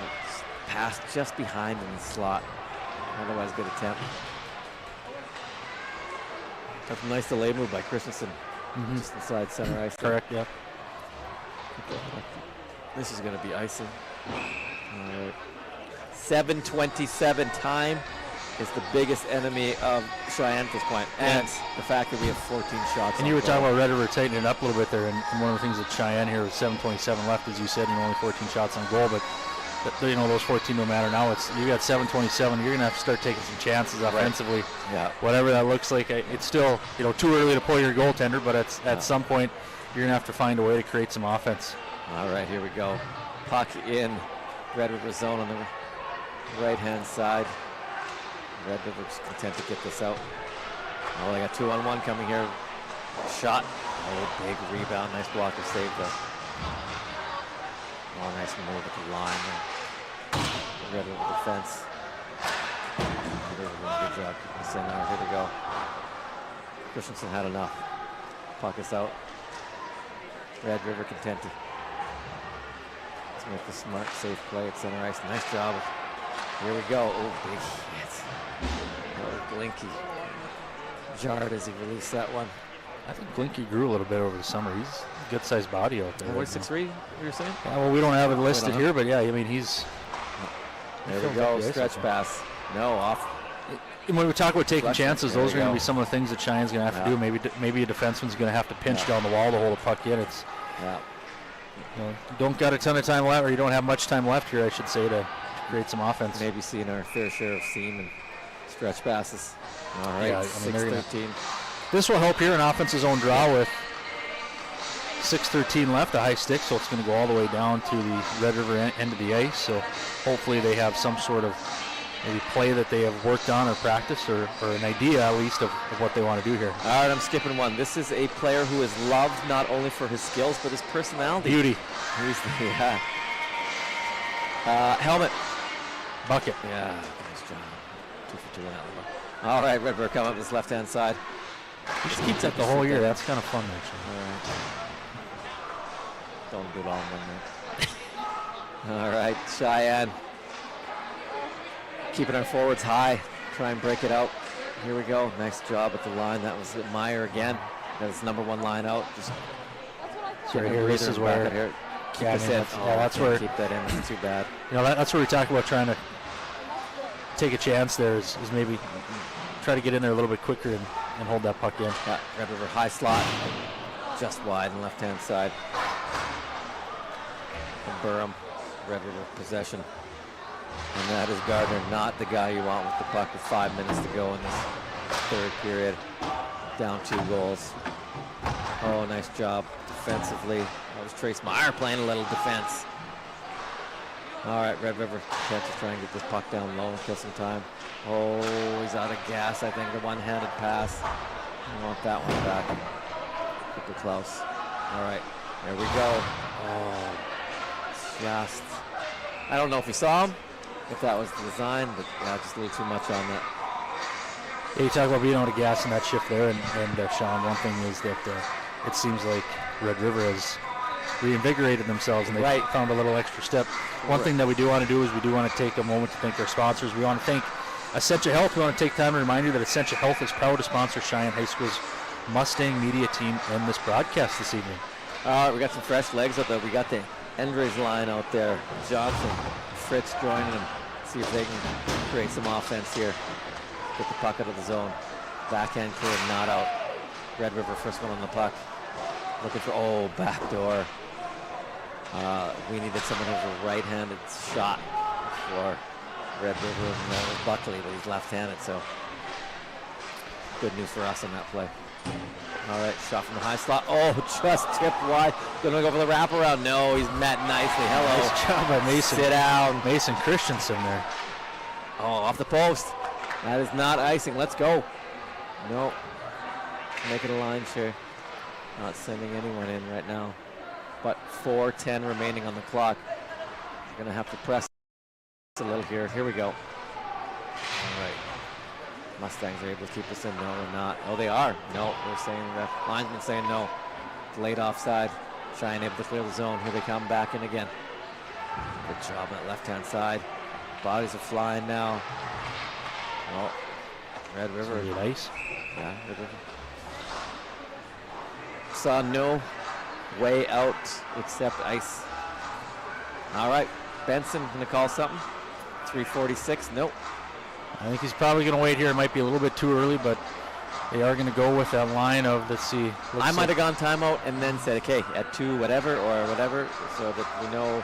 Speaker 2: pass just behind in the slot. Otherwise, good attempt. That's a nice delay move by Christensen. Just inside center ice.
Speaker 1: Correct, yeah.
Speaker 2: This is going to be icing. All right. 7:27 time is the biggest enemy of Cheyenne at this point. And the fact that we have 14 shots.
Speaker 1: And you were talking about Red River tightening it up a little bit there. And one of the things that Cheyenne here with 7:27 left, as you said, and only 14 shots on goal. But you know, those 14 don't matter now. It's you got 7:27. You're gonna have to start taking some chances offensively.
Speaker 2: Yeah.
Speaker 1: Whatever that looks like. It's still too early to pull your goaltender, but at some point you're gonna have to find a way to create some offense.
Speaker 2: All right, here we go. Puck in Red River zone on the right-hand side. Red River's content to get this out. Oh, they got 2-on-1 coming here. Shot. Oh, big rebound. Nice blocker save though. Oh, nice move at the line. Red River defense. Red River doing a good job keeping this in there. Here we go. Christensen had enough. Puck is out. Red River content to make the smart, safe play at center ice. Nice job. Here we go. Oh, big hit. Oh, Glinky jarred as he released that one.
Speaker 1: I think Glinky grew a little bit over the summer. He's a good-sized body out there.
Speaker 2: What, 6'3", you were saying?
Speaker 1: Yeah, well, we don't have it listed here, but yeah, I mean, he's...
Speaker 2: There we go, stretch pass. No, off.
Speaker 1: And when we talk about taking chances, those are going to be some of the things that Cheyenne's going to have to do. Maybe a defenseman's going to have to pinch down the wall to hold a puck in. It's don't got a ton of time left, or you don't have much time left here, I should say, to create some offense.
Speaker 2: Maybe seeing our fair share of seam and stretch passes. All right,
Speaker 1: yeah, I mean,
Speaker 2: 6:13.
Speaker 1: This will help here in offense's own draw with 6:13 left, a high stick, so it's going to go all the way down to the Red River end of the ice. So hopefully they have some sort of maybe play that they have worked on or practiced or an idea at least of what they want to do here.
Speaker 2: All right, I'm skipping one. This is a player who is loved not only for his skills but his personality.
Speaker 1: Beauty.
Speaker 2: Helmet.
Speaker 1: Bucket.
Speaker 2: Yeah, nice job. 2 for 2 on that one. All right, Red River coming up this left-hand side.
Speaker 1: He just keeps that the whole year. That's kind of fun, actually.
Speaker 2: All right. Don't do it all in 1 minute. All right, Cheyenne. Keeping our forwards high. Try and break it out. Here we go. Nice job at the line. That was Meyer again. Got his number 1 line out. Just
Speaker 1: So here, this is where.
Speaker 2: Here. Keep
Speaker 1: Yeah, I
Speaker 2: this
Speaker 1: mean,
Speaker 2: in.
Speaker 1: that's where.
Speaker 2: Keep that in. It's too bad.
Speaker 1: That's where we talk about trying to take a chance. There is maybe try to get in there a little bit quicker and hold that puck in.
Speaker 2: Yeah, Red River high slot, just wide on left-hand side. And Burham, Red River possession. And that is Gardner, not the guy you want with the puck with 5 minutes to go in this third period. Down 2 goals. Oh, nice job defensively. That was Trace Meyer playing a little defense. All right, Red River chance to try and get this puck down low and kill some time. Oh, he's out of gas. I think the one-handed pass. I want that one back. Keep it close. All right, there we go. Oh, just. I don't know if he saw him, if that was the design, but yeah, just a little too much on that.
Speaker 1: Yeah, you talk about being out of gas in that shift there, and Sean, one thing is that it seems like Red River has reinvigorated themselves, and they found a little extra step. One thing that we do want to do is we do want to take a moment to thank our sponsors. We want to thank Essentia Health. We want to take time to remind you that Essentia Health is proud to sponsor Cheyenne High School's Mustang media team in this broadcast this evening.
Speaker 2: All right, we got some fresh legs out there. We got the Endres line out there. Johnson, Fritz joining them. See if they can create some offense here. Get the puck out of the zone. Backhand clear, not out. Red River first one on the puck. Looking for, backdoor. We needed someone who has a right-handed shot for Red River, and that was Buckley, but he's left-handed, so good news for us on that play. All right, shot from the high slot. Oh, just tipped wide. Gonna go for the wraparound. No, he's met nicely. Hello.
Speaker 1: Nice job by Mason.
Speaker 2: Sit down.
Speaker 1: Mason Christensen there.
Speaker 2: Oh, off the post. That is not icing. Let's go. No. Making a line share. Not sending anyone in right now. But 4:10 remaining on the clock. We're gonna have to press a little here. Here we go. All right. Mustangs are able to keep this in. No, they're not. Oh, they are. No, they're saying that. Linesman saying no. Late offside. Cheyenne able to clear the zone. Here they come back in again. Good job on that left-hand side. Bodies are flying now. Oh, Red River.
Speaker 1: Is it ice?
Speaker 2: Yeah, Red River. Saw no way out except ice. All right, Benson gonna call something. 3:46. Nope.
Speaker 1: I think he's probably going to wait here. It might be a little bit too early, but they are going to go with that line of, let's see.
Speaker 2: I might have gone timeout and then said, okay, at 2 whatever or whatever, so that we know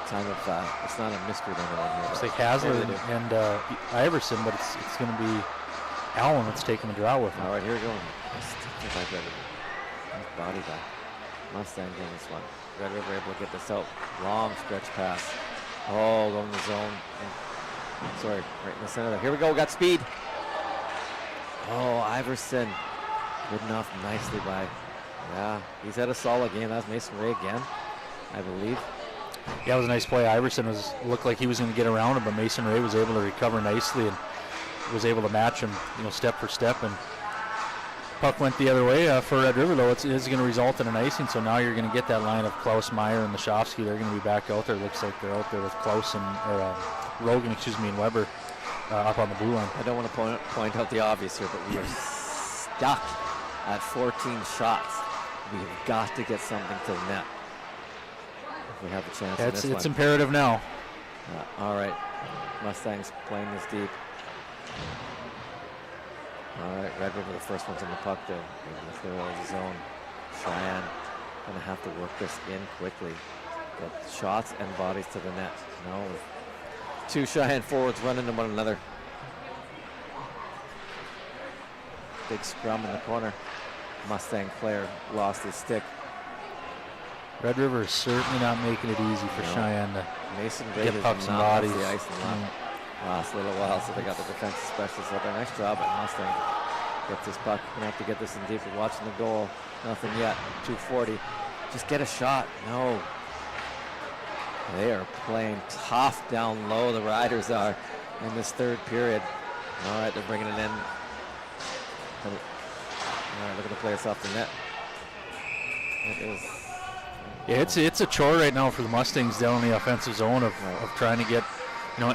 Speaker 2: time of, it's not a mystery to anyone here.
Speaker 1: It's like Hasler and Iverson, but it's going to be Allen that's taking the draw with him.
Speaker 2: All right, here we go. Nice body back. Mustangs on this one. Red River able to get this out. Long stretch pass. Oh, going the zone. Sorry, right in the center there. Here we go, we got speed. Oh, Iverson. Good enough, nicely by. Yeah, he's had a solid game. That was Mason Ray again, I believe.
Speaker 1: Yeah, it was a nice play. Iverson looked like he was going to get around him, but Mason Ray was able to recover nicely and was able to match him, step for step. And puck went the other way for Red River, though. It is going to result in an icing, so now you're going to get that line of Klaus, Meyer, and Lashofsky. They're going to be back out there. Looks like they're out there with Klaus and Rogan, and Weber up on the blue line.
Speaker 2: I don't want to point out the obvious here, but we are stuck at 14 shots. We've got to get something to the net if we have a chance.
Speaker 1: It's imperative now.
Speaker 2: All right, Mustangs playing this deep. All right, Red River, the first one's in the puck there. Able to clear out of the zone. Cheyenne gonna have to work this in quickly. Get shots and bodies to the net. No. 2 Cheyenne forwards running into one another. Big scrum in the corner. Mustang player lost his stick.
Speaker 1: Red River is certainly not making it easy for Cheyenne to
Speaker 2: Mason
Speaker 1: get pucks and bodies.
Speaker 2: The ice last little while, so they got the defensive specialists out there. Nice job at Mustang. Gets this puck. Gonna have to get this in deep. We're watching the goal. Nothing yet. 2:40. Just get a shot. No. They are playing tough down low, the Riders are, in this third period. All right, they're bringing it in. All right, looking to play us off the net. It is.
Speaker 1: Yeah, it's a chore right now for the Mustangs down in the offensive zone of trying to get,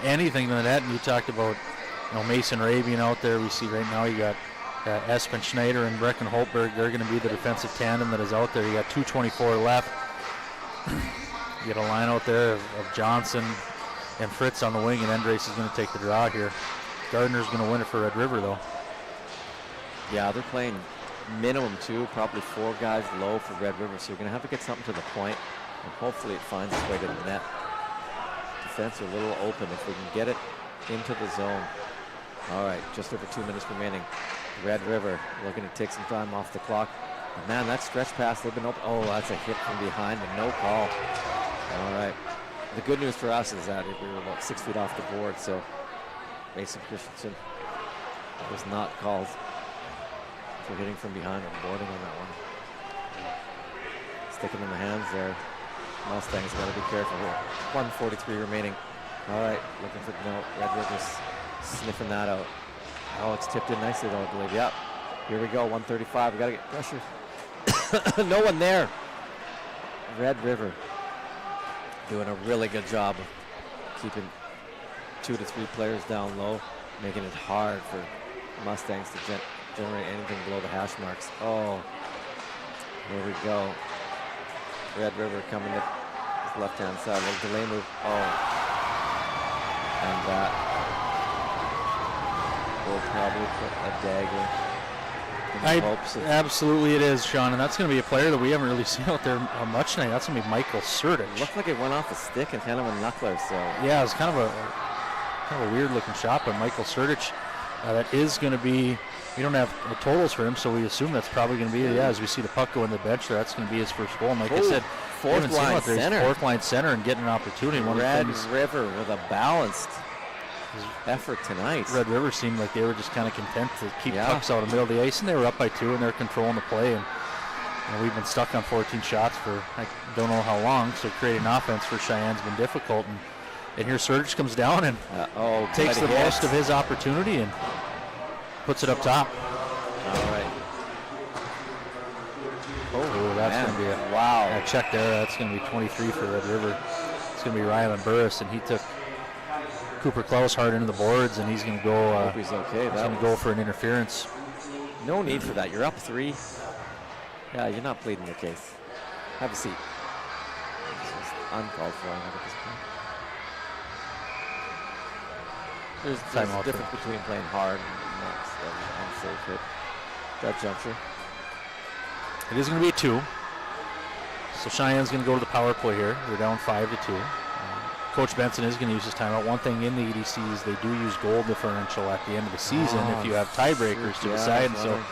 Speaker 1: anything to the net. And you talked about, Mason Ray being out there. We see right now you got Espen Schneider and Brecken Holtberg, they're going to be the defensive tandem that is out there. You got 2:24 left. You got a line out there of Johnson and Fritz on the wing, and Endrace is going to take the draw here. Gardner's going to win it for Red River, though.
Speaker 2: Yeah, they're playing minimum 2, probably 4 guys low for Red River, so you're going to have to get something to the point, and hopefully it finds its way to the net. Defense are a little open if we can get it into the zone. All right, just over 2 minutes remaining. Red River looking to take some time off the clock. But man, that stretch pass, they've been open. Oh, that's a hit from behind and no call. All right. The good news for us is that we were about 6 feet off the board, so Mason Christensen was not called for hitting from behind or boarding on that one. Sticking in the hands there. Mustangs got to be careful here. 1:43 remaining. All right, looking for no. Red River's sniffing that out. Oh, it's tipped in nicely though, I believe. Yep. Here we go, 135. We got to get pressure. No one there. Red River doing a really good job of keeping 2 to 3 players down low, making it hard for Mustangs to generate anything below the hash marks. Oh, here we go. Red River coming to his left-hand side. A little delay move. Oh, and that will probably put a dagger in the hopes of.
Speaker 1: Absolutely it is, Sean, and that's going to be a player that we haven't really seen out there much tonight. That's going to be Michael Surdich.
Speaker 2: It looked like it went off a stick and kind of a knuckler, so.
Speaker 1: Yeah, it was kind of a weird-looking shot by Michael Surdich. That is going to be, we don't have the totals for him, so we assume that's probably going to be, as we see the puck go in the bench there, that's going to be his first goal. And like I said,
Speaker 2: fourth line center.
Speaker 1: Fourth line center and getting an opportunity.
Speaker 2: Red River with a balanced effort tonight.
Speaker 1: Red River seemed like they were just kind of content to keep pucks out of the middle of the ice, and they were up by 2, and they're controlling the play. And we've been stuck on 14 shots for I don't know how long, so creating offense for Cheyenne's been difficult. And here Surdich comes down and takes the most of his opportunity and puts it up top.
Speaker 2: All right.
Speaker 1: Oh, that's going to be a check there. That's going to be 23 for Red River. It's going to be Rylan Burris, and he took Cooper Klaus hard into the boards, and he's going to go.
Speaker 2: Hope he's okay.
Speaker 1: He's going to go for an interference.
Speaker 2: No need for that. You're up 3. Yeah, you're not pleading your case. Have a seat. It's just uncalled for at this point. There's a difference between playing hard and not unsafe hit. That juncture.
Speaker 1: It is going to be a 2. So Cheyenne's going to go to the power play here. They're down 5-2. Coach Benson is going to use his timeout. One thing in the EDC is they do use goal differential at the end of the season if you have tiebreakers to decide. And so,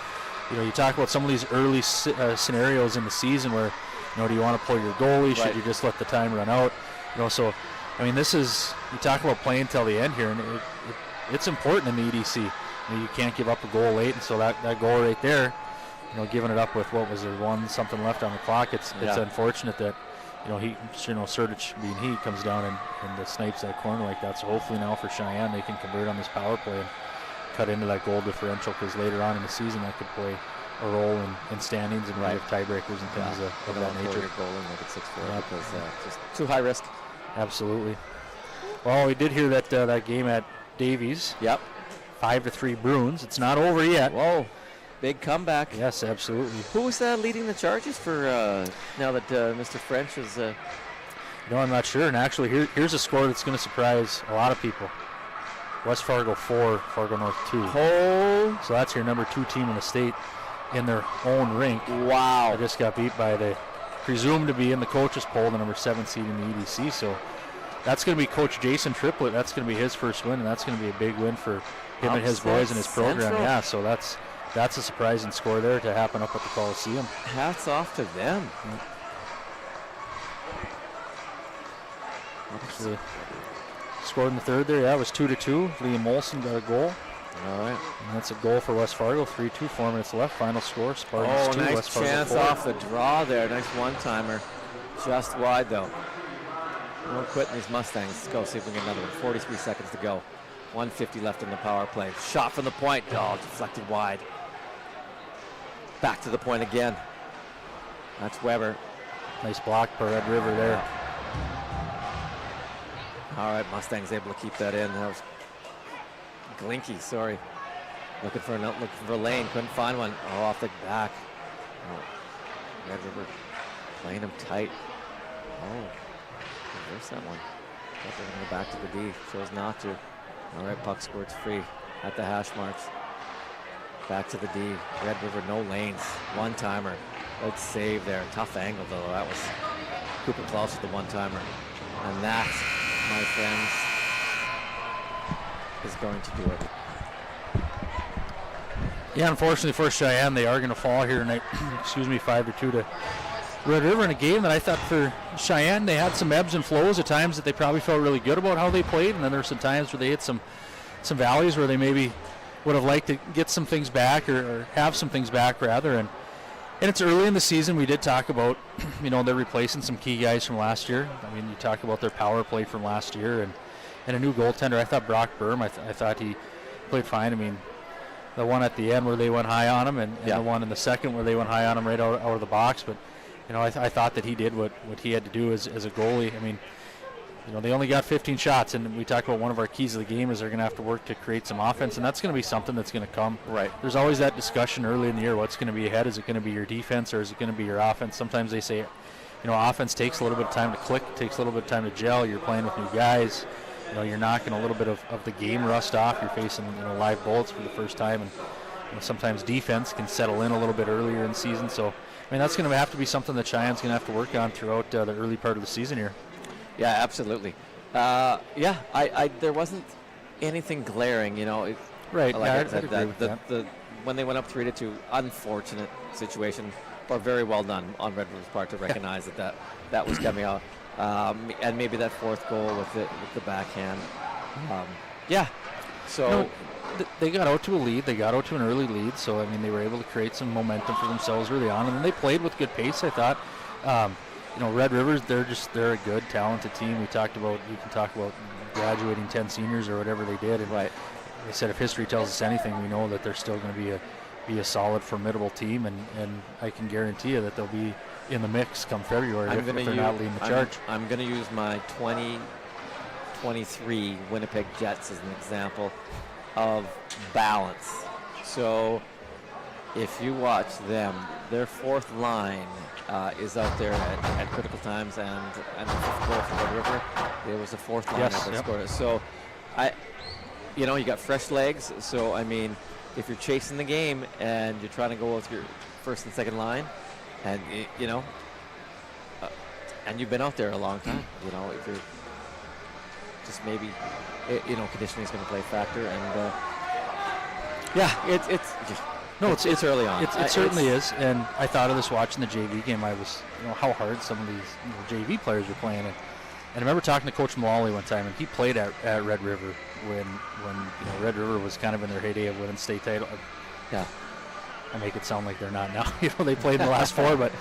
Speaker 1: you talk about some of these early scenarios in the season where, do you want to pull your goalie? Should you just let the time run out? So, I mean, this is, you talk about playing till the end here, and it's important in the EDC. You can't give up a goal late, and so that goal right there, giving it up with, what was there, 1 something left on the clock, it's unfortunate that, Surdich being he comes down and snipes that corner like that. So hopefully now for Cheyenne, they can convert on this power play and cut into that goal differential, because later on in the season that could play a role in standings and have tiebreakers and things of that nature.
Speaker 2: Goal and make it 6-4 because just too high risk.
Speaker 1: Absolutely. Well, we did hear that that game at Davies.
Speaker 2: Yep.
Speaker 1: 5-3 Bruins. It's not over yet.
Speaker 2: Whoa. Big comeback.
Speaker 1: Yes, absolutely.
Speaker 2: Who was leading the charges for now that Mr. French is...
Speaker 1: I'm not sure. And actually, here's a score that's going to surprise a lot of people. West Fargo 4, Fargo North 2.
Speaker 2: Oh.
Speaker 1: So that's your number 2 team in the state in their own rink.
Speaker 2: Wow.
Speaker 1: They just got beat by the presumed to be in the coaches poll, the number 7 seed in the EDC. So that's going to be Coach Jason Triplett. That's going to be his first win, and that's going to be a big win for him and his boys and his program.
Speaker 2: Central.
Speaker 1: Yeah, so that's a surprising score there to happen up at the Coliseum.
Speaker 2: Hats off to them.
Speaker 1: Actually, scored in the third there. Yeah, it was 2-2. Liam Molson got a goal.
Speaker 2: All right.
Speaker 1: And that's a goal for West Fargo. 3-2, 4 minutes left. Final score, Spartans 2,
Speaker 2: nice
Speaker 1: West Fargo
Speaker 2: chance
Speaker 1: 4.
Speaker 2: off the draw there. Nice one-timer. Just wide, though. No quitting these Mustangs. Let's go see if we can get another one. 43 seconds to go. 1:50 left in the power play. Shot from the point. Oh, deflected wide. Back to the point again. That's Weber.
Speaker 1: Nice block for Red River there.
Speaker 2: All right, Mustangs able to keep that in. That was Glinky, sorry. Looking for a lane, couldn't find one. Oh, off the back. Oh, Red River playing him tight. Oh, reverse that one. But they're going to go back to the D. Chose not to. All right, puck squirts free at the hash marks. Back to the D. Red River, no lanes. One-timer. Good save there. Tough angle, though. That was Cooper Klaus with the one-timer. And that, my friends, is going to do it.
Speaker 1: Yeah, unfortunately for Cheyenne, they are going to fall here tonight. 5-2 to Red River in a game that I thought for Cheyenne, they had some ebbs and flows at times that they probably felt really good about how they played, and then there were some times where they hit some valleys where they maybe would have liked to get some things back or have some things back rather. And it's early in the season. We did talk about, they're replacing some key guys from last year. I mean, you talk about their power play from last year and a new goaltender. I thought Brock Burm, I thought he played fine. I mean, the one at the end where they went high on him and the one in the second where they went high on him right out of the box. But, I thought that he did what he had to do as a goalie. I mean, they only got 15 shots, and we talked about one of our keys of the game is they're going to have to work to create some offense, and that's going to be something that's going to come.
Speaker 2: Right.
Speaker 1: There's always that discussion early in the year, what's going to be ahead? Is it going to be your defense or is it going to be your offense? Sometimes they say, offense takes a little bit of time to click, takes a little bit of time to gel. You're playing with new guys. You're knocking a little bit of the game rust off. You're facing live bullets for the first time, and sometimes defense can settle in a little bit earlier in the season. So, that's going to have to be something that Cheyenne's going to have to work on throughout the early part of the season here.
Speaker 2: Yeah, absolutely. There wasn't anything glaring,
Speaker 1: Right.
Speaker 2: Like
Speaker 1: I'd agree with that.
Speaker 2: When they went up 3-2, unfortunate situation, but very well done on Red River's part to recognize that was coming out, and maybe that fourth goal with the backhand. So.
Speaker 1: They got out to a lead. They got out to an early lead, so they were able to create some momentum for themselves early on, and then they played with good pace. I thought, Red Rivers, they're a good, talented team. You can talk about graduating 10 seniors or whatever they did, and they said if history tells us anything, we know that they're still going to be a solid, formidable team, and I can guarantee you that they'll be in the mix come February if they're not leading the charge.
Speaker 2: I'm going to use my 2023 Winnipeg Jets as an example of balance. So if you watch them, their fourth line is out there at critical times, and the fifth goal for Red River, there was a fourth line that scored. So you got fresh legs. So if you're chasing the game and you're trying to go with your first and second line, and and you've been out there a long time, if you're just maybe, conditioning is going to play a factor, and it's early on.
Speaker 1: It certainly is, and I thought of this watching the JV game. I was, how hard some of these JV players were playing, and I remember talking to Coach Mullally one time, and he played at Red River when Red River was kind of in their heyday of winning state title.
Speaker 2: Yeah,
Speaker 1: I make it sound like they're not now. They played in the last four, but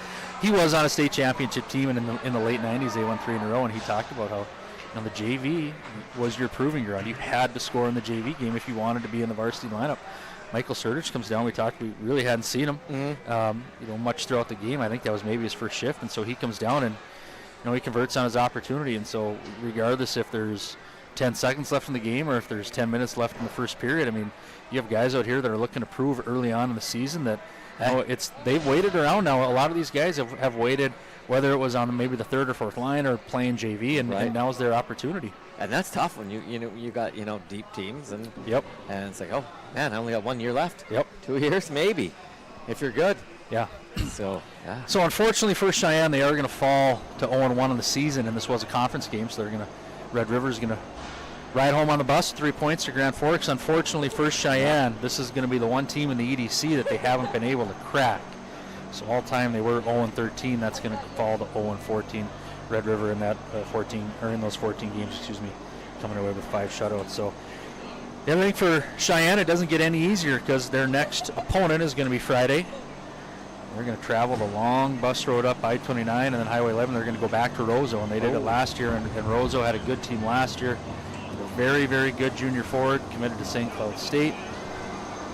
Speaker 1: he was on a state championship team, and in the late '90s they won 3 in a row, and he talked about how. The JV was your proving ground. You had to score in the JV game if you wanted to be in the varsity lineup. Michael Surdich comes down. We really hadn't seen him, much throughout the game. I think that was maybe his first shift, and so he comes down and, he converts on his opportunity. And so, regardless if there's 10 seconds left in the game or if there's 10 minutes left in the first period, you have guys out here that are looking to prove early on in the season that they've waited around now. A lot of these guys have waited. Whether it was on maybe the third or fourth line or playing JV, and now's their opportunity.
Speaker 2: And that's tough when you got deep teams, and and it's like, oh man, I only got 1 year left. 2 years maybe, if you're good.
Speaker 1: Yeah.
Speaker 2: So
Speaker 1: unfortunately for Cheyenne, they are going to fall to 0-1 in the season, and this was a conference game, so Red River's going to ride home on the bus, 3 points to Grand Forks. Unfortunately for Cheyenne, this is going to be the one team in the EDC that they haven't been able to crack. So all time they were 0-13. That's going to fall to 0-14. Red River in that in those 14 games, coming away with 5 shutouts. So the other thing for Cheyenne, it doesn't get any easier because their next opponent is going to be Friday. They're going to travel the long bus road up I-29 and then Highway 11. They're going to go back to Roseau, and they did it last year. And Roseau had a good team last year. A very, very good junior forward, committed to St. Cloud State.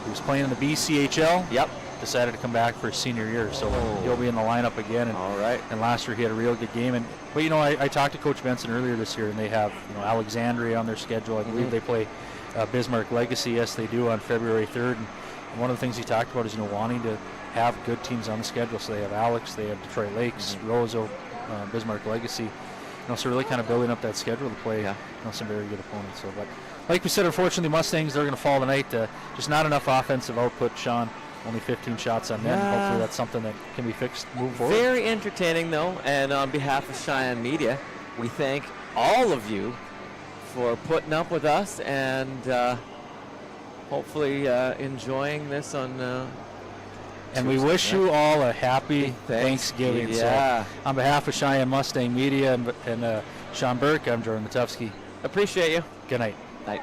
Speaker 1: He was playing in the BCHL. Decided to come back for his senior year, so he'll be in the lineup again. And, and last year he had a real good game. But I talked to Coach Benson earlier this year, and they have Alexandria on their schedule. I believe they play Bismarck Legacy. Yes, they do on February 3rd. And one of the things he talked about is, wanting to have good teams on the schedule. So they have Alex, they have Detroit Lakes, Roseau, Bismarck Legacy. So really kind of building up that schedule to play some very good opponents. So, but like we said, unfortunately, Mustangs, they're going to fall tonight. Just not enough offensive output, Sean. Only 15 shots on net. Hopefully that's something that can be fixed moving forward.
Speaker 2: Very entertaining, though. And on behalf of Cheyenne Media, we thank all of you for putting up with us and hopefully enjoying this on
Speaker 1: and we wish you all a happy Thanksgiving.
Speaker 2: Yeah.
Speaker 1: So on behalf of Cheyenne Mustang Media and Sean Burke, I'm Jordan Matufsky.
Speaker 2: Appreciate you.
Speaker 1: Good night.
Speaker 2: Night.